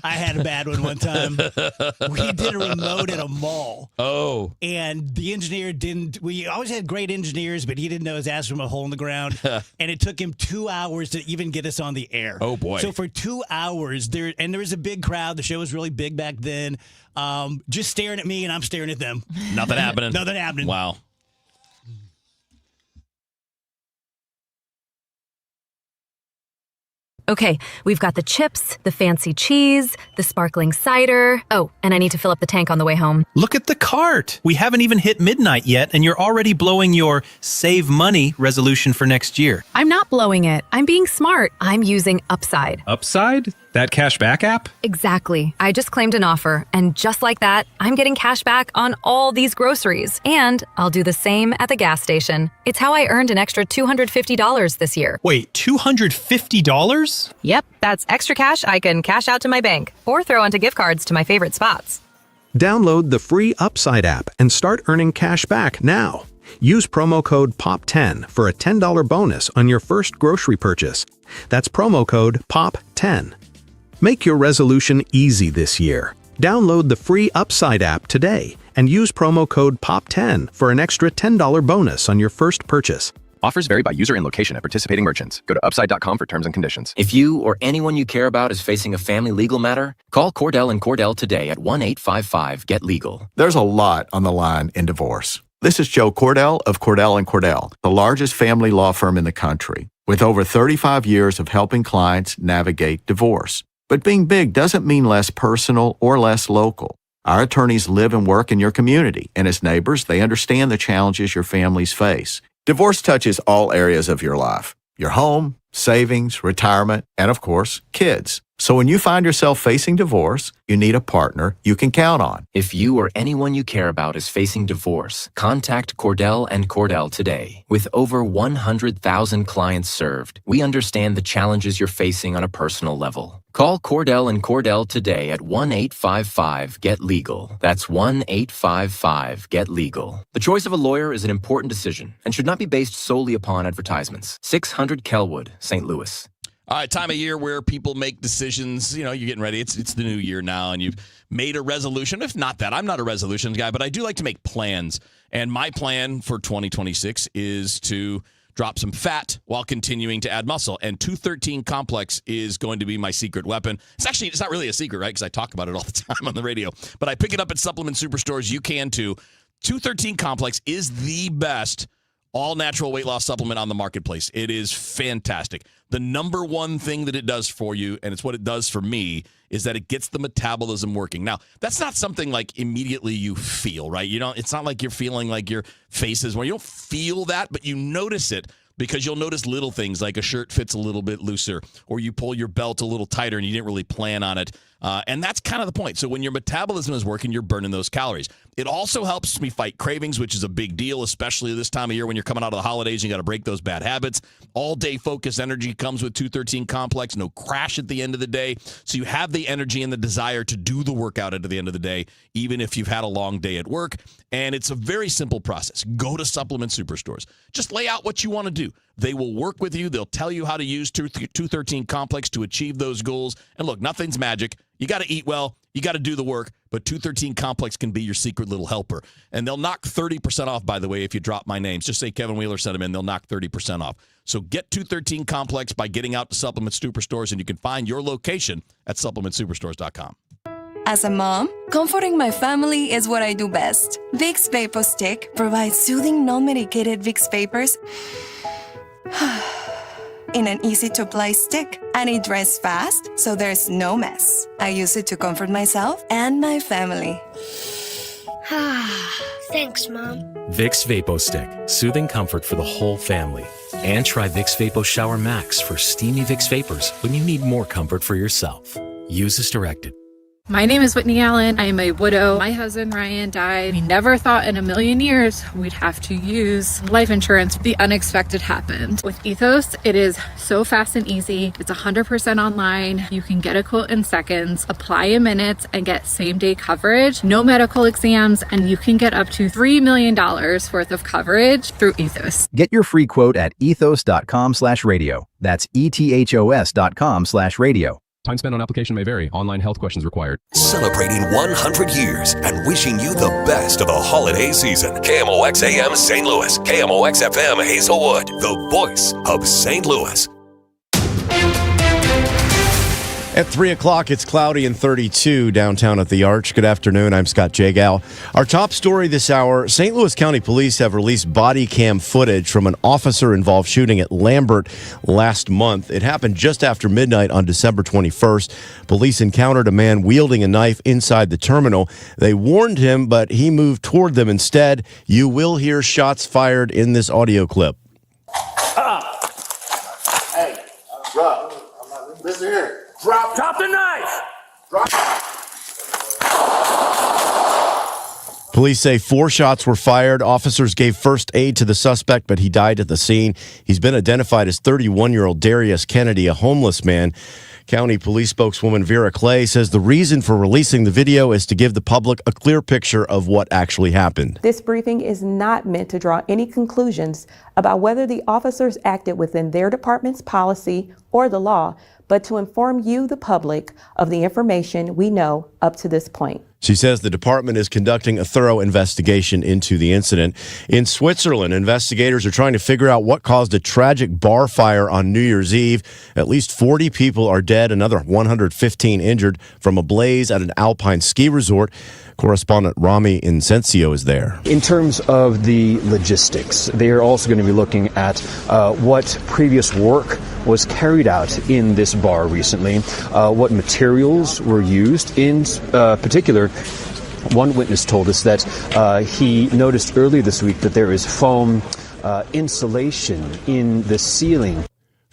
I had a bad one time. We did a remote at a mall. Oh. And the engineer we always had great engineers, but he didn't know his ass from a hole in the ground. And it took him 2 hours to even get us on the air. Oh, boy. So for 2 hours, there was a big crowd. The show was really big back then. Just staring at me and I'm staring at them. Nothing happening. Nothing happening. Wow. Okay, we've got the chips, the fancy cheese, the sparkling cider. Oh, and I need to fill up the tank on the way home. Look at the cart. We haven't even hit midnight yet, and you're already blowing your save money resolution for next year. I'm not blowing it. I'm being smart. I'm using Upside. Upside? That cashback app? Exactly. I just claimed an offer, and just like that, I'm getting cash back on all these groceries. And I'll do the same at the gas station. It's how I earned an extra $250 this year. Wait, $250? Yep, that's extra cash I can cash out to my bank or throw onto gift cards to my favorite spots. Download the free Upside app and start earning cash back now. Use promo code POP10 for a $10 bonus on your first grocery purchase. That's promo code POP10. Make your resolution easy this year. Download the free Upside app today and use promo code POP10 for an extra $10 bonus on your first purchase. Offers vary by user and location at participating merchants. Go to Upside.com for terms and conditions. If you or anyone you care about is facing a family legal matter, call Cordell & Cordell today at 1-855-GET-LEGAL. There's a lot on the line in divorce. This is Joe Cordell of Cordell & Cordell, the largest family law firm in the country, with over 35 years of helping clients navigate divorce. But being big doesn't mean less personal or less local. Our attorneys live and work in your community, and as neighbors, they understand the challenges your families face. Divorce touches all areas of your life. your home, savings, retirement, and of course, kids. So when you find yourself facing divorce, you need a partner you can count on. If you or anyone you care about is facing divorce, contact Cordell and Cordell today. With over 100,000 clients served, we understand the challenges you're facing on a personal level. Call Cordell and Cordell today at 1-855-GET-LEGAL. That's 1-855-GET-LEGAL. The choice of a lawyer is an important decision and should not be based solely upon advertisements. 600 Kelwood, St. Louis. All right, time of year where people make decisions. You know, you're getting ready. It's the new year now, and you've made a resolution. If not that, I'm not a resolutions guy, but I do like to make plans. And my plan for 2026 is to drop some fat while continuing to add muscle. And 213 Complex is going to be my secret weapon. It's not really a secret, right? Because I talk about it all the time on the radio. But I pick it up at supplement superstores. You can too. 213 Complex is the best all-natural weight loss supplement on the marketplace. It is fantastic. The number one thing that it does for you, and it's what it does for me, is that it gets the metabolism working. Now, that's not something like immediately you feel, right? It's not like you're feeling like your face is where you don't feel that, but you notice it because you'll notice little things like a shirt fits a little bit looser or you pull your belt a little tighter and you didn't really plan on it. And that's kind of the point. So when your metabolism is working, you're burning those calories. It also helps me fight cravings, which is a big deal, especially this time of year when you're coming out of the holidays. You got to break those bad habits. All-day focus energy comes with 213 Complex. No crash at the end of the day. So you have the energy and the desire to do the workout at the end of the day, even if you've had a long day at work. And it's a very simple process. Go to Supplement Superstores. Just lay out what you want to do. They will work with you. They'll tell you how to use 213 Complex to achieve those goals. And look, nothing's magic. You got to eat well. You got to do the work. But 213 Complex can be your secret little helper. And they'll knock 30% off, by the way, if you drop my names. Just say Kevin Wheeler sent them in. They'll knock 30% off. So get 213 Complex by getting out to Supplement Superstores, and you can find your location at supplementsuperstores.com. As a mom, comforting my family is what I do best. Vicks Vapor Stick provides soothing, non-medicated Vicks Vapors in an easy-to-apply stick, and it dries fast, so there's no mess. I use it to comfort myself and my family. Thanks, Mom. Vicks Vapo Stick, soothing comfort for the whole family. And try Vicks Vapo Shower Max for steamy Vicks Vapors when you need more comfort for yourself. Use as directed. My name is Whitney Allen. I am a widow. My husband, Ryan, died. We never thought in a million years we'd have to use life insurance. The unexpected happened. With Ethos, it is so fast and easy. It's 100% online. You can get a quote in seconds, apply in minutes, and get same-day coverage. No medical exams, and you can get up to $3 million worth of coverage through Ethos. Get your free quote at ethos.com/radio. That's ETHOS.com/radio. Time spent on application may vary. Online health questions required. Celebrating 100 years and wishing you the best of the holiday season. KMOX AM St. Louis. KMOX FM Hazelwood. The voice of St. Louis. At 3 o'clock, it's cloudy and 32 downtown at the Arch. Good afternoon. I'm Scott Jagal. Our top story this hour, St. Louis County Police have released body cam footage from an officer-involved shooting at Lambert last month. It happened just after midnight on December 21st. Police encountered a man wielding a knife inside the terminal. They warned him, but he moved toward them instead. You will hear shots fired in this audio clip. Hey, bro, listen here. Drop the knife! Drop. Police say 4 shots were fired. Officers gave first aid to the suspect, but he died at the scene. He's been identified as 31-year-old Darius Kennedy, a homeless man. County Police spokeswoman Vera Clay says the reason for releasing the video is to give the public a clear picture of what actually happened. This briefing is not meant to draw any conclusions about whether the officers acted within their department's policy or the law, but to inform you, the public, of the information we know up to this point. She says the department is conducting a thorough investigation into the incident. In Switzerland, investigators are trying to figure out what caused a tragic bar fire on New Year's Eve. At least 40 people are dead, another 115 injured from a blaze at an alpine ski resort. Correspondent Rami Incencio is there. In terms of the logistics, they are also going to be looking at what previous work was carried out in this bar recently, what materials were used. In particular, one witness told us that he noticed earlier this week that there is foam insulation in the ceiling.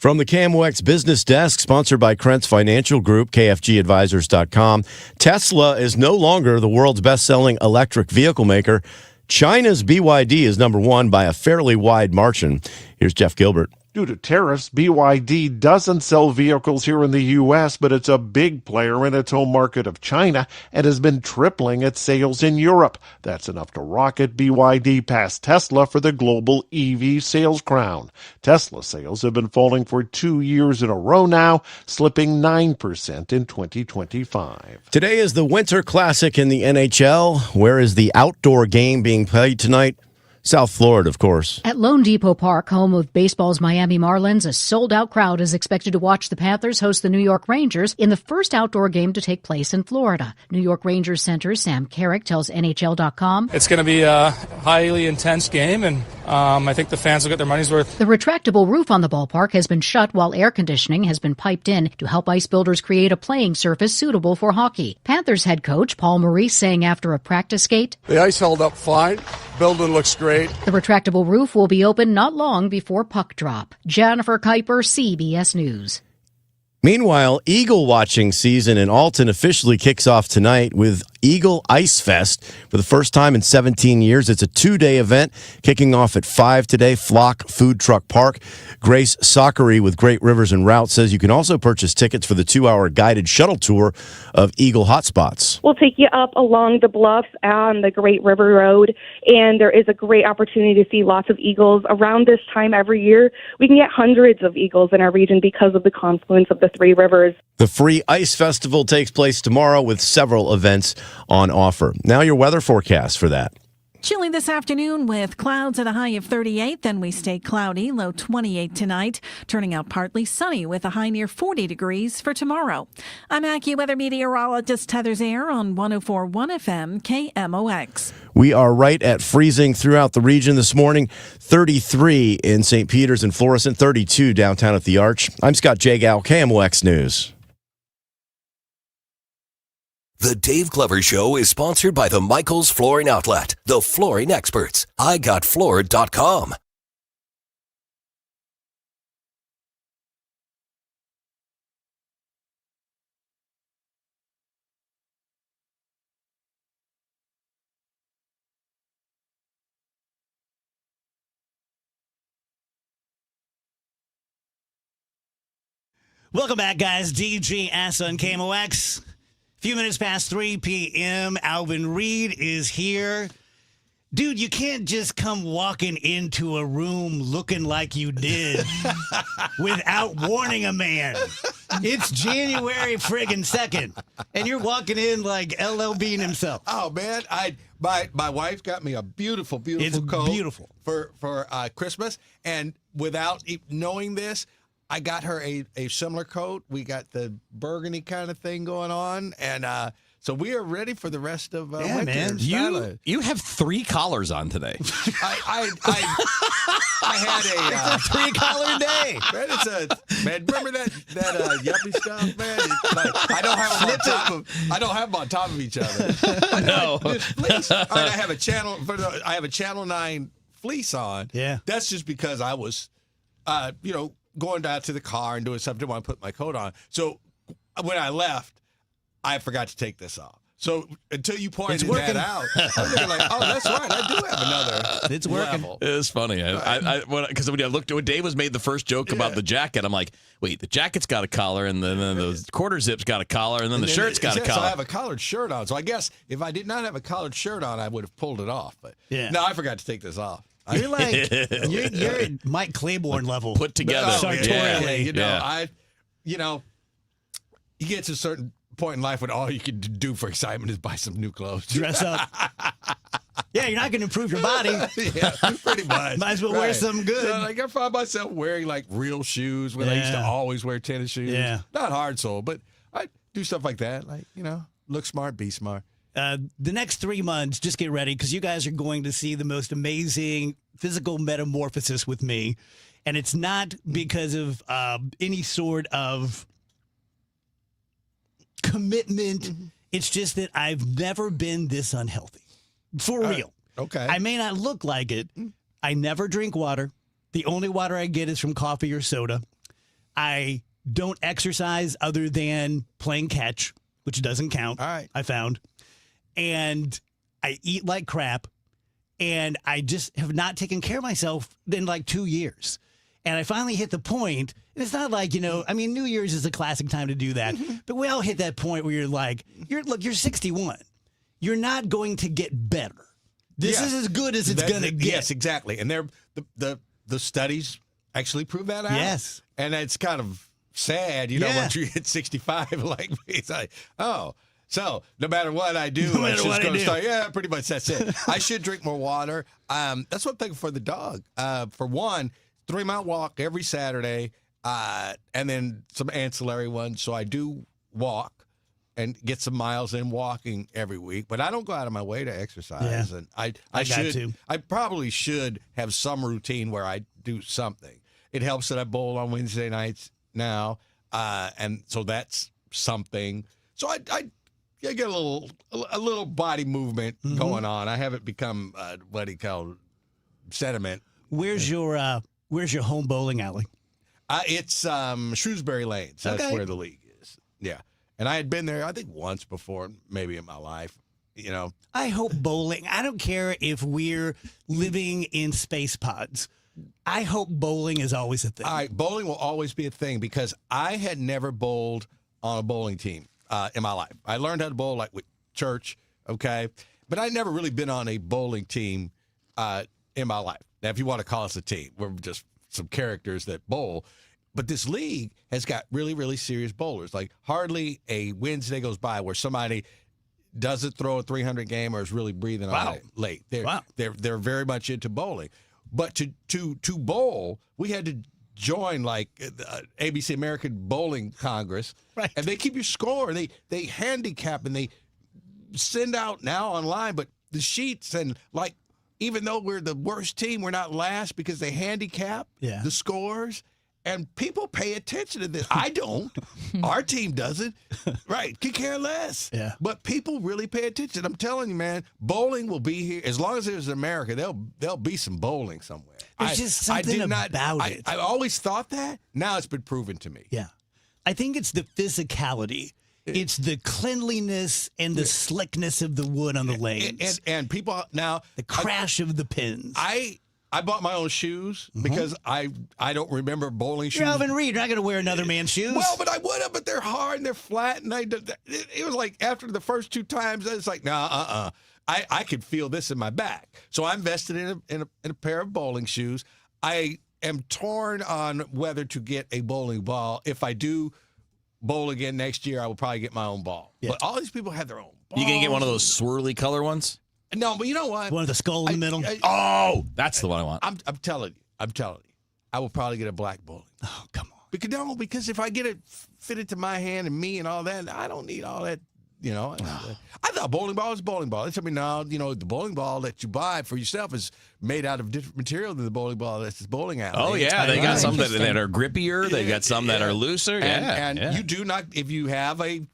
From the KMOX Business Desk, sponsored by Krentz Financial Group, KFGadvisors.com. Tesla is no longer the world's best-selling electric vehicle maker. China's BYD is number one by a fairly wide margin. Here's Jeff Gilbert. Due to tariffs, BYD doesn't sell vehicles here in the U.S., but it's a big player in its home market of China and has been tripling its sales in Europe. That's enough to rocket BYD past Tesla for the global EV sales crown. Tesla sales have been falling for 2 years in a row now, slipping 9% in 2025. Today is the Winter Classic in the NHL. Where is the outdoor game being played tonight? South Florida, of course. At Lone Depot Park, home of baseball's Miami Marlins, a sold-out crowd is expected to watch the Panthers host the New York Rangers in the first outdoor game to take place in Florida. New York Rangers center Sam Carrick tells NHL.com. It's going to be a highly intense game, and I think the fans will get their money's worth. The retractable roof on the ballpark has been shut while air conditioning has been piped in to help ice builders create a playing surface suitable for hockey. Panthers head coach Paul Maurice saying after a practice skate, "The ice held up fine. Building looks great." The retractable roof will be open not long before puck drop. Jennifer Kuiper, CBS News. Meanwhile, eagle watching season in Alton officially kicks off tonight with Eagle Ice Fest for the first time in 17 years. It's a 2-day event kicking off at 5 today, Flock Food Truck Park. Grace Sockery with Great Rivers and Routes says you can also purchase tickets for the 2-hour guided shuttle tour of Eagle Hotspots. We'll take you up along the bluffs on the Great River Road, and there is a great opportunity to see lots of eagles. Around this time every year, we can get hundreds of eagles in our region because of the confluence of the three rivers. The free ice festival takes place tomorrow with several events on offer. Now your weather forecast for that. Chilly this afternoon with clouds at a high of 38. Then we stay cloudy, low 28 tonight. Turning out partly sunny with a high near 40 degrees for tomorrow. I'm AccuWeather meteorologist Heather Zaire on 104.1 FM KMOX. We are right at freezing throughout the region this morning. 33 in St. Peters and Florissant, 32 downtown at the Arch. I'm Scott Jagow, KMOX News. The Dave Glover Show is sponsored by the Michaels Flooring Outlet, the flooring experts. IGotFloored.com. Welcome back, guys. DGS on KMOX. Few minutes past 3 p.m. Alvin Reed is here. Dude, you can't just come walking into a room looking like you did without warning a man. It's January friggin' 2nd, and you're walking in like LL Bean himself. Oh, man, my wife got me a beautiful coat. Beautiful. For Christmas, and without knowing this, I got her a similar coat. We got the burgundy kind of thing going on, and so we are ready for the rest of winter. Man. You have 3 collars on today. I had a 3-collar day. Man, remember that yuppie stuff, man? I don't have them on top of each other. No. This fleece. All right, I have a Channel 9 fleece on. Yeah. That's just because I was, going down to the car and doing something. Didn't want to put my coat on. So when I left, I forgot to take this off. So until you pointed that out, I'm looking like, oh, that's right. I do have another. It's working. Level. It's funny. Because when I looked, when Dave was made the first joke about the jacket, I'm like, wait, the jacket's got a collar, and then the quarter zip's got a collar, and then the shirt's got a collar. So I have a collared shirt on. So I guess if I did not have a collared shirt on, I would have pulled it off. But no, I forgot to take this off. You're like you're Mike Claiborne level put together. Sartorially. You get to a certain point in life when all you can do for excitement is buy some new clothes. Dress up. Yeah, you're not going to improve your body. Yeah, pretty much. Might as well wear something good. So, I find myself wearing like real shoes when I used to always wear tennis shoes. Yeah. Not hard sole, but I do stuff like that. Like, look smart, be smart. The next 3 months, just get ready because you guys are going to see the most amazing physical metamorphosis with me. And it's not because of any sort of commitment. Mm-hmm. It's just that I've never been this unhealthy. For real. Okay. I may not look like it. I never drink water. The only water I get is from coffee or soda. I don't exercise other than playing catch, which doesn't count. All right. I found. And I eat like crap. And I just have not taken care of myself in like 2 years. And I finally hit the point. And it's not like, New Year's is a classic time to do that. But we all hit that point where you're like, you're 61. You're not going to get better. This is as good as it's going to get. Yes, exactly. And the studies actually prove that out. Yes. And it's kind of sad, once you hit 65, like it's like, oh, so no matter what I do, it's just going to start. Yeah, pretty much that's it. I should drink more water. That's what I'm thinking for the dog. For one, 3-mile walk every Saturday, and then some ancillary ones. So I do walk and get some miles in walking every week, but I don't go out of my way to exercise. Yeah. And I got should. to. I probably should have some routine where I do something. It helps that I bowl on Wednesday nights now, and so that's something. So I get a little body movement going on. I haven't become what he called sediment. Where's your home bowling alley? It's Shrewsbury Lanes. That's where the league is. Yeah, and I had been there I think once before, maybe in my life. I hope bowling. I don't care if we're living in space pods. I hope bowling is always a thing. All right, bowling will always be a thing because I had never bowled on a bowling team in my life. I learned how to bowl like with church, okay? But I'd never really been on a bowling team in my life. Now, if you want to call us a team, we're just some characters that bowl. But this league has got really, really serious bowlers. Like hardly a Wednesday goes by where somebody doesn't throw a 300 game or is really breathing on it late. They're very much into bowling. But to bowl, we had to join like ABC American Bowling Congress, right? And they keep your score. They handicap and they send out now online, but the sheets and like even though we're the worst team, we're not last because they handicap the scores. And people pay attention to this. I don't. Our team doesn't. Right. Could care less. Yeah. But people really pay attention. I'm telling you, man, bowling will be here. As long as there's America, there'll be some bowling somewhere. There's just something about it. I always thought that. Now it's been proven to me. Yeah. I think it's the physicality. It's the cleanliness and the slickness of the wood on the lanes. And people now. The crash of the pins. I bought my own shoes because I don't remember bowling shoes. You're Alvin Reed. You're not going to wear another man's shoes. Well, but I would have. But they're hard and they're flat, and it was like after the first 2 times, it's like I could feel this in my back. So I invested in a pair of bowling shoes. I am torn on whether to get a bowling ball. If I do bowl again next year, I will probably get my own ball. Yeah. But all these people have their own balls. You gonna get one of those swirly color ones? No, but you know what? One with the skull in the middle. That's the one I want. I'm telling you. I will probably get a black bowling. Oh, come on. Because if I get it fitted to my hand and me and all that, I don't need all that. I thought bowling ball is bowling ball. They told me now, the bowling ball that you buy for yourself is made out of different material than the bowling ball that's bowling alley. Oh yeah, they got some that are grippier. They got some that are looser. And you do not, if you have a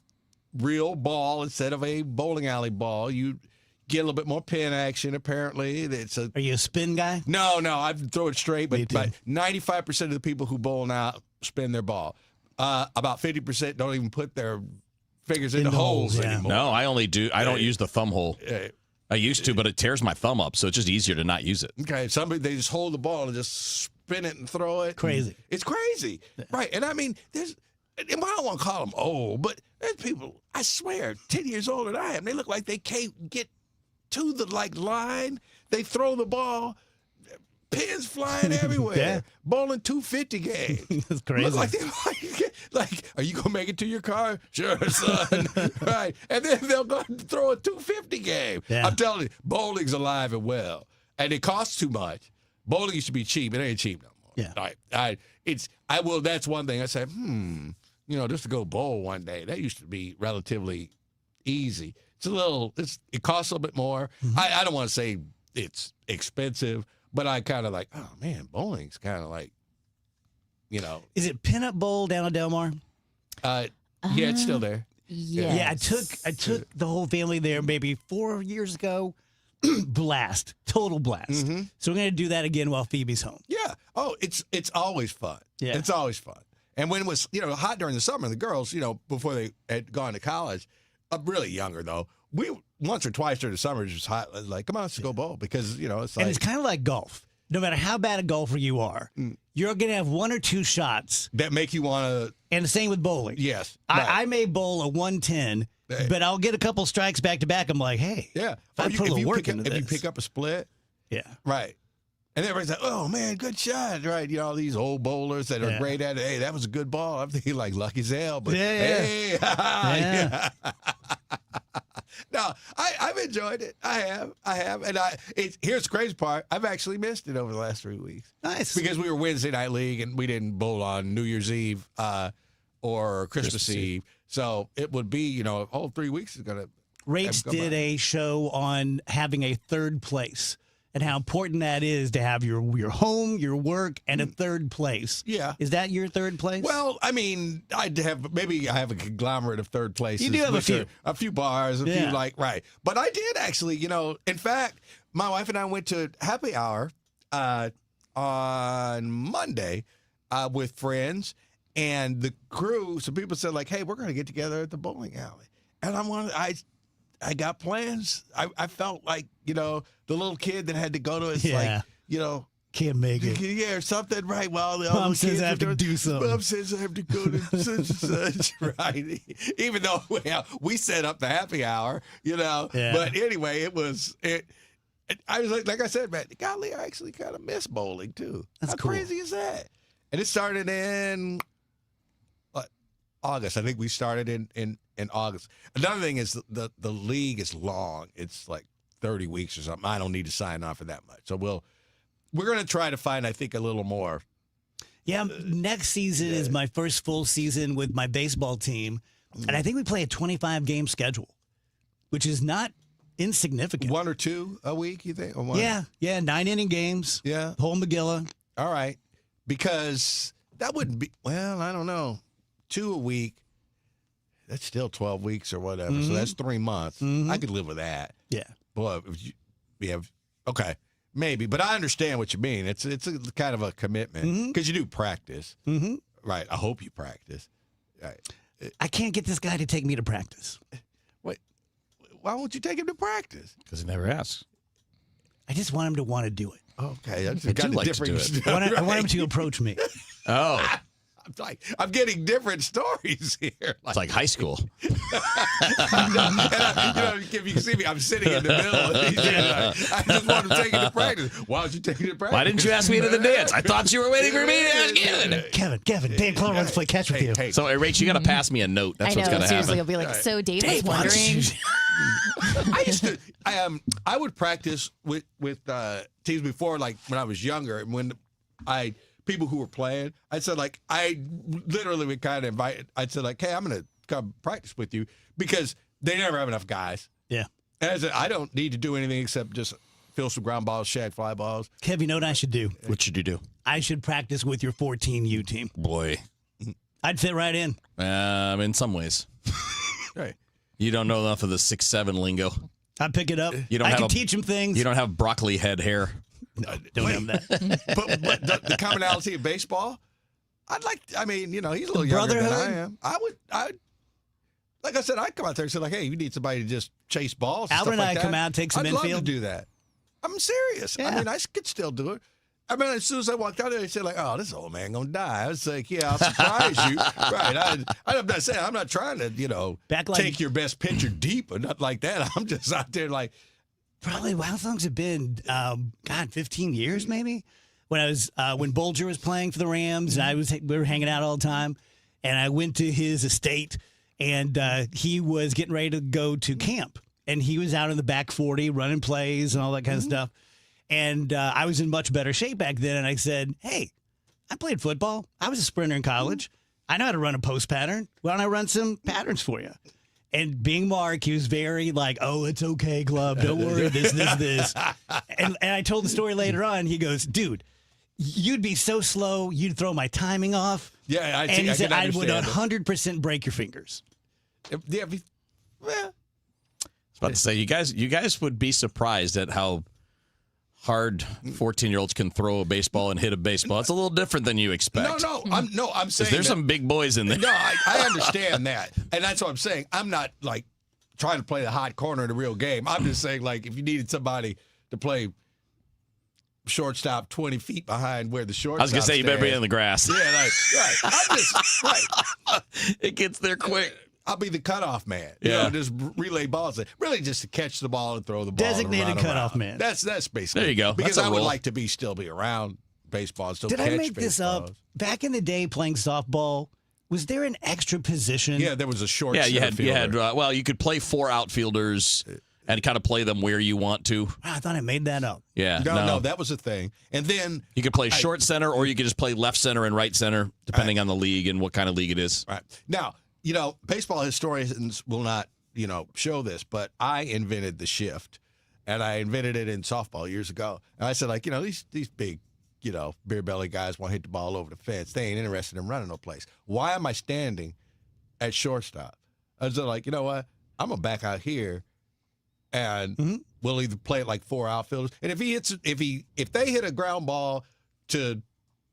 real ball instead of a bowling alley ball, you get a little bit more pin action, apparently. Are you a spin guy? No, I throw it straight, but 95% of the people who bowl now spin their ball. About 50% don't even put their fingers in the holes anymore. No, I only do. I don't use the thumb hole. I used to, but it tears my thumb up, so it's just easier to not use it. Okay, they just hold the ball and just spin it and throw it. Crazy. It's crazy. Right, and I mean, and I don't want to call them old, but there's people, I swear, 10 years older than I am, they look like they can't get to the line. They throw the ball, pins flying everywhere. Bowling 250 game. That's crazy. Like, are you gonna make it to your car? Sure, son. Right, and then they'll go throw a 250 game. Yeah. I'm telling you, bowling's alive and well, and it costs too much. Bowling used to be cheap. It ain't cheap no more. Yeah. That's one thing I said. Just to go bowl one day. That used to be relatively easy. It costs a little bit more. I don't want to say it's expensive, but I kind of like, oh man, bowling's kind of like, Is it Pinup Bowl down at Del Mar? Yeah, it's still there. Yes. Yeah, I took the whole family there maybe 4 years ago. Blast, total blast. So we're gonna do that again while Phoebe's home. Yeah. Oh, it's always fun. Yeah. It's always fun. And when it was, hot during the summer, the girls, before they had gone to college, really younger though, we once or twice during the summer, it was just hot. Like, come on, let's go bowl because, it's like. And it's kind of like golf. No matter how bad a golfer you are, you're going to have one or two shots that make you want to. And the same with bowling. Yes. Right. I may bowl a 110, but I'll get a couple strikes back to back. I'm like, hey. Yeah. If you pick up a split. Yeah. Right. And everybody's like, oh, man, good shot. Right. All these old bowlers that are great at it. Hey, that was a good ball. I'm thinking like lucky as hell. But hey. Yeah. No, I've enjoyed it. I have. And here's the crazy part. I've actually missed it over the last 3 weeks. Nice. Because we were Wednesday night league and we didn't bowl on New Year's Eve or Christmas Eve. So it would be, a whole 3 weeks is going to. Rates did a show on having a third place and how important that is to have your home, your work, and a third place. Yeah. Is that your third place? Well, I mean, I have a conglomerate of third places. You do have a few. A few bars, a few right. But I did actually, in fact, my wife and I went to happy hour on Monday with friends and the crew. Some people said like, hey, we're going to get together at the bowling alley. And I got plans. I felt like, the little kid that had to go to his can't make it. Yeah, or something, right? Well, Mom says I have to do something. Mom says I have to go to such and such, right? Even though we set up the happy hour, Yeah. But anyway, it. I was like I said, man, golly, I actually kind of miss bowling too. That's How cool. crazy is that? And it started in August. I think we started in August. Another thing is the league is long. It's like 30 weeks or something. I don't need to sign on for that much. So we're going to try to find, I think, a little more. Yeah, next season is my first full season with my baseball team. And I think we play a 25-game schedule, which is not insignificant. 1 or 2 a week, you think? Or one? Yeah, 9-inning games. Yeah. Whole Megillah. All right. Because that wouldn't be, well, I don't know. 2 a week, that's still 12 weeks or whatever. Mm-hmm. So that's 3 months. Mm-hmm. I could live with that. Yeah. Boy, okay. Maybe, but I understand what you mean. It's a kind of a commitment because you do practice, right? I hope you practice. Right. I can't get this guy to take me to practice. Wait, why won't you take him to practice? Because he never asks. I just want him to want to do it. Okay, that's I do like to do it. I want him to approach me. Oh. I'm getting different stories here. It's like high school. If you can see me, I'm sitting in the middle. I just want to take it to practice. Why don't you take it to practice? Why didn't you ask me to the dance? I thought you were waiting for me to ask you. Kevin, Dave Clover wants to play catch with you. So, Rach, you got to pass me a note. That's what's going to happen. Seriously, I'll be like, so Dave was wondering. I used to. I would practice with teams before, like when I was younger, and when people who were playing, I said like I literally would kind of invite. I'd say like, hey, I'm going to come practice with you because they never have enough guys. Yeah. And I said I don't need to do anything except just fill some ground balls, shag fly balls. Kev, you know what I should do? What should you do? I should practice with your 14U team. Boy. I'd fit right in. In some ways. Right. You don't know enough of the 6'7" lingo. I pick it up. You don't I can teach him things. You don't have broccoli head hair. No, don't have that. but the commonality of baseball, he's a little younger than I am. I like I said, I'd come out there and say like, hey, you need somebody to just chase balls. Albert and I like come out, take some I'd infield. love to do that. I'm serious. Yeah. I mean, I could still do it. I mean, as soon as I walked out there, they said like, "Oh, this old man gonna die." I was like, "Yeah, I'll surprise you." Right? I'm not saying I'm not trying to, take your best pitcher deep or nothing like that. I'm just out there like, probably how long's it been? 15 years maybe. When I was when Bolger was playing for the Rams, and we were hanging out all the time, and I went to his estate, and he was getting ready to go to camp, and he was out in the back 40 running plays and all that kind of stuff. And I was in much better shape back then. And I said, hey, I played football. I was a sprinter in college. I know how to run a post pattern. Why don't I run some patterns for you? And being Mark, he was very like, oh, it's okay, Glove. Don't worry, this. And I told the story later on. He goes, dude, you'd be so slow, you'd throw my timing off. Yeah, and he said, I would understand 100% break your fingers. Yeah, I was about to say, you guys would be surprised at how hard 14-year-olds can throw a baseball and hit a baseball. It's a little different than you expect. I'm saying there's some big boys in there. No, I understand that, and that's what I'm saying. I'm not like trying to play the hot corner in a real game. I'm just saying, like, if you needed somebody to play shortstop 20 feet behind where the shortstop I was gonna say you better be in the grass. Yeah, right. I'm just right. It gets there quick. I'll be the cutoff man. Yeah. Just relay balls. Really, just to catch the ball and throw the ball. Designated cutoff man. That's basically. There you go. Because That's a I would rule. like to still be around baseball. Still Did catch I make this up? baseballs. Back in the day, playing softball, was there an extra position? Yeah, there was a short. Yeah, you had. fielder. Well, you could play 4 outfielders and kind of play them where you want to. Wow, I thought I made that up. Yeah, No, that was a thing. And then you could play short center, or you could just play left center and right center, depending on the league and what kind of league it is. Right now, baseball historians will not, show this, but I invented the shift, and I invented it in softball years ago. And I said, like, these big, beer belly guys want to hit the ball over the fence. They ain't interested in running no place. Why am I standing at shortstop? I was like, you know what? I'm gonna back out here, and we'll either play it like 4 outfielders. And if they hit a ground ball to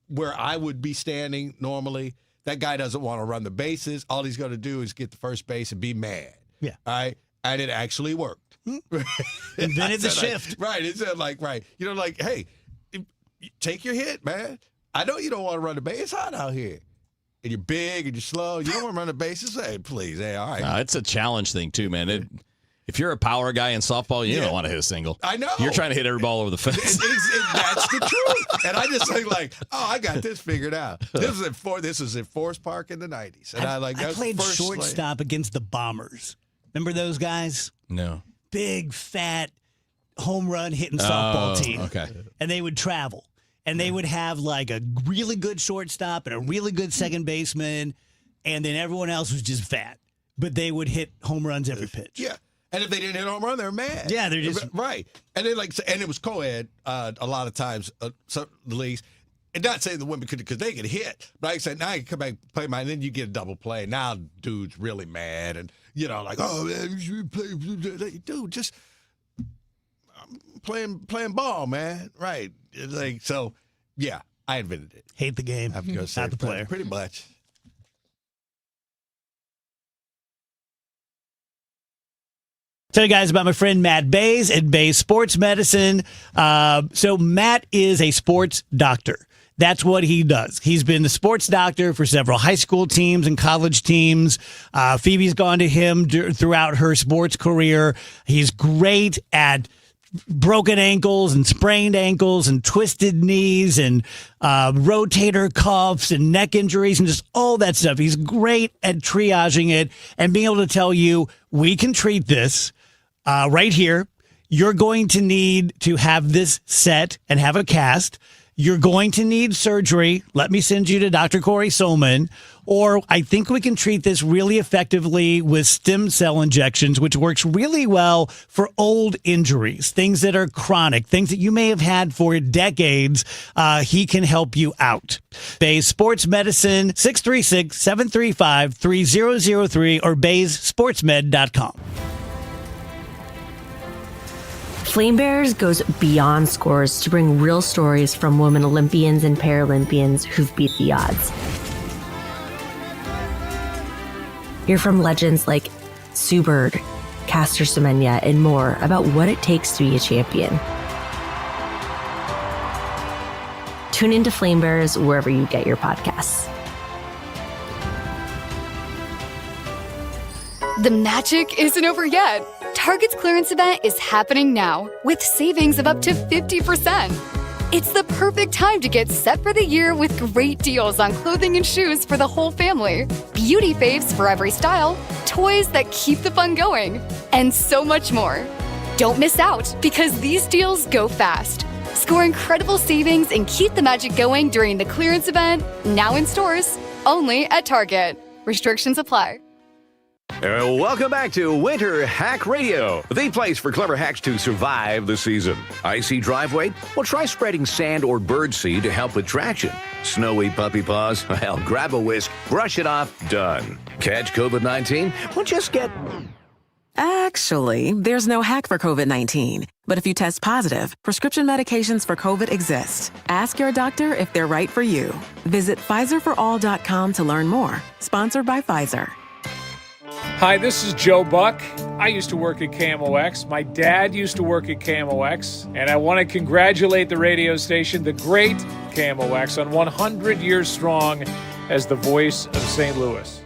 where I would be standing normally, that guy doesn't want to run the bases. All he's going to do is get the first base and be mad. Yeah. All right. And it actually worked. Invented the shift. Right. It said like, hey, take your hit, man. I know you don't want to run the base. It's hot out here. And you're big and you're slow. You don't want to run the bases. Hey, please. Hey, all right. No, it's a challenge thing, too, man. If you're a power guy in softball, you don't want to hit a single. I know. You're trying to hit every ball over the fence. That's the truth. And I just think I got this figured out. This was at Forest Park in the 90s. And I played shortstop against the Bombers. Remember those guys? No. Big, fat, home run hitting softball team. Okay. And they would travel. And they would have like a really good shortstop and a really good second baseman. And then everyone else was just fat. But they would hit home runs every pitch. Yeah. And if they didn't hit a home run, they're mad. Yeah, they're just right. And then and it was co-ed a lot of times. Some the leagues, and not saying the women could because they could hit, but I said now you can come back and play mine, and then you get a double play. Now dude's really mad, and like, oh man, you should play, dude, just playing ball, man. Right? It's like so. Yeah, I invented it. Hate the game. I have to go say not the player. Pretty much. Tell you guys about my friend Matt Bays at Bays Sports Medicine. So Matt is a sports doctor. That's what he does. He's been the sports doctor for several high school teams and college teams. Phoebe's gone to him throughout her sports career. He's great at broken ankles and sprained ankles and twisted knees and rotator cuffs and neck injuries and just all that stuff. He's great at triaging it and being able to tell you, we can treat this right here. You're going to need to have this set and have a cast. You're going to need surgery. Let me send you to Dr. Corey Soman. Or I think we can treat this really effectively with stem cell injections, which works really well for old injuries, things that are chronic, things that you may have had for decades. He can help you out. Bays Sports Medicine, 636-735-3003 or BaysSportsMed.com. Flame Bearers goes beyond scores to bring real stories from women Olympians and Paralympians who've beat the odds. Hear from legends like Sue Bird, Caster Semenya, and more about what it takes to be a champion. Tune into Flame Bearers wherever you get your podcasts. The magic isn't over yet. Target's clearance event is happening now with savings of up to 50%. It's the perfect time to get set for the year with great deals on clothing and shoes for the whole family, beauty faves for every style, toys that keep the fun going, and so much more. Don't miss out because these deals go fast. Score incredible savings and keep the magic going during the clearance event, now in stores, only at Target. Restrictions apply. Welcome back to Winter Hack Radio, the place for clever hacks to survive the season. Icy driveway? Well, try spreading sand or birdseed to help with traction. Snowy puppy paws? Well, grab a whisk, brush it off, done. Catch COVID-19? Well, just get Actually, there's no hack for COVID-19. But if you test positive, prescription medications for COVID exist. Ask your doctor if they're right for you. Visit PfizerForAll.com to learn more. Sponsored by Pfizer. Hi, this is Joe Buck. I used to work at KMOX. My dad used to work at KMOX. And I want to congratulate the radio station, the great KMOX, on 100 years strong as the voice of St. Louis.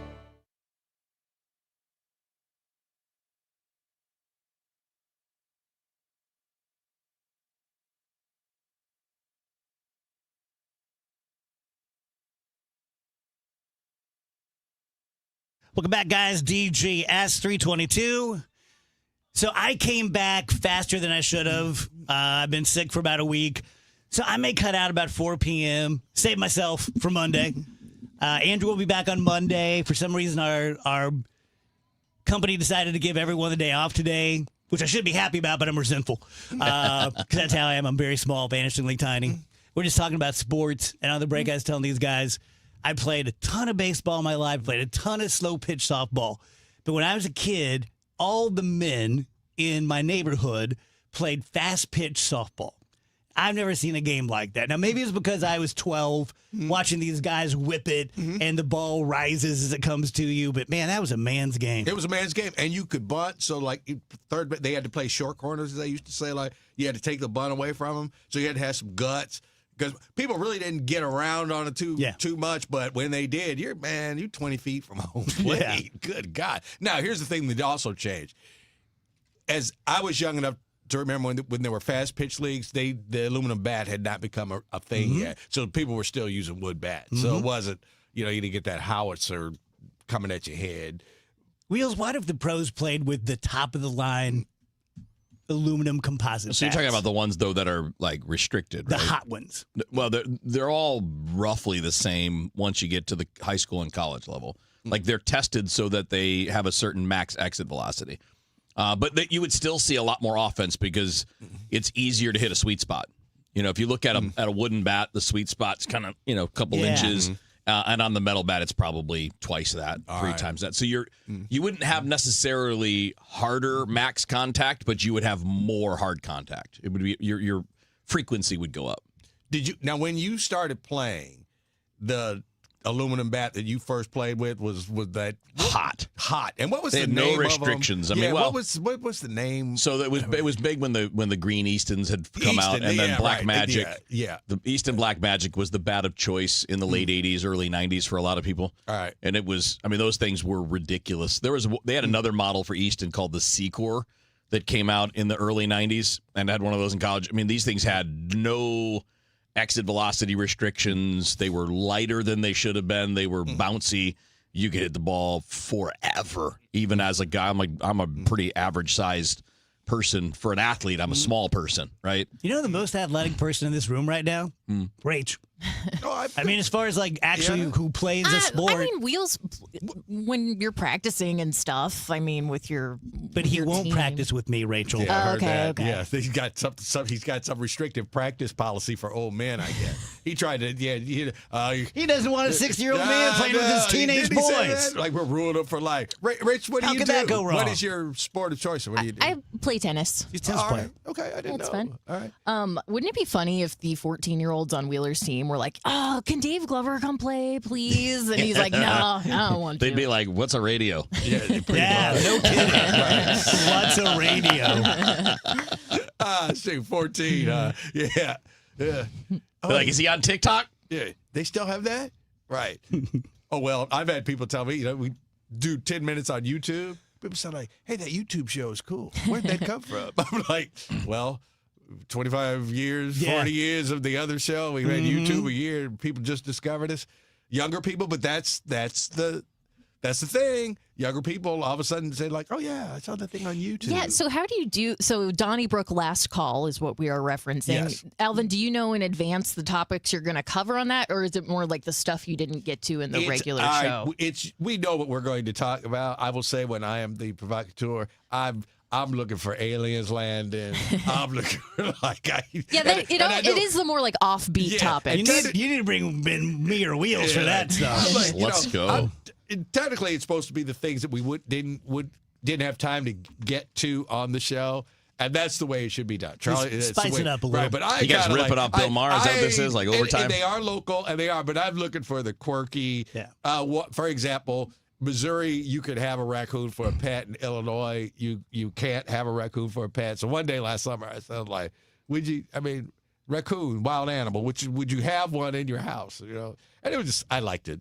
Welcome back, guys. DGS 322. So I came back faster than I should have. I've been sick for about a week. So I may cut out about 4 p.m., save myself for Monday. Andrew will be back on Monday. For some reason, our company decided to give everyone the day off today, which I should be happy about, but I'm resentful. Because that's how I am. I'm very small, vanishingly tiny. We're just talking about sports. And on the break, I was telling these guys, I played a ton of baseball in my life, played a ton of slow pitch softball. But when I was a kid, all the men in my neighborhood played fast pitch softball. I've never seen a game like that. Now, maybe it's because I was 12 watching these guys whip it and the ball rises as it comes to you. But, man, that was a man's game. It was a man's game, and you could bunt. So, like, third, they had to play short corners, as they used to say. Like, you had to take the bunt away from them. So you had to have some guts. Because people really didn't get around on it too much, but when they did, you're 20 feet from home plate. Yeah. Good God. Now, here's the thing that also changed. As I was young enough to remember when there were fast pitch leagues, the aluminum bat had not become a thing yet. So people were still using wood bats. So it wasn't, you didn't get that howitzer coming at your head. Wheels, what if the pros played with the top of the line aluminum composite So you're talking about the ones, though, that are, like, restricted, right? The hot ones. Well, they're all roughly the same once you get to the high school and college level. Like, they're tested so that they have a certain max exit velocity. But you would still see a lot more offense because it's easier to hit a sweet spot. If you look at a wooden bat, the sweet spot's kind of, a couple inches. And on the metal bat, it's probably twice that, three times that. So you wouldn't have necessarily harder max contact, but you would have more hard contact. It would be your frequency would go up. Now when you started playing, the aluminum bat that you first played with was that hot? And what was they the had name no restrictions. of them? I mean, what was the name? So it was big when the green Eastons had come out, and then Black Magic. The Easton Black Magic was the bat of choice in the late '80s, early '90s for a lot of people. All right, and it was. I mean, those things were ridiculous. They had another model for Easton called the Secor that came out in the early '90s, and I had one of those in college. I mean, these things had no exit velocity restrictions. They were lighter than they should have been. They were bouncy. You could hit the ball forever. Even as a guy, I'm a pretty average sized person for an athlete. I'm a small person, right? The most athletic person in this room right now? Rach. I mean, as far as who plays the sport. I mean, Wheels, when you're practicing and stuff, with your But he won't practice with me, Rachel. Yeah, I heard that. Okay. Yeah, he's got he's got some restrictive practice policy for old men, I guess. He tried to, he doesn't want a 60-year-old man playing with his teenage boys. Like we're ruling him for life. Rach, what do you do? How could that go wrong? What is your sport of choice? What do you do? I play tennis. He's a tennis player. Okay, I didn't know. That's fun. All right. Wouldn't it be funny if the 14-year-olds on Wheeler's team were like, "Oh, can Dave Glover come play, please?" And he's like, "No, I don't want to." They'd be like, "What's a radio?" Yeah, no kidding. What's a radio? Shoot, 14. Yeah. Like, is he on TikTok? Yeah, they still have that? Right. Oh, well, I've had people tell me, we do 10 minutes on YouTube. People say, like, hey, that YouTube show is cool. Where'd that come from? I'm like, well, 25 years, 40 years of the other show. We've had YouTube a year. People just discovered us. Younger people, but that's the thing. Younger people all of a sudden say, like, oh, yeah, I saw that thing on YouTube. Yeah, so how do you do... So Donnybrook Last Call is what we are referencing. Yes. Alvin, do you know in advance the topics you're going to cover on that, or is it more like the stuff you didn't get to in the regular show? We know what we're going to talk about. I will say when I am the provocateur, I'm looking for aliens landing. I'm looking for it is the more like offbeat topic. You need to bring me or Wheels for that stuff. Like, Let's go. Technically, it's supposed to be the things that we would didn't have time to get to on the show. And that's the way it should be done. Charlie, Just spice it up a little. Right, but You guys ripping off Bill Maher? Is that what this is? Like overtime? And they are local, and they are. But I'm looking for the quirky. For example, Missouri, you could have a raccoon for a pet. In Illinois, you can't have a raccoon for a pet. So one day last summer, I said, like, would you? I mean, raccoon, wild animal. Would you have one in your house? You know, and it was just I like to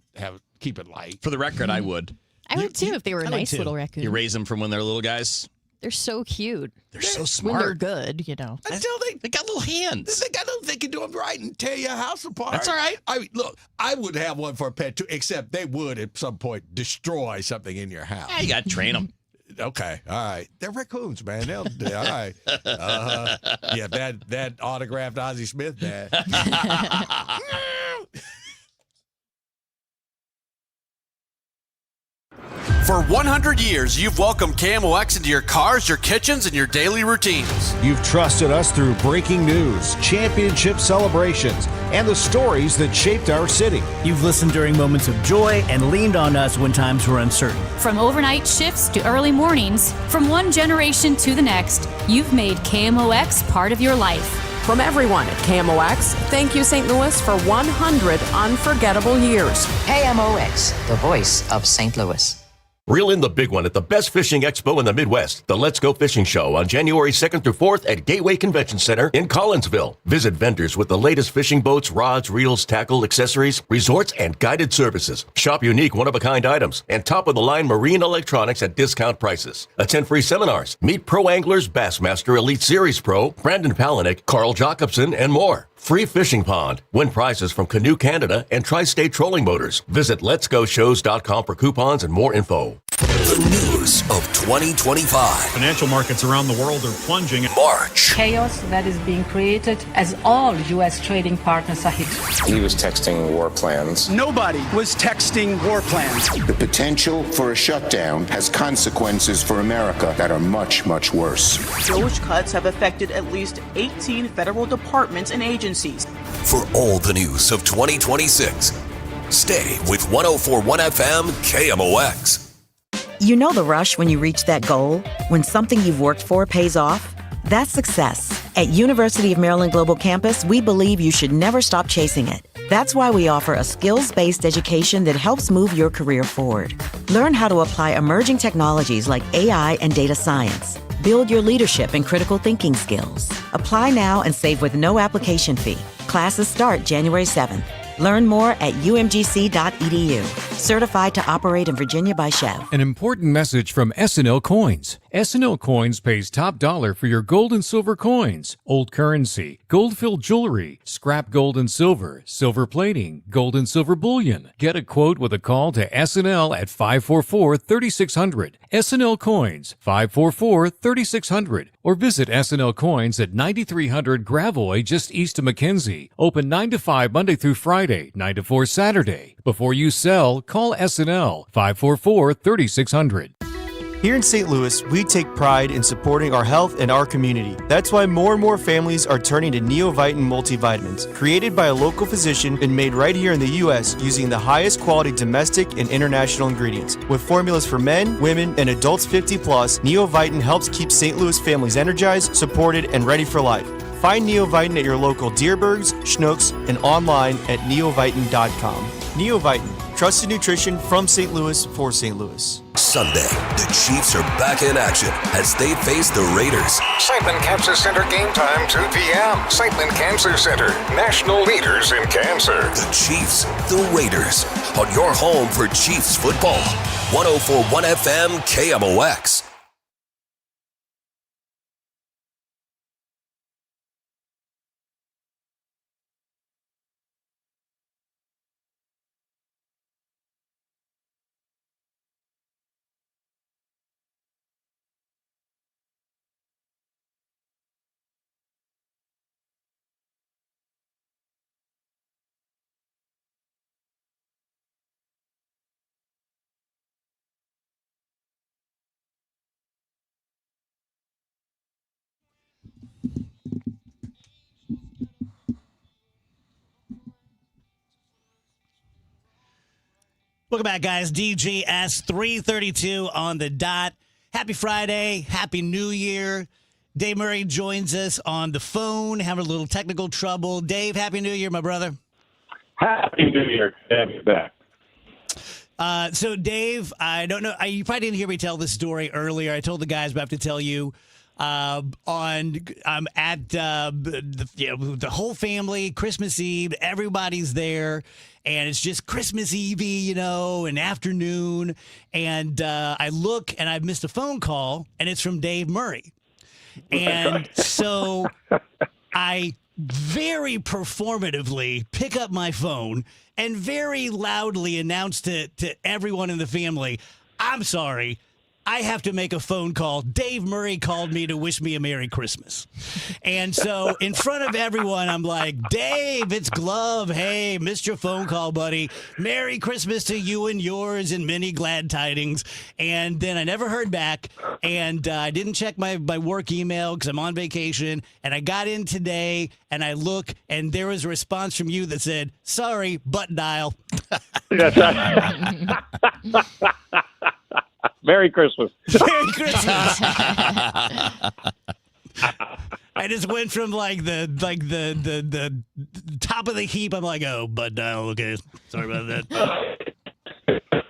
keep it light. For the record, I would. I would too if they were a nice little raccoon. You raise them from when they're little guys. They're so cute. They're so smart. When they're good, you know. Until they got little hands. They can do them right and tear your house apart. That's all right. Look, I would have one for a pet too, except they would at some point destroy something in your house. Yeah, you got to train them. Okay, all right. They're raccoons, man. All right. Yeah, that autographed Ozzie Smith man. For 100 years, you've welcomed KMOX into your cars, your kitchens, and your daily routines. You've trusted us through breaking news, championship celebrations, and the stories that shaped our city. You've listened during moments of joy and leaned on us when times were uncertain. From overnight shifts to early mornings, from one generation to the next, you've made KMOX part of your life. From everyone at KMOX, thank you, St. Louis, for 100 unforgettable years. KMOX, the voice of St. Louis. Reel in the big one at the best fishing expo in the Midwest, the Let's Go Fishing Show on January 2nd through 4th at Gateway Convention Center in Collinsville. Visit vendors with the latest fishing boats, rods, reels, tackle, accessories, resorts, and guided services. Shop unique, one-of-a-kind items and top-of-the-line marine electronics at discount prices. Attend free seminars. Meet pro anglers, Bassmaster Elite Series Pro, Brandon Palaniuk, Carl Jacobson, and more. Free fishing pond. Win prizes from Canoe Canada and Tri-State Trolling Motors. Visit letsgoshows.com for coupons and more info. The news of 2025. Financial markets around the world are plunging. March. Chaos that is being created as all U.S. trading partners are hit. He was texting war plans. Nobody was texting war plans. The potential for a shutdown has consequences for America that are much, much worse. Those cuts have affected at least 18 federal departments and agencies. For all the news of 2026, stay with 104.1 FM KMOX. You know the rush when you reach that goal? When something you've worked for pays off? That's success. At University of Maryland Global Campus, we believe you should never stop chasing it. That's why we offer a skills-based education that helps move your career forward. Learn how to apply emerging technologies like AI and data science. Build your leadership and critical thinking skills. Apply now and save with no application fee. Classes start January 7th. Learn more at umgc.edu. Certified to operate in Virginia by Chev. An important message from SNL Coins. SNL Coins pays top dollar for your gold and silver coins, old currency, gold-filled jewelry, scrap gold and silver, silver plating, gold and silver bullion. Get a quote with a call to SNL at 544-3600. SNL Coins, 544-3600. Or visit SNL Coins at 9300 Gravois, just east of McKenzie. Open 9 to 5 Monday through Friday, 9 to 4 Saturday. Before you sell, call SNL 544-3600. Here in St. Louis, we take pride in supporting our health and our community. That's why more and more families are turning to Neovitin multivitamins, created by a local physician and made right here in the U.S. using the highest quality domestic and international ingredients. With formulas for men, women, and adults 50 plus, Neovitin helps keep St. Louis families energized, supported, and ready for life. Find Neovitin at your local Dierbergs, Schnucks, and online at neovitin.com. Neovitin, trusted nutrition from St. Louis for St. Louis. Sunday, the Chiefs are back in action as they face the Raiders. Siteman Cancer Center game time, 2 p.m. Siteman Cancer Center, national leaders in cancer. The Chiefs, the Raiders, on your home for Chiefs football. 104.1 FM KMOX. Welcome back, guys. DGS 332 on the dot. Happy Friday. Happy New Year. Dave Murray joins us on the phone, having a little technical trouble. Dave, Happy New Year, my brother. Happy New Year. Have you back. So, Dave, I don't know. You probably didn't hear me tell this story earlier. I told the guys, but I have to tell you. I'm at the whole family, Christmas Eve. Everybody's there, and it's just Christmas Eve, and afternoon. And I look, and I've missed a phone call, and it's from Dave Murray. And so I very performatively pick up my phone and very loudly announce to everyone in the family, I'm sorry, I have to make a phone call. Dave Murray called me to wish me a Merry Christmas. And so in front of everyone, I'm like, Dave, it's Glove. Hey, missed your phone call, buddy. Merry Christmas to you and yours and many glad tidings. And then I never heard back. And I didn't check my work email because I'm on vacation. And I got in today and I look and there was a response from you that said, sorry, butt dial. That's right. Merry Christmas. Merry Christmas. I just went from like the top of the heap. I'm like, oh, butt dial. Okay, sorry about that.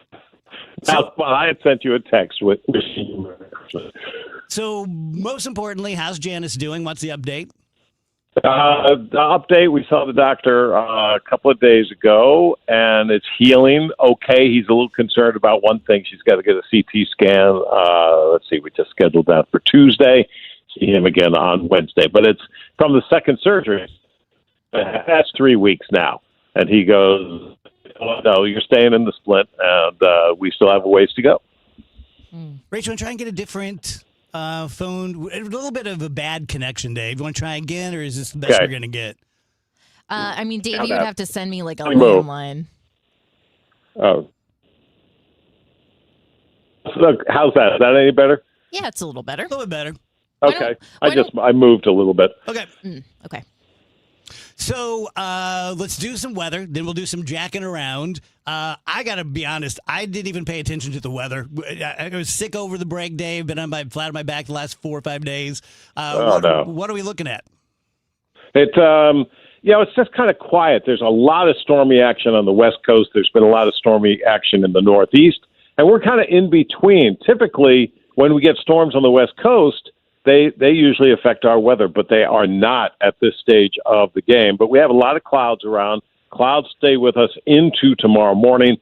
I had sent you a text with wishing you Merry Christmas. So, most importantly, how's Janice doing? What's the update? The update, we saw the doctor a couple of days ago, and it's healing okay. He's a little concerned about one thing. She's got to get a CT scan. Let's see, we just scheduled that for Tuesday. See him again on Wednesday. But it's from the second surgery. That's 3 weeks now. And he goes, oh, no, you're staying in the splint, and we still have a ways to go. Rachel, try and get a different phone. A little bit of a bad connection, Dave. You want to try again, or is this the best we're going to get? Dave, you would have to send me like a landline. Oh. Look, how's that? Is that any better? Yeah, it's a little better. A little bit better. Okay. I moved a little bit. Okay. Okay. So let's do some weather. Then we'll do some jacking around. I got to be honest. I didn't even pay attention to the weather. I was sick over the break, Dave. Been on flat on my back the last 4 or 5 days. What are we looking at? It's just kind of quiet. There's a lot of stormy action on the West Coast. There's been a lot of stormy action in the Northeast. And we're kind of in between. Typically, when we get storms on the West Coast, they usually affect our weather, but they are not at this stage of the game. But we have a lot of clouds around. Clouds stay with us into tomorrow morning.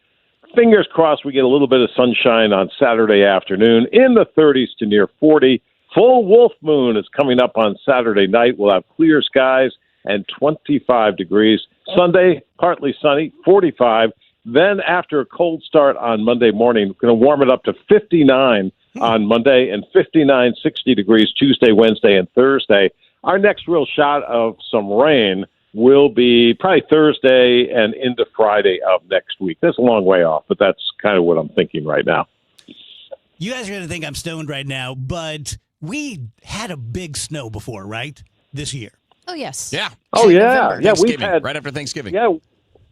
Fingers crossed we get a little bit of sunshine on Saturday afternoon in the 30s to near 40. Full wolf moon is coming up on Saturday night. We'll have clear skies and 25 degrees. Sunday, partly sunny, 45. Then after a cold start on Monday morning, we're going to warm it up to 59 on Monday and 59, 60 degrees Tuesday, Wednesday, and Thursday. Our next real shot of some rain will be probably Thursday and into Friday of next week. That's a long way off, but that's kind of what I'm thinking right now. You guys are going to think I'm stoned right now, but we had a big snow before, right? This year. Oh, yes. Yeah. Oh, yeah. Yeah, we've had right after Thanksgiving. Yeah.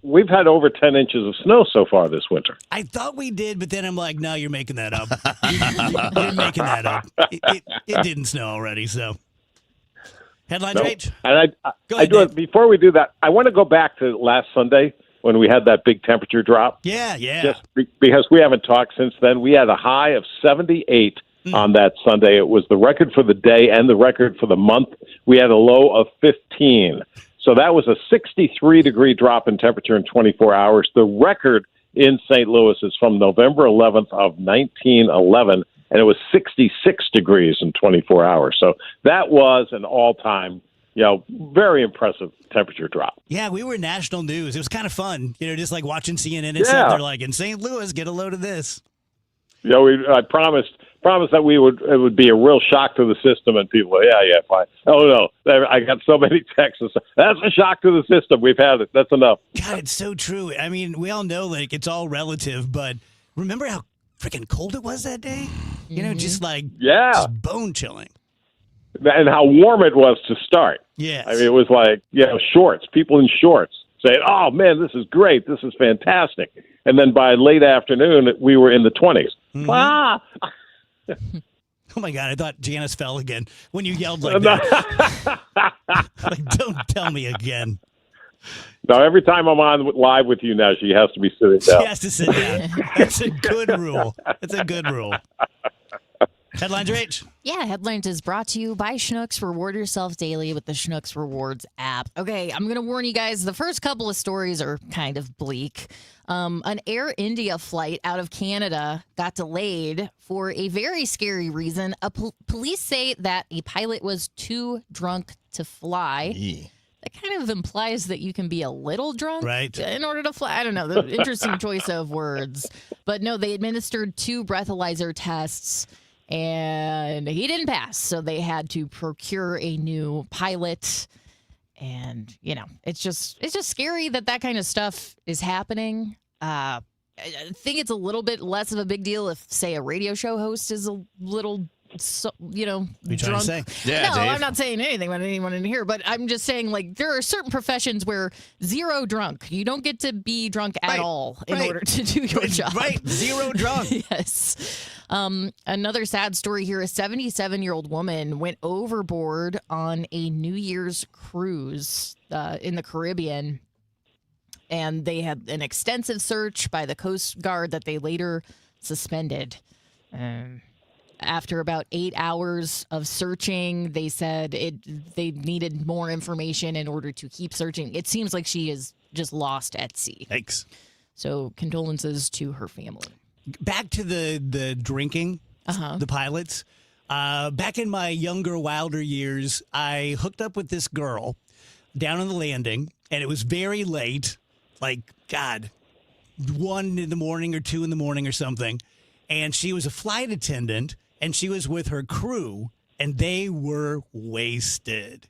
We've had over 10 inches of snow so far this winter. I thought we did, but then I'm like, no, you're making that up. You're making that up. It didn't snow already, so. Headlines, Rach? And before we do that, I want to go back to last Sunday when we had that big temperature drop. Yeah. Just because we haven't talked since then. We had a high of 78 on that Sunday. It was the record for the day and the record for the month. We had a low of 15. So that was a 63-degree drop in temperature in 24 hours. The record in St. Louis is from November 11th of 1911, and it was 66 degrees in 24 hours. So that was an all-time, very impressive temperature drop. Yeah, we were national news. It was kind of fun, just like watching CNN and stuff. They're like, in St. Louis, get a load of this. I promised that it would be a real shock to the system, and people, fine. Oh no, I got so many texts. That's a shock to the system. We've had it. That's enough. God, it's so true. I mean, we all know it's all relative, but remember how freaking cold it was that day? Just bone chilling. And how warm it was to start. Yes. I mean, it was like shorts. People in shorts saying, "Oh man, this is great. This is fantastic." And then by late afternoon, we were in the 20s. Mm-hmm. Ah! Oh my God! I thought Janice fell again when you yelled like that. Like, don't tell me again. No, every time I'm on live with you now, she has to be sitting down. She has to sit down. That's a good rule. That's a good rule. Headlines, Rach? Yeah, Headlines is brought to you by Schnucks. Reward yourself daily with the Schnucks Rewards app. Okay, I'm going to warn you guys, the first couple of stories are kind of bleak. An Air India flight out of Canada got delayed for a very scary reason. Police say that a pilot was too drunk to fly. That kind of implies that you can be a little drunk in order to fly. I don't know. The interesting choice of words. But no, they administered 2 breathalyzer tests, and he didn't pass. So they had to procure a new pilot. And, you know, it's just scary that kind of stuff is happening. I think it's a little bit less of a big deal if, say, a radio show host is a little, drunk. To say? Yeah, no, Dave. I'm not saying anything about anyone in here, but I'm just saying, like, there are certain professions where zero drunk. You don't get to be drunk at all in order to do your job. Right, zero drunk. Yes. Another sad story here. A 77-year-old woman went overboard on a New Year's cruise in the Caribbean, and they had an extensive search by the Coast Guard that they later suspended. After about 8 hours of searching, they said they needed more information in order to keep searching. It seems like she is just lost at sea. Thanks. So condolences to her family. Back to the drinking, the pilots. Back in my younger, wilder years, I hooked up with this girl down on the landing, and it was very late, like, 1 in the morning or 2 in the morning or something. And she was a flight attendant, and she was with her crew, and they were wasted.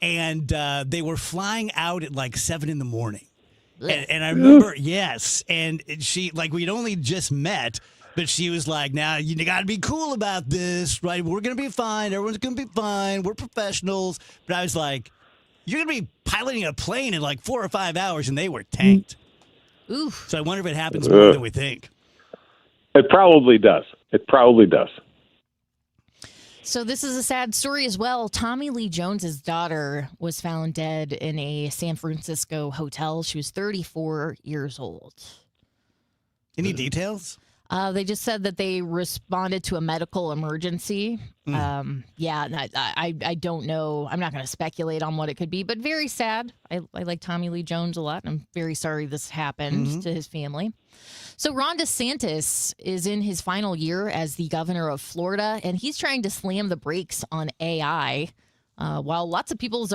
And they were flying out at like 7 in the morning. And I remember, yes. And she, like, we'd only just met, but she was like, now you got to be cool about this, right? We're going to be fine. Everyone's going to be fine. We're professionals. But I was like, you're going to be piloting a plane in like 4 or 5 hours, and they were tanked. Oof. So I wonder if it happens more than we think. It probably does. It probably does. So this is a sad story as well. Tommy Lee Jones's daughter was found dead in a San Francisco hotel. She was 34 years old. Any details? They just said that they responded to a medical emergency. I don't know. I'm not going to speculate on what it could be, but very sad. I like Tommy Lee Jones a lot, and I'm very sorry this happened to his family. So Ron DeSantis is in his final year as the governor of Florida, and he's trying to slam the brakes on AI, while lots of people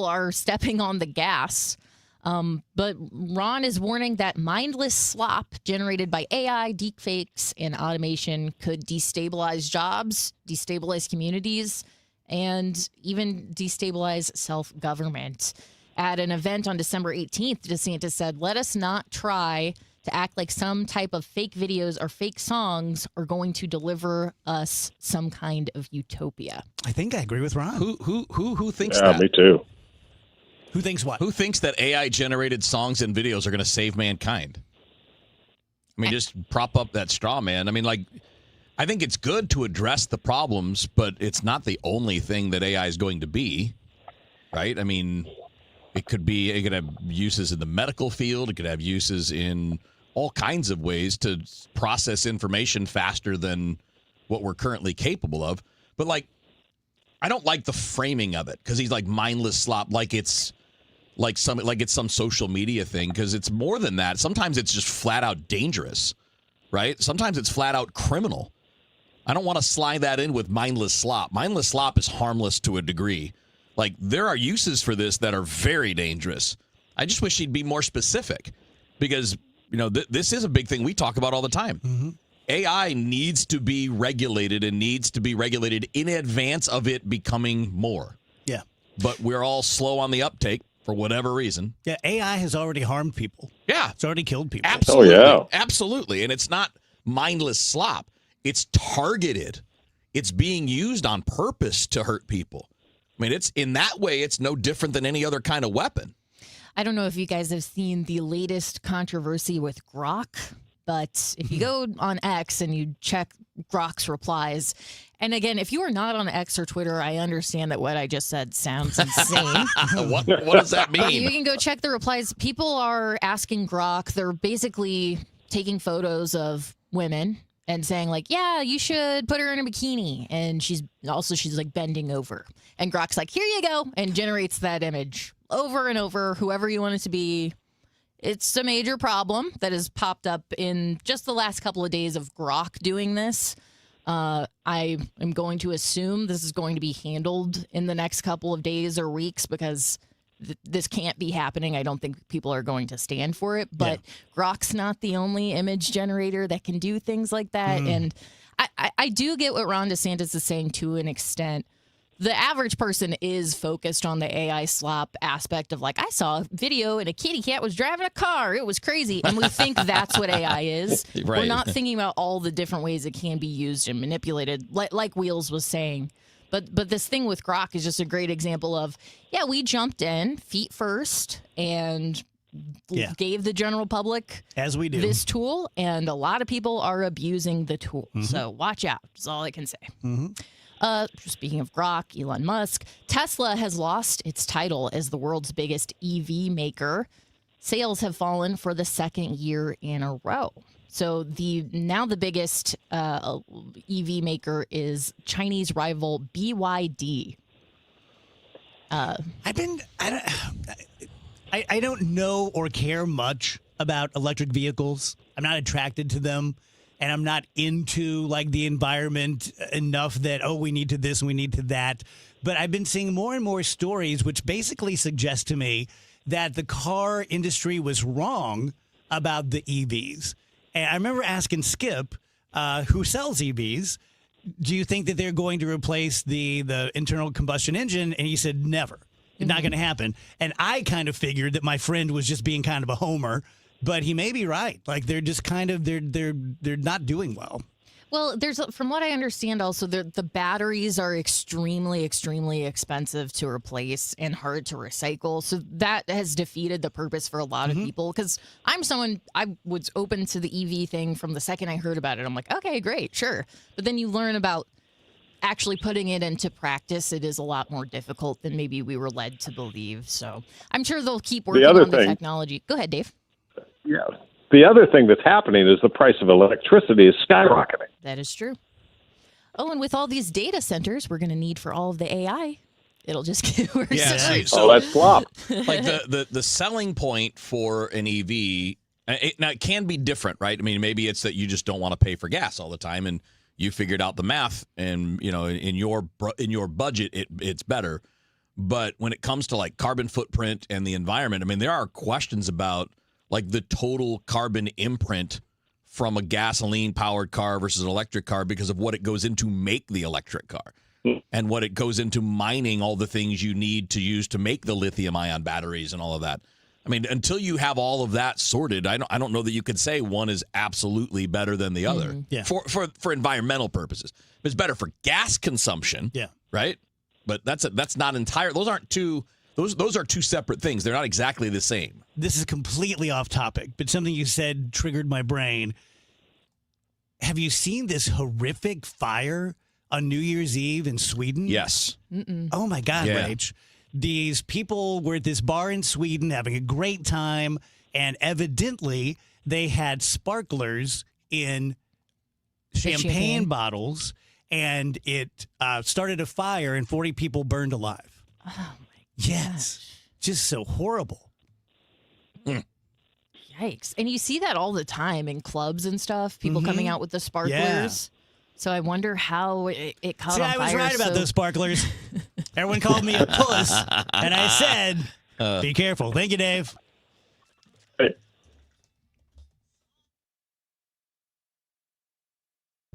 are stepping on the gas. But Ron is warning that mindless slop generated by AI, deepfakes, and automation could destabilize jobs, destabilize communities, and even destabilize self-government. At an event on December 18th, DeSantis said, "Let us not try to act like some type of fake videos or fake songs are going to deliver us some kind of utopia." I think I agree with Ron. Who thinks that? Yeah, me too. Who thinks what? Who thinks that AI-generated songs and videos are going to save mankind? I mean, just prop up that straw man. I mean, like, I think it's good to address the problems, but it's not the only thing that AI is going to be, right? I mean, it could have uses in the medical field. It could have uses in all kinds of ways to process information faster than what we're currently capable of. But, like, I don't like the framing of it because he's like mindless slop, like it's some social media thing, because it's more than that. Sometimes it's just flat out dangerous, right? Sometimes it's flat out criminal. I don't want to slide that in with mindless slop. Mindless slop is harmless to a degree. Like, there are uses for this that are very dangerous. I just wish he'd be more specific, because, you know, this is a big thing we talk about all the time. AI needs to be regulated, and needs to be regulated in advance of it becoming more. Yeah. But we're all slow on the uptake for whatever reason. Yeah, AI has already harmed people. Yeah. It's already killed people. Absolutely. Oh, yeah. Absolutely. And it's not mindless slop. It's targeted. It's being used on purpose to hurt people. I mean, it's in that way, it's no different than any other kind of weapon. I don't know if you guys have seen the latest controversy with Grok, But if you go on X and you check Grok's replies, and again, if you are not on X or Twitter, I understand that what I just said sounds insane. What does that mean? You can go check the replies. People are asking Grok. They're basically taking photos of women and saying like, yeah, you should put her in a bikini. And she's like bending over. And Grok's like, here you go. And generates that image over and over, whoever you want it to be. It's a major problem that has popped up in just the last couple of days of Grok doing this. I am going to assume this is going to be handled in the next couple of days or weeks because this can't be happening. I don't think people are going to stand for it. But Grok's not the only image generator that can do things like that. And I do get what Ron DeSantis is saying to an extent. The average person is focused on the AI slop aspect of like, I saw a video and a kitty cat was driving a car. It was crazy. And we think that's what AI is. Right. We're not thinking about all the different ways it can be used and manipulated, like Wheels was saying. But this thing with Grok is just a great example of, we jumped in feet first and gave the general public as we do this tool. And a lot of people are abusing the tool. So watch out. That's all I can say. Speaking of Grok, Elon Musk, Tesla has lost its title as the world's biggest EV maker. Sales have fallen for the second year in a row. So the biggest EV maker is Chinese rival BYD. I don't know or care much about electric vehicles. I'm not attracted to them. And I'm not into like the environment enough that, we need to this and we need to that. But I've been seeing more and more stories which basically suggest to me that the car industry was wrong about the EVs. And I remember asking Skip, who sells EVs, do you think that they're going to replace the internal combustion engine? And he said, never. It's not going to happen. And I kind of figured that my friend was just being kind of a homer. But he may be right. Like they're just kind of they're not doing well. Well, from what I understand, also the batteries are extremely, extremely expensive to replace and hard to recycle. So that has defeated the purpose for a lot of people. Because I was open to the EV thing from the second I heard about it. I'm like, okay, great, sure. But then you learn about actually putting it into practice. It is a lot more difficult than maybe we were led to believe. So I'm sure they'll keep working on the technology. Go ahead, Dave. Yeah. The other thing that's happening is the price of electricity is skyrocketing. That is true. Oh, and with all these data centers we're going to need for all of the AI, it'll just get worse. Yeah, so that's flop. Like the selling point for an EV, now it can be different, right? I mean, maybe it's that you just don't want to pay for gas all the time, and you figured out the math, and in your budget, it's better. But when it comes to like carbon footprint and the environment, I mean, there are questions about like the total carbon imprint from a gasoline-powered car versus an electric car because of what it goes into make the electric car and what it goes into mining all the things you need to use to make the lithium-ion batteries and all of that. I mean, until you have all of that sorted, I don't know that you could say one is absolutely better than the other for environmental purposes. It's better for gas consumption, right? But that's not entire. Those aren't two. Those are two separate things. They're not exactly the same. This is completely off topic, but something you said triggered my brain. Have you seen this horrific fire on New Year's Eve in Sweden? Yes. Mm-mm. Oh, my God, Rach. These people were at this bar in Sweden having a great time, and evidently they had sparklers in champagne bottles, and it started a fire, and 40 people burned alive. Oh, my God. Yes. Just so horrible. Yikes. And you see that all the time in clubs and stuff, people coming out with the sparklers. Yeah. So I wonder how it caught See, on fire. I was right about those sparklers. Everyone called me a puss, and I said, be careful. Thank you, Dave.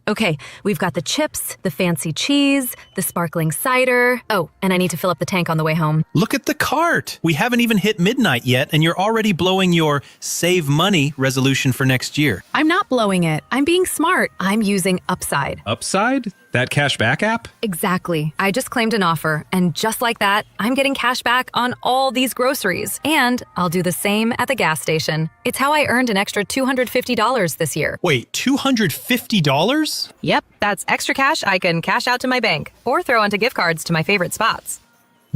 Okay, we've got the chips, the fancy cheese, the sparkling cider. Oh, and I need to fill up the tank on the way home. Look at the cart. We haven't even hit midnight yet, and you're already blowing your save money resolution for next year. I'm not blowing it. I'm being smart. I'm using Upside. Upside? That cash back app? Exactly. I just claimed an offer, and just like that, I'm getting cash back on all these groceries. And I'll do the same at the gas station. It's how I earned an extra $250 this year. Wait, $250? Yep, that's extra cash I can cash out to my bank or throw onto gift cards to my favorite spots.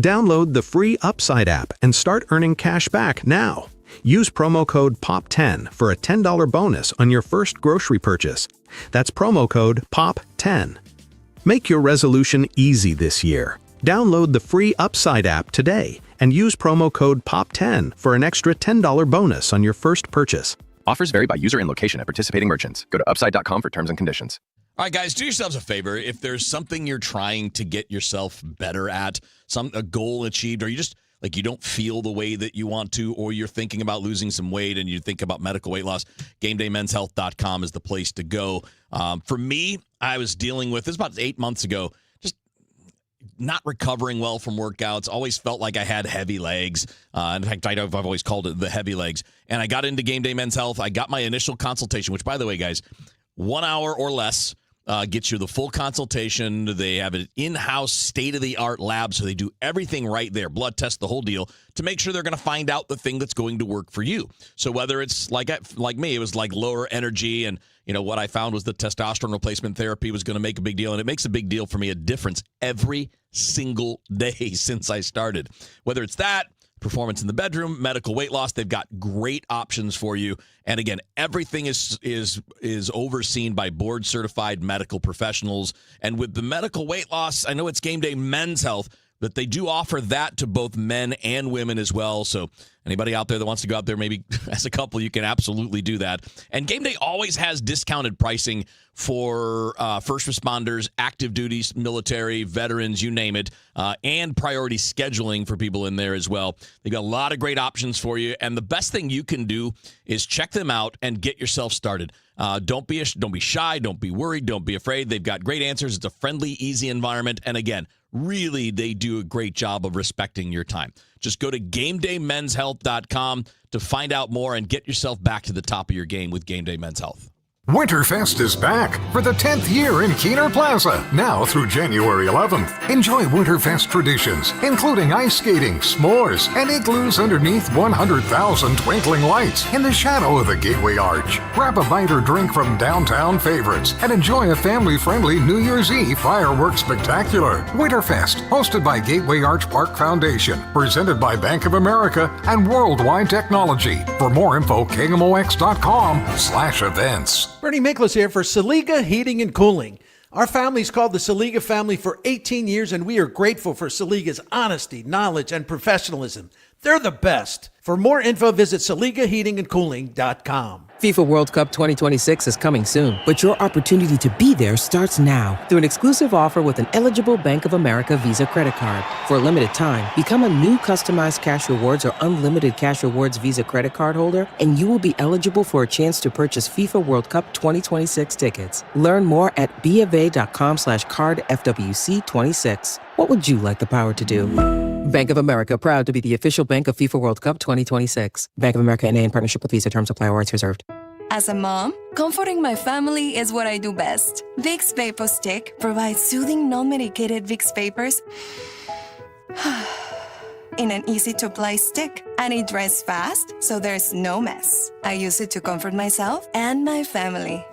Download the free Upside app and start earning cash back now. Use promo code POP10 for a $10 bonus on your first grocery purchase. That's promo code POP10. Make your resolution easy this year. Download the free Upside app today and use promo code POP10 for an extra $10 bonus on your first purchase. Offers vary by user and location at participating merchants. Go to upside.com for terms and conditions. All right, guys, do yourselves a favor. If there's something you're trying to get yourself better at, a goal achieved, or you just you don't feel the way that you want to, or you're thinking about losing some weight and you think about medical weight loss, GameDayMen'sHealth.com is the place to go. For me, I was dealing with this about 8 months ago, just not recovering well from workouts. Always felt like I had heavy legs. In fact, I've always called it the heavy legs. And I got into Game Day Men's Health. I got my initial consultation, which, by the way, guys, 1 hour or less. Gets you the full consultation. They have an in-house, state-of-the-art lab, so they do everything right there, blood test, the whole deal, to make sure they're going to find out the thing that's going to work for you. So whether it's like me, it was like lower energy, and what I found was the testosterone replacement therapy was going to make a big deal, and it makes a big deal for me, a difference every single day since I started. Whether it's that, performance in the bedroom, medical weight loss, they've got great options for you. And again, everything is overseen by board certified medical professionals. And with the medical weight loss, I know it's Game Day Men's Health, but they do offer that to both men and women as well. So anybody out there that wants to go out there, maybe as a couple, you can absolutely do that. And Game Day always has discounted pricing for first responders, active duties, military, veterans, you name it, and priority scheduling for people in there as well. They've got a lot of great options for you. And the best thing you can do is check them out and get yourself started. Don't be shy. Don't be worried. Don't be afraid. They've got great answers. It's a friendly, easy environment. And again, really, they do a great job of respecting your time. Just go to GameDayMen'sHealth.com to find out more and get yourself back to the top of your game with Game Day Men's Health. Winterfest is back for the 10th year in Keener Plaza, now through January 11th. Enjoy Winterfest traditions, including ice skating, s'mores, and igloos underneath 100,000 twinkling lights in the shadow of the Gateway Arch. Grab a bite or drink from downtown favorites and enjoy a family-friendly New Year's Eve fireworks spectacular. Winterfest, hosted by Gateway Arch Park Foundation, presented by Bank of America and Worldwide Technology. For more info, KMOX.com/events. Bernie Miklas here for Saliga Heating and Cooling. Our family's called the Saliga family for 18 years, and we are grateful for Saliga's honesty, knowledge, and professionalism. They're the best. For more info, visit SaligaHeatingandCooling.com. FIFA World Cup 2026 is coming soon, but your opportunity to be there starts now through an exclusive offer with an eligible Bank of America Visa credit card. For a limited time, become a new customized cash rewards or unlimited cash rewards Visa credit card holder, and you will be eligible for a chance to purchase FIFA World Cup 2026 tickets. Learn more at BofA.com/cardFWC26. What would you like the power to do? Bank of America, proud to be the official bank of FIFA World Cup 2026. Bank of America N.A. in partnership with Visa. Terms apply. Rights reserved. As a mom, comforting my family is what I do best. Vicks VapoStick provides soothing, non-medicated Vicks vapors in an easy-to-apply stick, and it dries fast, so there's no mess. I use it to comfort myself and my family.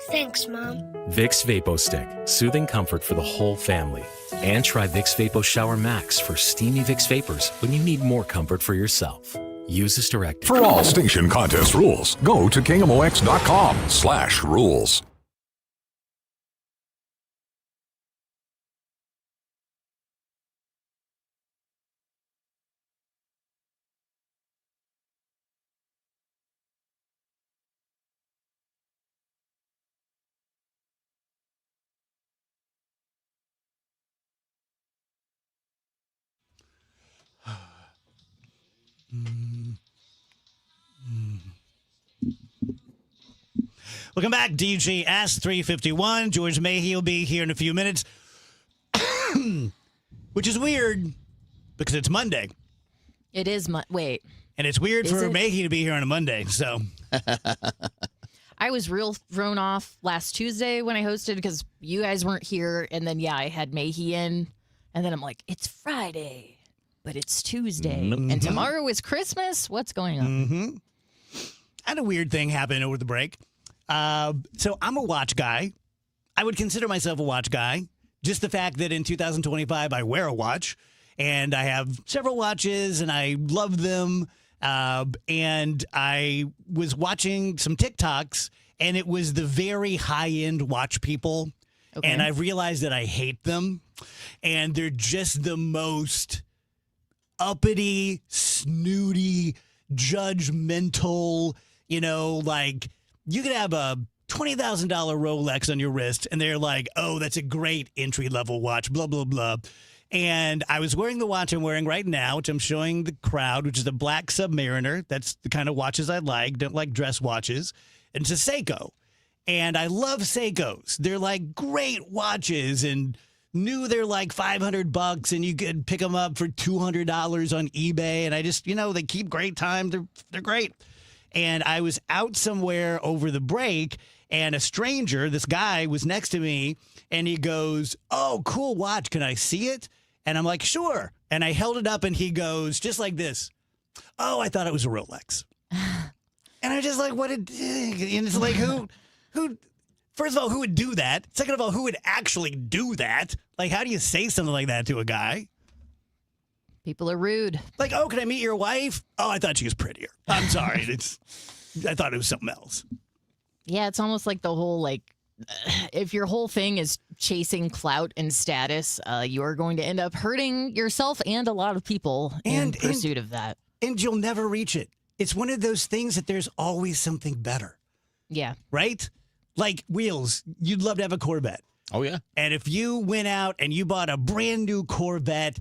Thanks, Mom. Vicks VapoStick, soothing comfort for the whole family. And try Vicks Vapo Shower Max for steamy Vicks vapors when you need more comfort for yourself. Use this directed. For all station contest rules, go to KMOX.com/rules. Welcome back, DJ Ask 351. George Mayhew will be here in a few minutes, which is weird because it's Monday. It is wait. And it's weird Is for it? Mayhew to be here on a Monday, so. I was real thrown off last Tuesday when I hosted because you guys weren't here. And then, I had Mahey in. And then I'm like, it's Friday, but it's Tuesday. And tomorrow is Christmas. What's going on? Mm-hmm. I had a weird thing happen over the break. So I'm a watch guy. I would consider myself a watch guy. Just the fact that in 2025, I wear a watch. And I have several watches, and I love them. And I was watching some TikToks, and it was the very high-end watch people. Okay. And I realized that I hate them. And they're just the most uppity, snooty, judgmental, like you could have a $20,000 Rolex on your wrist, and they're like, oh, that's a great entry-level watch, blah, blah, blah. And I was wearing the watch I'm wearing right now, which I'm showing the crowd, which is a black Submariner. That's the kind of watches I like. Don't like dress watches. And it's a Seiko. And I love Seikos. They're like great watches, and they're like $500, and you could pick them up for $200 on eBay. And I just, they keep great time. They're great. And I was out somewhere over the break, and a stranger, this guy, was next to me, and he goes, oh, cool watch. Can I see it? And I'm like, sure. And I held it up, and he goes, just like this, oh, I thought it was a Rolex. And I just like, what a dig. And it's like, who, first of all, who would do that? Second of all, who would actually do that? Like, how do you say something like that to a guy? People are rude. Like, oh, can I meet your wife? Oh, I thought she was prettier. I'm sorry. I thought it was something else. Yeah, it's almost like the whole, if your whole thing is chasing clout and status, you are going to end up hurting yourself and a lot of people in pursuit of that. And you'll never reach it. It's one of those things that there's always something better. Yeah. Right? Like wheels. You'd love to have a Corvette. Oh, yeah. And if you went out and you bought a brand new Corvette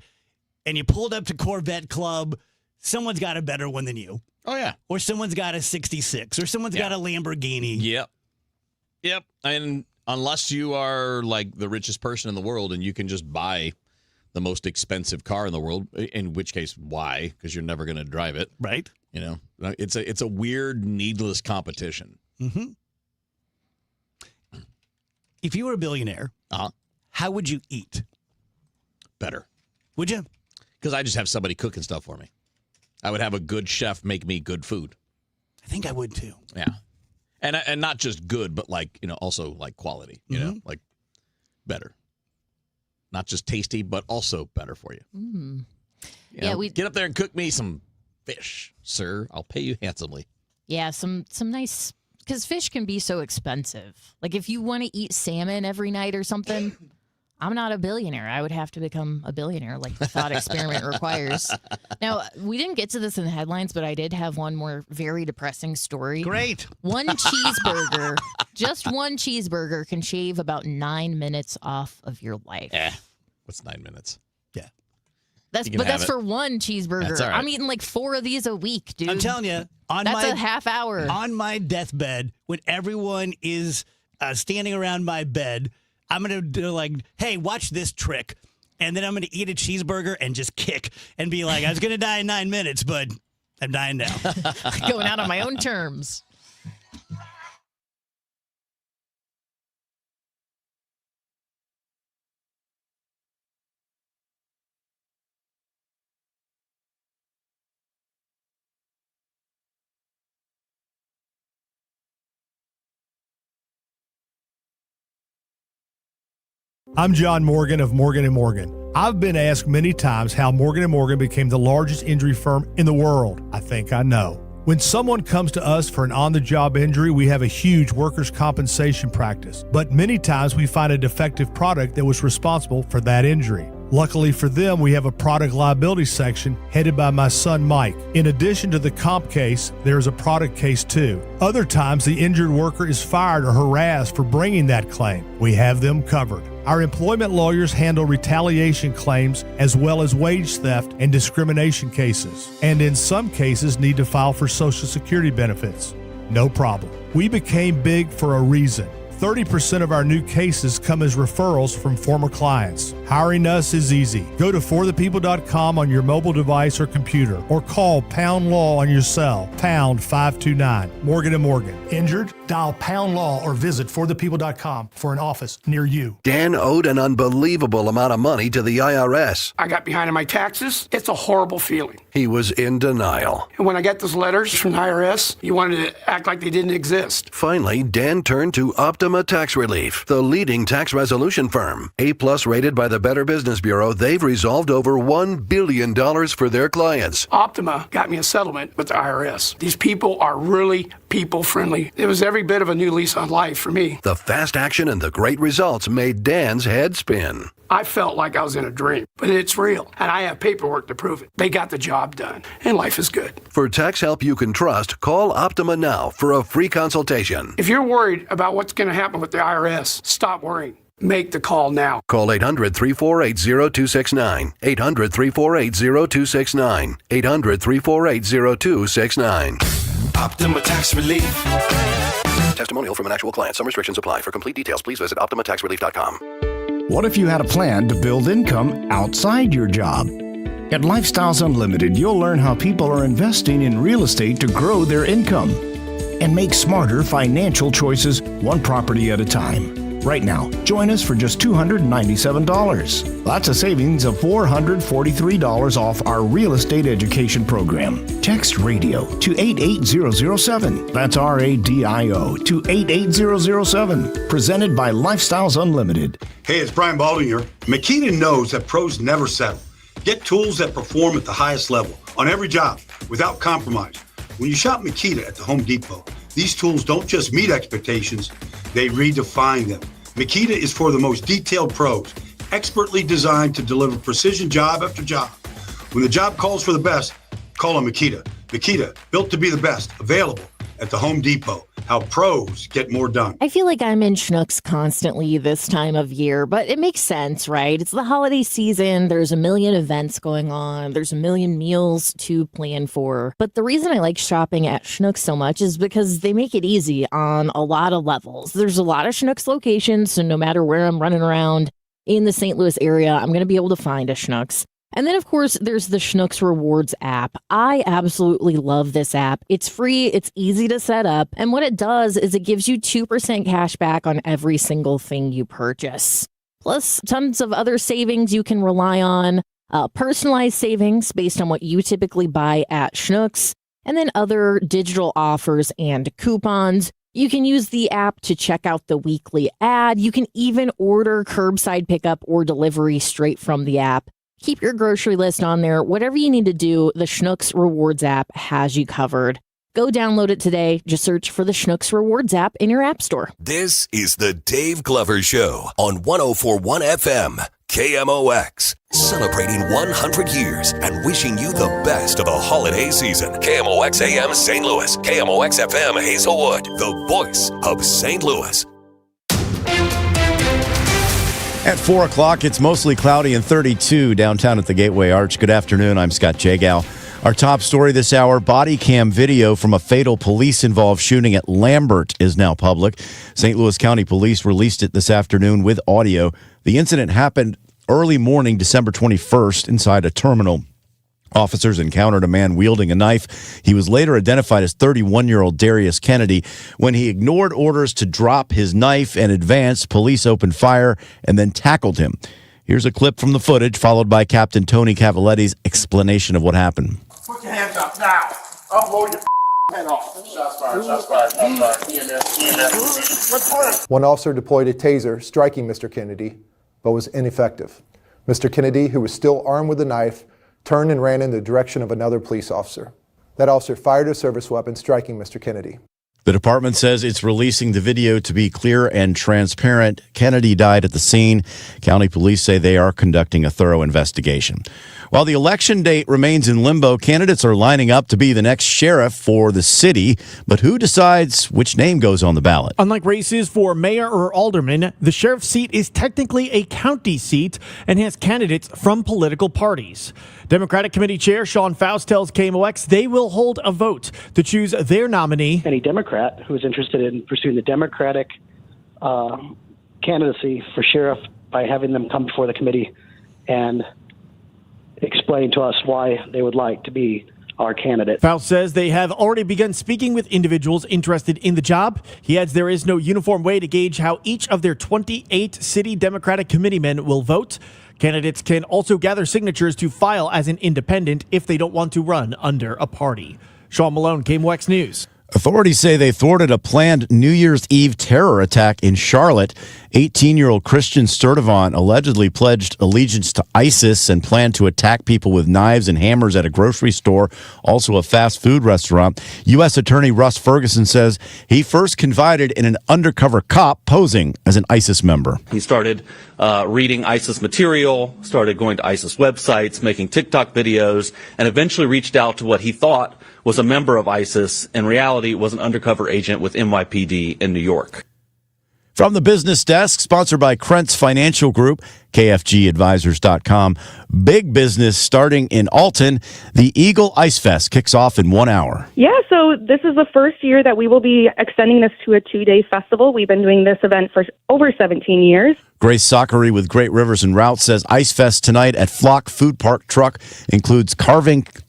and you pulled up to Corvette Club, someone's got a better one than you. Oh, yeah. Or someone's got a 66, or someone's got a Lamborghini. Yep. And unless you are like the richest person in the world and you can just buy the most expensive car in the world, in which case, why? Because you're never going to drive it. Right. It's a weird, needless competition. Mm-hmm. If you were a billionaire, how would you eat? Better. Would you? Because I just have somebody cooking stuff for me. I would have a good chef make me good food. I think I would too. Yeah. And not just good, but also like quality, like better. Not just tasty, but also better for you. Mm. We get up there and cook me some fish, sir. I'll pay you handsomely. Yeah, some nice, because fish can be so expensive. Like if you want to eat salmon every night or something, I'm not a billionaire. I would have to become a billionaire like the thought experiment requires. Now, we didn't get to this in the headlines, but I did have one more very depressing story. Great. One cheeseburger, just one cheeseburger can shave about 9 minutes off of your life. What's 9 minutes? Yeah. That's for one cheeseburger. That's all right. I'm eating like 4 of these a week, dude. I'm telling you, that's a half hour. On my deathbed, when everyone is standing around my bed, I'm going to do like, hey, watch this trick. And then I'm going to eat a cheeseburger and just kick and be like, I was going to die in 9 minutes, but I'm dying now. Going out on my own terms. I'm John Morgan of Morgan & Morgan. I've been asked many times how Morgan & Morgan became the largest injury firm in the world. I think I know. When someone comes to us for an on-the-job injury, we have a huge workers' compensation practice. But many times we find a defective product that was responsible for that injury. Luckily for them, we have a product liability section headed by my son Mike. In addition to the comp case, there is a product case too. Other times, the injured worker is fired or harassed for bringing that claim. We have them covered. Our employment lawyers handle retaliation claims as well as wage theft and discrimination cases, and in some cases need to file for Social Security benefits. No problem. We became big for a reason. 30% of our new cases come as referrals from former clients. Hiring us is easy. Go to forthepeople.com on your mobile device or computer, or call Pound Law on your cell, pound 529. Morgan & Morgan. Injured? Dial Pound Law or visit forthepeople.com for an office near you. Dan owed an unbelievable amount of money to the IRS. I got behind on my taxes. It's a horrible feeling. He was in denial. And when I got those letters from the IRS, you wanted to act like they didn't exist. Finally, Dan turned to Optima Tax Relief, the leading tax resolution firm. A-plus rated by the Better Business Bureau, they've resolved over $1 billion for their clients. Optima got me a settlement with the IRS. These people are really people-friendly. It was every bit of a new lease on life for me. The fast action and the great results made Dan's head spin. I felt like I was in a dream, but it's real, and I have paperwork to prove it. They got the job done, and life is good. For tax help you can trust, call Optima now for a free consultation. If you're worried about what's going to happen with the IRS, stop worrying. Make the call now. Call 800-348-0269. 800-348-0269. 800-348-0269. Optima Tax Relief. Testimonial from an actual client. Some restrictions apply. For complete details, please visit OptimaTaxRelief.com. What if you had a plan to build income outside your job? At Lifestyles Unlimited, you'll learn how people are investing in real estate to grow their income and make smarter financial choices one property at a time. Right now, join us for just $297. That's a savings of $443 off our real estate education program. Text RADIO to 88007. That's RADIO to 88007. Presented by Lifestyles Unlimited. Hey, it's Brian Baldwin here. Makita knows that pros never settle. Get tools that perform at the highest level on every job without compromise. When you shop Makita at the Home Depot, these tools don't just meet expectations, they redefine them. Makita is for the most detailed pros, expertly designed to deliver precision job after job. When the job calls for the best, call on Makita. Makita, built to be the best, available at the Home Depot. How pros get more done. I feel like I'm in Schnucks constantly this time of year, but it makes sense, right? It's the holiday season. There's a million events going on. There's a million meals to plan for. But the reason I like shopping at Schnucks so much is because they make it easy on a lot of levels. There's a lot of Schnucks locations, so no matter where I'm running around in the St. Louis area, I'm going to be able to find a Schnucks. And then, of course, there's the Schnucks Rewards app. I absolutely love this app. It's free, it's easy to set up, and what it does is it gives you 2% cash back on every single thing you purchase. Plus, tons of other savings you can rely on, personalized savings based on what you typically buy at Schnucks, and then other digital offers and coupons. You can use the app to check out the weekly ad. You can even order curbside pickup or delivery straight from the app. Keep your grocery list on there. Whatever you need to do, the Schnucks Rewards app has you covered. Go download it today. Just search for the Schnucks Rewards app in your app store. This is the Dave Glover Show on 104.1 FM, KMOX. Celebrating 100 years and wishing you the best of the holiday season. KMOX AM St. Louis, KMOX FM Hazelwood, the voice of St. Louis. At 4 o'clock, it's mostly cloudy and 32 downtown at the Gateway Arch. Good afternoon. I'm Scott Jagow. Our top story this hour, body cam video from a fatal police-involved shooting at Lambert is now public. St. Louis County Police released it this afternoon with audio. The incident happened early morning, December 21st, inside a terminal. Officers encountered a man wielding a knife. He was later identified as 31-year-old Darius Kennedy. When he ignored orders to drop his knife and advance, police opened fire and then tackled him. Here's a clip from the footage, followed by Captain Tony Cavaletti's explanation of what happened. Put your hands up now. I'll blow your head off. Shots fired, shots fired, shots fired. EMS. One officer deployed a taser, striking Mr. Kennedy, but was ineffective. Mr. Kennedy, who was still armed with a knife, turned and ran in the direction of another police officer. That officer fired a service weapon, striking Mr. Kennedy. The department says it's releasing the video to be clear and transparent. Kennedy died at the scene. County police say they are conducting a thorough investigation. While the election date remains in limbo, candidates are lining up to be the next sheriff for the city. But who decides which name goes on the ballot? Unlike races for mayor or alderman, the sheriff's seat is technically a county seat and has candidates from political parties. Democratic Committee Chair Sean Faust tells KMOX they will hold a vote to choose their nominee. Any Democrat who is interested in pursuing the Democratic candidacy for sheriff by having them come before the committee and explain to us why they would like to be our candidate. Faust says they have already begun speaking with individuals interested in the job. He adds there is no uniform way to gauge how each of their 28 city Democratic committeemen will vote. Candidates can also gather signatures to file as an independent if they don't want to run under a party. Sean Malone, KMOX News. Authorities say they thwarted a planned New Year's Eve terror attack in Charlotte. 18-year-old Christian Sturdivant allegedly pledged allegiance to ISIS and planned to attack people with knives and hammers at a grocery store, also a fast food restaurant. U.S. Attorney Russ Ferguson says he first confided in an undercover cop posing as an ISIS member. He started reading ISIS material, started going to ISIS websites, making TikTok videos, and eventually reached out to what he thought was a member of ISIS. In reality, was an undercover agent with NYPD in New York. From the business desk, sponsored by Krentz Financial Group, KFGadvisors.com. Big business starting in Alton. The Eagle Ice Fest kicks off in 1 hour. Yeah, so this is the first year that we will be extending this to a 2-day festival. We've been doing this event for over 17 years. Grace Sockery with Great Rivers and Routes says Ice Fest tonight at Flock Food Park Truck includes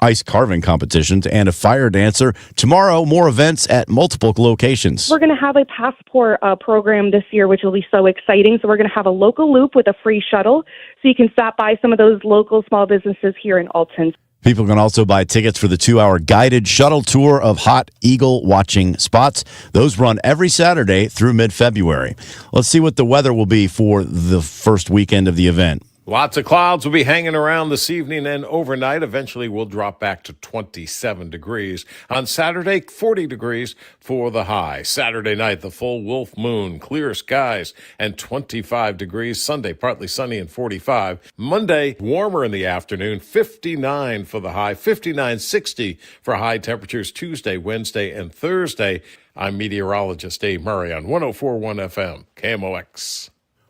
ice carving competitions and a fire dancer. Tomorrow, more events at multiple locations. We're going to have a passport program this year, which will be so exciting. So we're going to have a local loop with a free shuttle, so you can stop by some of those local small businesses here in Alton. People can also buy tickets for the 2-hour guided shuttle tour of hot eagle watching spots. Those run every Saturday through mid-February. Let's see what the weather will be for the first weekend of the event. Lots of clouds will be hanging around this evening and overnight. Eventually, we'll drop back to 27 degrees. On Saturday, 40 degrees for the high. Saturday night, the full wolf moon, clear skies, and 25 degrees. Sunday, partly sunny and 45. Monday, warmer in the afternoon, 59 for the high, 59-60 for high temperatures Tuesday, Wednesday, and Thursday. I'm meteorologist Dave Murray on 104.1 FM, KMOX.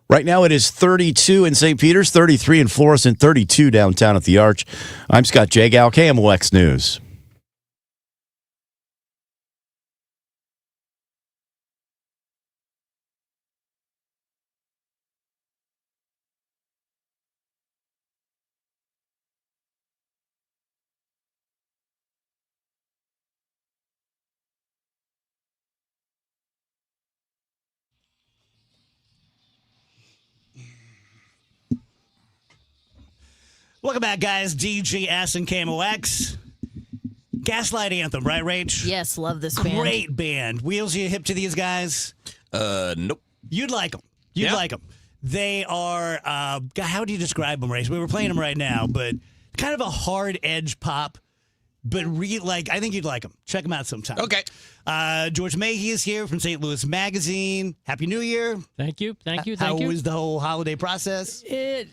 Right now it is 32 in St. Peter's, 33 in Florissant, 32 downtown at the Arch. I'm Scott Jagow, KMOX News. Welcome back, guys. DGS and KMOX. Gaslight Anthem, right, Rach? Yes, love this band. Great band. Wheels, you hip to these guys? Nope. You'd like them. You'd like them. They are, how do you describe them, Rach? We were playing them right now, but kind of a hard edge pop, but I think you'd like them. Check them out sometime. Okay. George Mahey is here from St. Louis Magazine. Happy New Year. Thank you. Thank you. How was the whole holiday process? Yeah.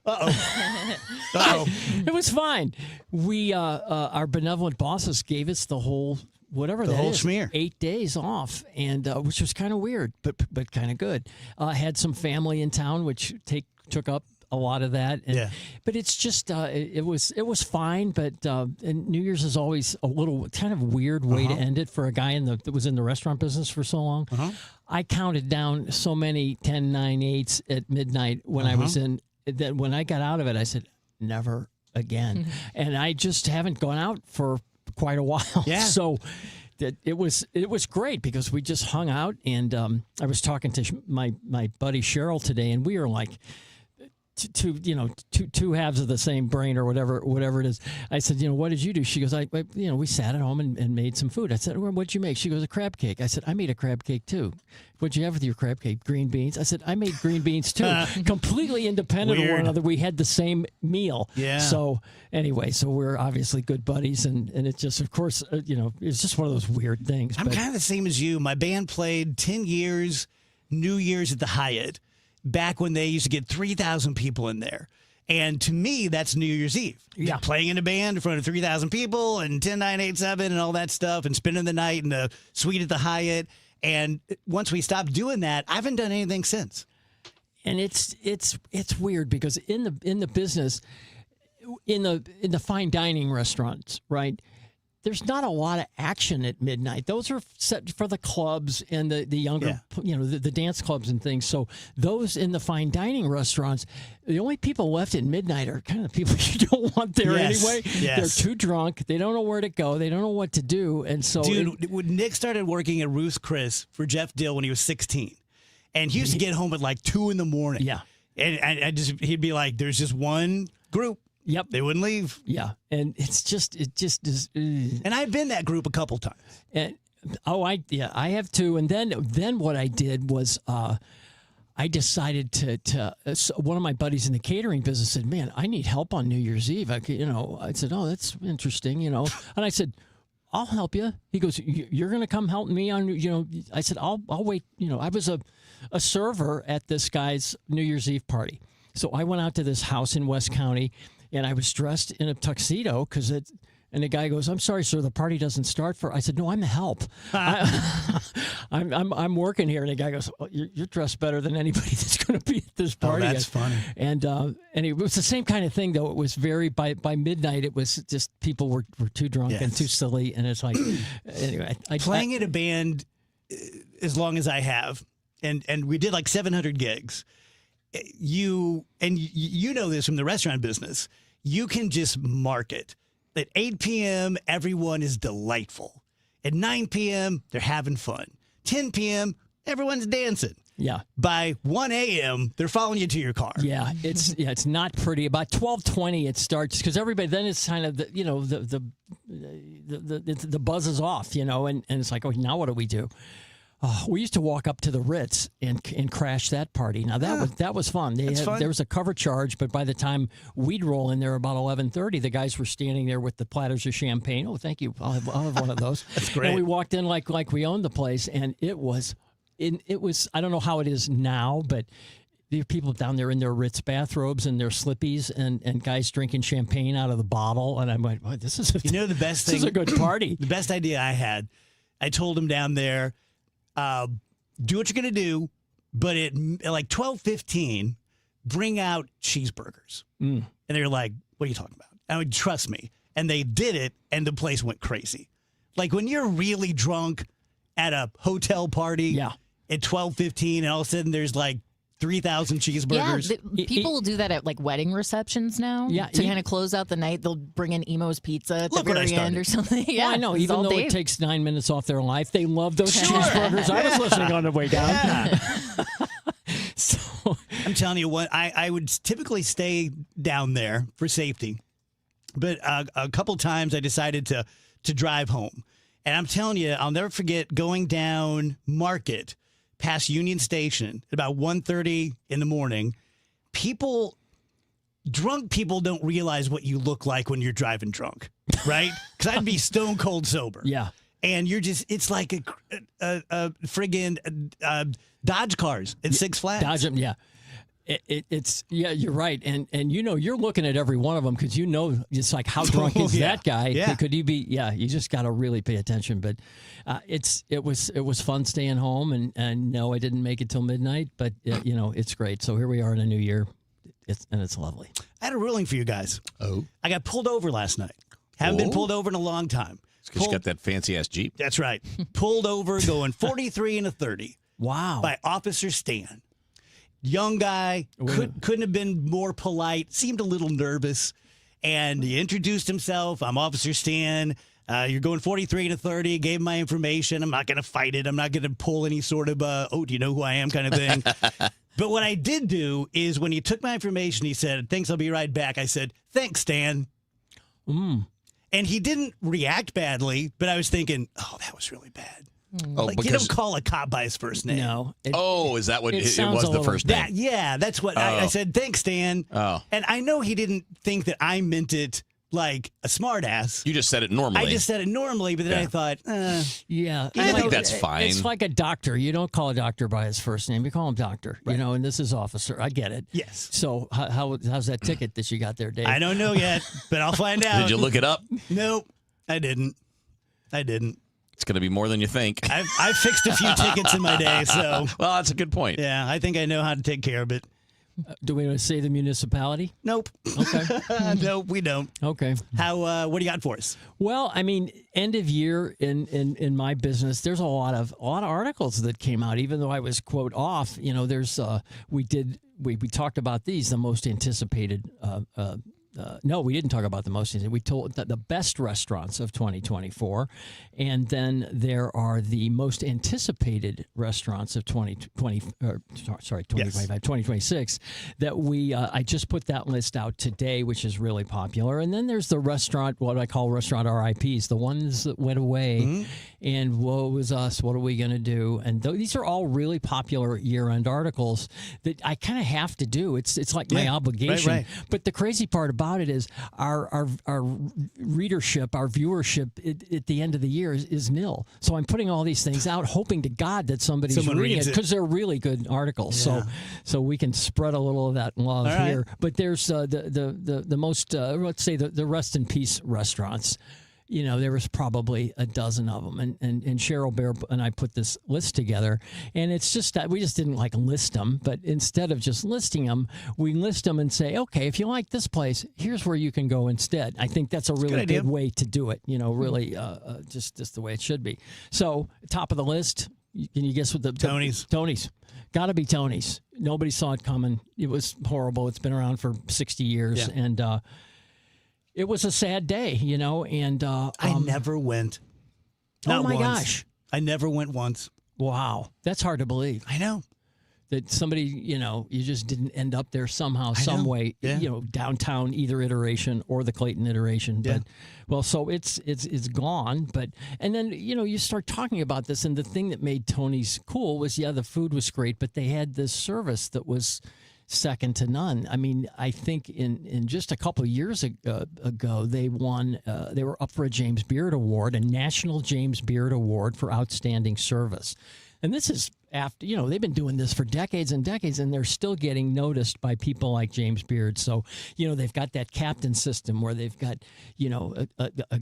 Uh-oh. It was fine. We, our benevolent bosses gave us the whole, whatever The that whole is, schmear. 8 days off, and which was kind of weird, but kind of good. Had some family in town, which took up a lot of that. And, but it's just it was fine. But and New Year's is always a little kind of weird way to end it for a guy that was in the restaurant business for so long. I counted down so many 10, 9, 8s at midnight when I was in that. When I got out of it, I said never again, and I just haven't gone out for quite a while. Yeah. So. It was great because we just hung out, and I was talking to my buddy Cheryl today, and we were like two halves of the same brain or whatever it is. I said, what did you do? She goes, we sat at home and made some food. I said, well, what'd you make? She goes, a crab cake. I said, I made a crab cake too. What'd you have with your crab cake? Green beans. I said, I made green beans too. Completely independent of one another. We had the same meal. Yeah. So anyway, we're obviously good buddies, and it just, of course, it's just one of those weird things. I'm kind of the same as you. My band played 10 years, New Year's at the Hyatt, back when they used to get 3,000 people in there. And to me, that's New Year's Eve. Yeah. Playing in a band in front of 3,000 people and 10, 9, 8, 7 and all that stuff and spending the night in the suite at the Hyatt. And once we stopped doing that, I haven't done anything since. And it's weird because in the business, in the fine dining restaurants, right? there's not a lot of action at midnight. Those are set for the clubs and the younger, the dance clubs and things. So those in the fine dining restaurants, the only people left at midnight are kind of people you don't want there anyway. Yes. They're too drunk. They don't know where to go. They don't know what to do. And so, dude, when Nick started working at Ruth's Chris for Jeff Dill when he was 16, and he used to get home at like 2 a.m. Yeah, and he'd be like, "There's just one group." Yep. They wouldn't leave. Yeah. And it just is. And I've been that group a couple times. And I have too. And then what I did was I decided to one of my buddies in the catering business said, "Man, I need help on New Year's Eve." I said, "Oh, that's interesting, And I said, "I'll help you." He goes, "You're going to come help me on, I said, "I'll wait." I was a server at this guy's New Year's Eve party. So I went out to this house in West County, and I was dressed in a tuxedo and the guy goes, "I'm sorry, sir, the party doesn't start for." I said, "No, I'm the help. I'm working here." And the guy goes, "Oh, you're dressed better than anybody that's going to be at this party." Oh, that's funny. And it was the same kind of thing, though. It was by midnight, it was just people were too drunk and too silly, and it's like anyway. Playing in a band as long as I have, and we did like 700 gigs. You know this from the restaurant business. You can just market. At 8 p.m., everyone is delightful. At 9 p.m., they're having fun. 10 p.m., everyone's dancing. Yeah. By 1 a.m., they're following you to your car. Yeah, it's not pretty. About 12:20, it starts because everybody then it's kind of the buzz is off, and it's like, oh, now what do we do? We used to walk up to the Ritz and crash that party. Now that was fun. There was a cover charge, but by the time we'd roll in there about 11:30, the guys were standing there with the platters of champagne. Oh, thank you. I'll have one of those. That's great. And we walked in like we owned the place, and it was. I don't know how it is now, but there are people down there in their Ritz bathrobes and their slippies, and guys drinking champagne out of the bottle. And I'm like, well, this is the best thing. This is a good party. The best idea I had, I told them down there, do what you're going to do, but at like 12:15, bring out cheeseburgers. And they're like, what are you talking about? I would trust me. And they did it, and the place went crazy. Like when you're really drunk at a hotel party at 12:15, and all of a sudden there's like 3,000 cheeseburgers. Yeah, people will do that at like wedding receptions now. Yeah, to kind of close out the night, they'll bring in Emo's Pizza at Look the what I very end or something. Yeah, well, I know. it's Even all though Dave. it takes 9 minutes off their life, they love those cheeseburgers. I was listening on the way down. Yeah. So I'm telling you what, I would typically stay down there for safety, but a couple times I decided to drive home, and I'm telling you, I'll never forget going down Market past Union Station at about 1:30 in the morning. Drunk people don't realize what you look like when you're driving drunk, right? Because I'd be stone cold sober. Yeah. And it's like a friggin' Dodge cars at Six Flags. Dodge them, yeah. It's you're right, and you're looking at every one of them because it's like how drunk is that guy? Yeah. Could he be? Yeah, you just got to really pay attention. But it was fun staying home, and no, I didn't make it till midnight, but it's great. So here we are in a new year, it's lovely. I had a ruling for you guys. Oh, I got pulled over last night. Haven't been pulled over in a long time. It's because you got that fancy ass Jeep. That's right. Pulled over going 43 and a 30. Wow. By Officer Stan. Young guy, couldn't have been more polite, seemed a little nervous, and he introduced himself. I'm Officer Stan. You're going 43 and a 30, gave him my information. I'm not going to fight it. I'm not going to pull any sort of, do you know who I am kind of thing. But what I did do is when he took my information, he said, thanks, I'll be right back. I said, thanks, Stan. And he didn't react badly, but I was thinking, oh, that was really bad. Oh, like, you don't call a cop by his first name. No. Is that what it was the first name? Yeah, that's what I said. Thanks, Stan. Oh. And I know he didn't think that I meant it like a smart ass. You just said it normally. I just said it normally, but then I thought, yeah. I think that's fine. It's like a doctor. You don't call a doctor by his first name. You call him doctor, and this is officer. I get it. Yes. So how's that ticket that you got there, Dave? I don't know yet, but I'll find out. Did you look it up? Nope, I didn't. It's going to be more than you think. I've fixed a few tickets in my day, so. Well, that's a good point. Yeah, I think I know how to take care of it. Do we want to say the municipality? Nope. Okay. Nope, we don't. Okay. How? What do you got for us? Well, I mean, end of year in my business, there's a lot of articles that came out. Even though I was quote off, there's we talked about these, the most anticipated. No, we didn't talk about the most. We told the best restaurants of 2024, and then there are the most anticipated restaurants of 2026 that I just put that list out today, which is really popular. And then there's the restaurant, what I call restaurant RIPs, the ones that went away, and woe was us. What are we going to do? And these are all really popular year-end articles that I kind of have to do. It's like my obligation. Right. But the crazy part about it is our readership, our viewership at the end of the year is nil. So I'm putting all these things out, hoping to God that somebody's reading it, because they're really good articles. Yeah. So we can spread a little of that love here. But there's the most let's say the rest in peace restaurants. There was probably a dozen of them. And Cheryl Bear and I put this list together. And it's just that we just didn't list them. But instead of just listing them, we list them and say, okay, if you like this place, here's where you can go instead. I think that's a really good way to do it. Really just the way it should be. So top of the list, can you guess what the Tony's? Tony's. Got to be Tony's. Nobody saw it coming. It was horrible. It's been around for 60 years. Yeah. And it was a sad day, and I never went. Oh my once. gosh. I never went once. Wow. That's hard to believe. I know. That somebody, you just didn't end up there somehow, some way, downtown, either iteration or the Clayton iteration. Yeah. But, well, so it's gone. And then, you start talking about this, and the thing that made Tony's cool was, the food was great, but they had this service that was second to none. I mean, I think in just a couple of years ago, they won. They were up for a James Beard Award, a National James Beard Award for outstanding service. And this is after, they've been doing this for decades and decades, and they're still getting noticed by people like James Beard. So, they've got that captain system where they've got, a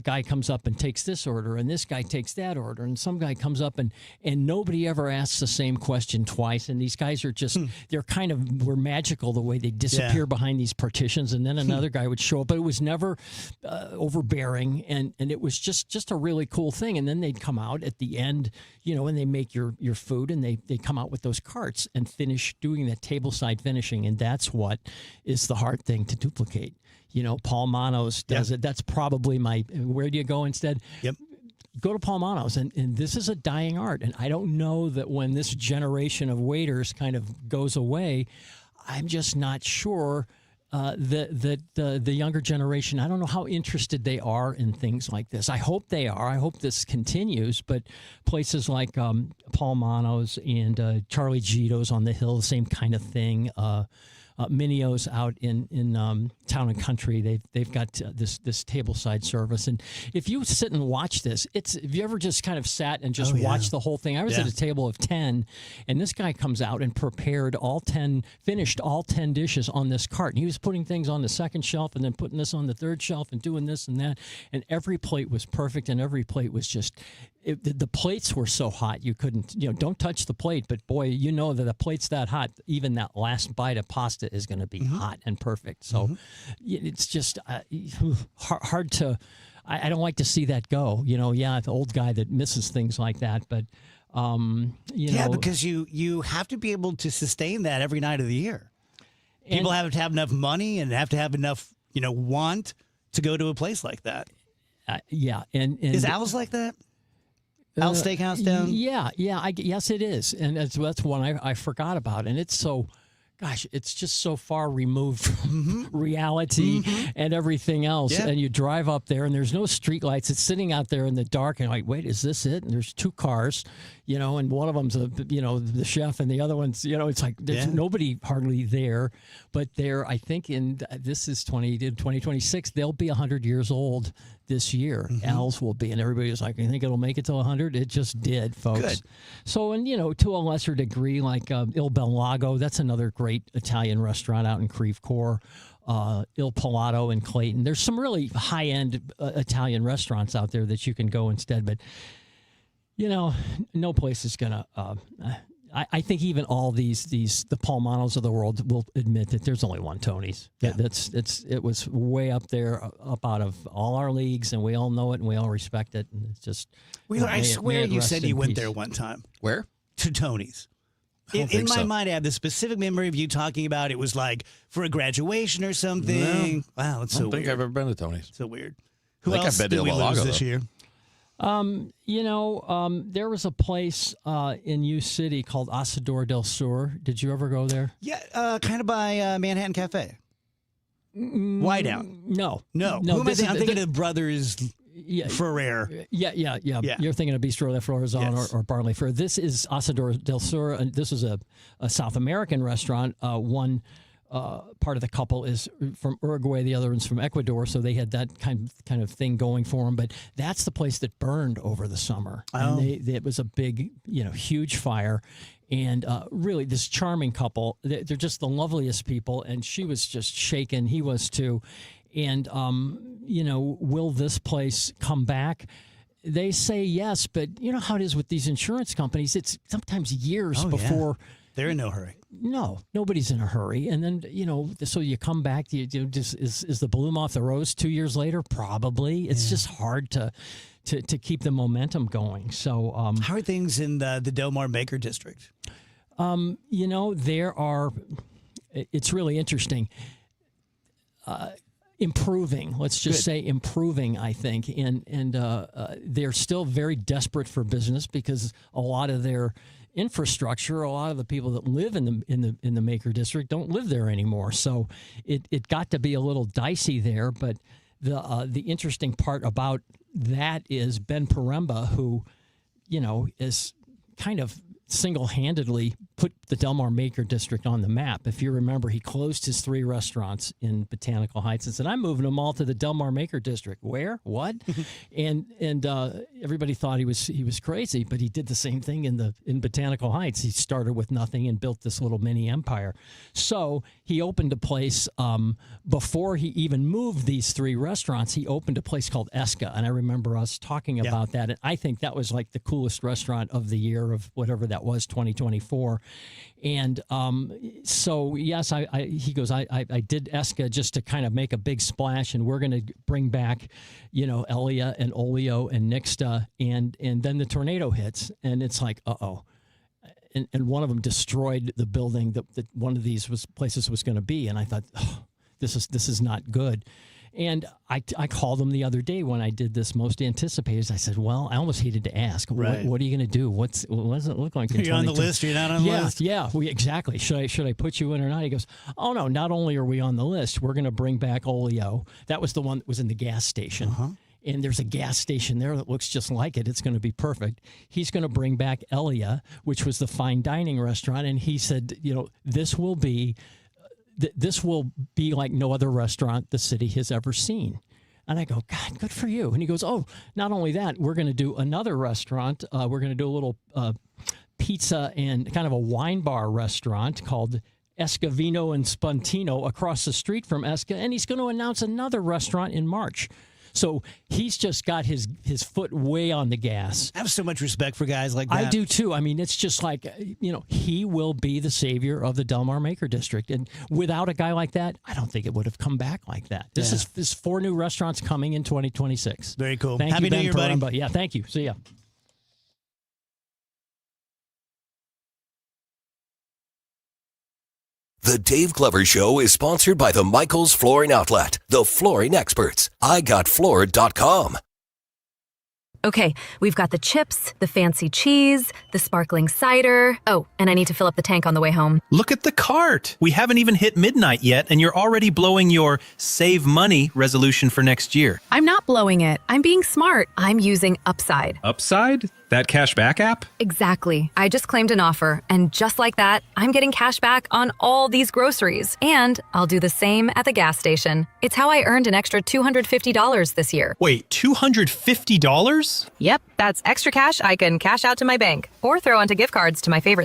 guy comes up and takes this order, and this guy takes that order, and some guy comes up and nobody ever asks the same question twice. And these guys are just, we're magical the way they disappear behind these partitions, and then another guy would show up. But it was never overbearing, and it was just a really cool thing. And then they'd come out at the end, and they make your food, and they come out with those carts and finish doing that tableside finishing. And that's what is the hard thing to duplicate. Paul Manos does it. That's probably where do you go instead? Yep. Go to Paul Manos. And this is a dying art. And I don't know that when this generation of waiters kind of goes away, I'm just not sure the younger generation, I don't know how interested they are in things like this. I hope they are. I hope this continues. But places like Paul Manos and Charlie Gito's on the Hill, the same kind of thing. Minio's out in Town and Country, they've got this tableside service. And if you sit and watch this, if you ever just kind of sat and just watched the whole thing. I was at a table of 10, and this guy comes out and finished all 10 dishes on this cart. And he was putting things on the second shelf and then putting this on the third shelf and doing this and that. And every plate was perfect, and every plate was just... the plates were so hot you couldn't, don't touch the plate. But boy, that the plate's that hot, even that last bite of pasta is going to be hot and perfect. So it's just hard to. I don't like to see that go. The old guy that misses things like that. But because you have to be able to sustain that every night of the year. People have to have enough money and have to have enough want to go to a place like that. And is Al's like that? Al's Steakhouse down? Yes, it is. And that's one I forgot about. And it's so, it's just so far removed from reality and everything else. Yeah. And you drive up there, and there's no street lights. It's sitting out there in the dark, and like, wait, is this it? And there's two cars, and one of them's the chef, and the other one's, it's like there's nobody hardly there. But I think this is 2026, they'll be 100 years old this year. Al's will be, and everybody was like, "You think it'll make it to 100?" It just did, folks. Good. So, and to a lesser degree, like Il Bel Lago, that's another great Italian restaurant out in Creve Coeur. Il Palato in Clayton. There's some really high-end Italian restaurants out there that you can go instead, but no place is gonna. I think even all the Palmanos of the world will admit that there's only one Tony's. Yeah. It was way up there, up out of all our leagues, and we all know it and we all respect it. And it's just. I swear you said you went there one time. Where? To Tony's. In my mind, I have this specific memory of you talking about it was like for a graduation or something. No. Wow, that's I so don't think weird. I've ever been to Tony's. So weird. Who I think else I've been did to we El lose Lago this though. year? There was a place in U City called Asador del Sur. Did you ever go there? Yeah, kind of by Manhattan Cafe. Whiteout. No. Who am I thinking? I'm thinking of Brothers Yeah, Ferrer. Yeah. You're thinking of Bistro de Florazon or Barley Fer. This is Asador del Sur, and this is a South American restaurant. One part of the couple is from Uruguay, the other one's from Ecuador, so they had that kind of thing going for them. But that's the place that burned over the summer. Oh. And it was a big, huge fire. And really, this charming couple, they're just the loveliest people. And she was just shaken. He was too. And, will this place come back? They say yes, but you know how it is with these insurance companies. It's sometimes years before. Yeah. They're in no hurry. No, nobody's in a hurry. And then, so you come back, just is the bloom off the rose 2 years later? Probably. It's just hard to keep the momentum going. So how are things in the Del Mar Maker District? It's really interesting. Improving, let's just say improving, I think. And they're still very desperate for business because a lot of their infrastructure, a lot of the people that live in the Maker District don't live there anymore. So it got to be a little dicey there. But the interesting part about that is Ben Poremba, who, is kind of single-handedly put the Del Mar Maker District on the map. If you remember, he closed his 3 restaurants in Botanical Heights and said, I'm moving them all to the Del Mar Maker District. Where? What? and everybody thought he was crazy, but he did the same thing in Botanical Heights. He started with nothing and built this little mini empire. So he opened a place before he even moved these 3 restaurants. He opened a place called Esca, and I remember us talking about that. And I think that was like the coolest restaurant of the year of whatever that was, 2024. And so, yes, he goes, I did Esca just to kind of make a big splash, and we're going to bring back, Elia and Olio and Nixta, and then the tornado hits, and it's like, uh-oh. And one of them destroyed the building that one of these places was going to be, and I thought, oh, this is not good. And I called him the other day when I did this most anticipated. I said, well, I almost hated to ask. Right. What are you going to do? What does it look like? Are you on the list? You're not on the list? Yeah, exactly. Should I put you in or not? He goes, oh, no, not only are we on the list, we're going to bring back Olio. That was the one that was in the gas station. Uh-huh. And there's a gas station there that looks just like it. It's going to be perfect. He's going to bring back Elia, which was the fine dining restaurant. And he said, this will be like no other restaurant the city has ever seen. And I go, God, good for you. And he goes, oh, not only that, we're going to do another restaurant. We're going to do a little pizza and kind of a wine bar restaurant called Esca Vino and Spuntino across the street from Esca. And he's going to announce another restaurant in March. So he's just got his foot way on the gas. I have so much respect for guys like that. I do too. I mean, it's just like, he will be the savior of the Del Mar Maker District. And without a guy like that, I don't think it would have come back like that. This is 4 new restaurants coming in 2026. Very cool. Thank Happy you, New Ben Year, Poremba. buddy. Yeah, thank you. See ya. The Dave Glover Show is sponsored by the Michaels Flooring Outlet, the flooring experts. IGotFloored.com. Okay, we've got the chips, the fancy cheese, the sparkling cider. Oh, and I need to fill up the tank on the way home. Look at the cart. We haven't even hit midnight yet, and you're already blowing your save money resolution for next year. I'm not blowing it. I'm being smart. I'm using Upside. Upside? That cash back app? Exactly. I just claimed an offer, and just like that, I'm getting cash back on all these groceries. And I'll do the same at the gas station. It's how I earned an extra $250 this year. Wait, $250? Yep, that's extra cash I can cash out to my bank or throw onto gift cards to my favorite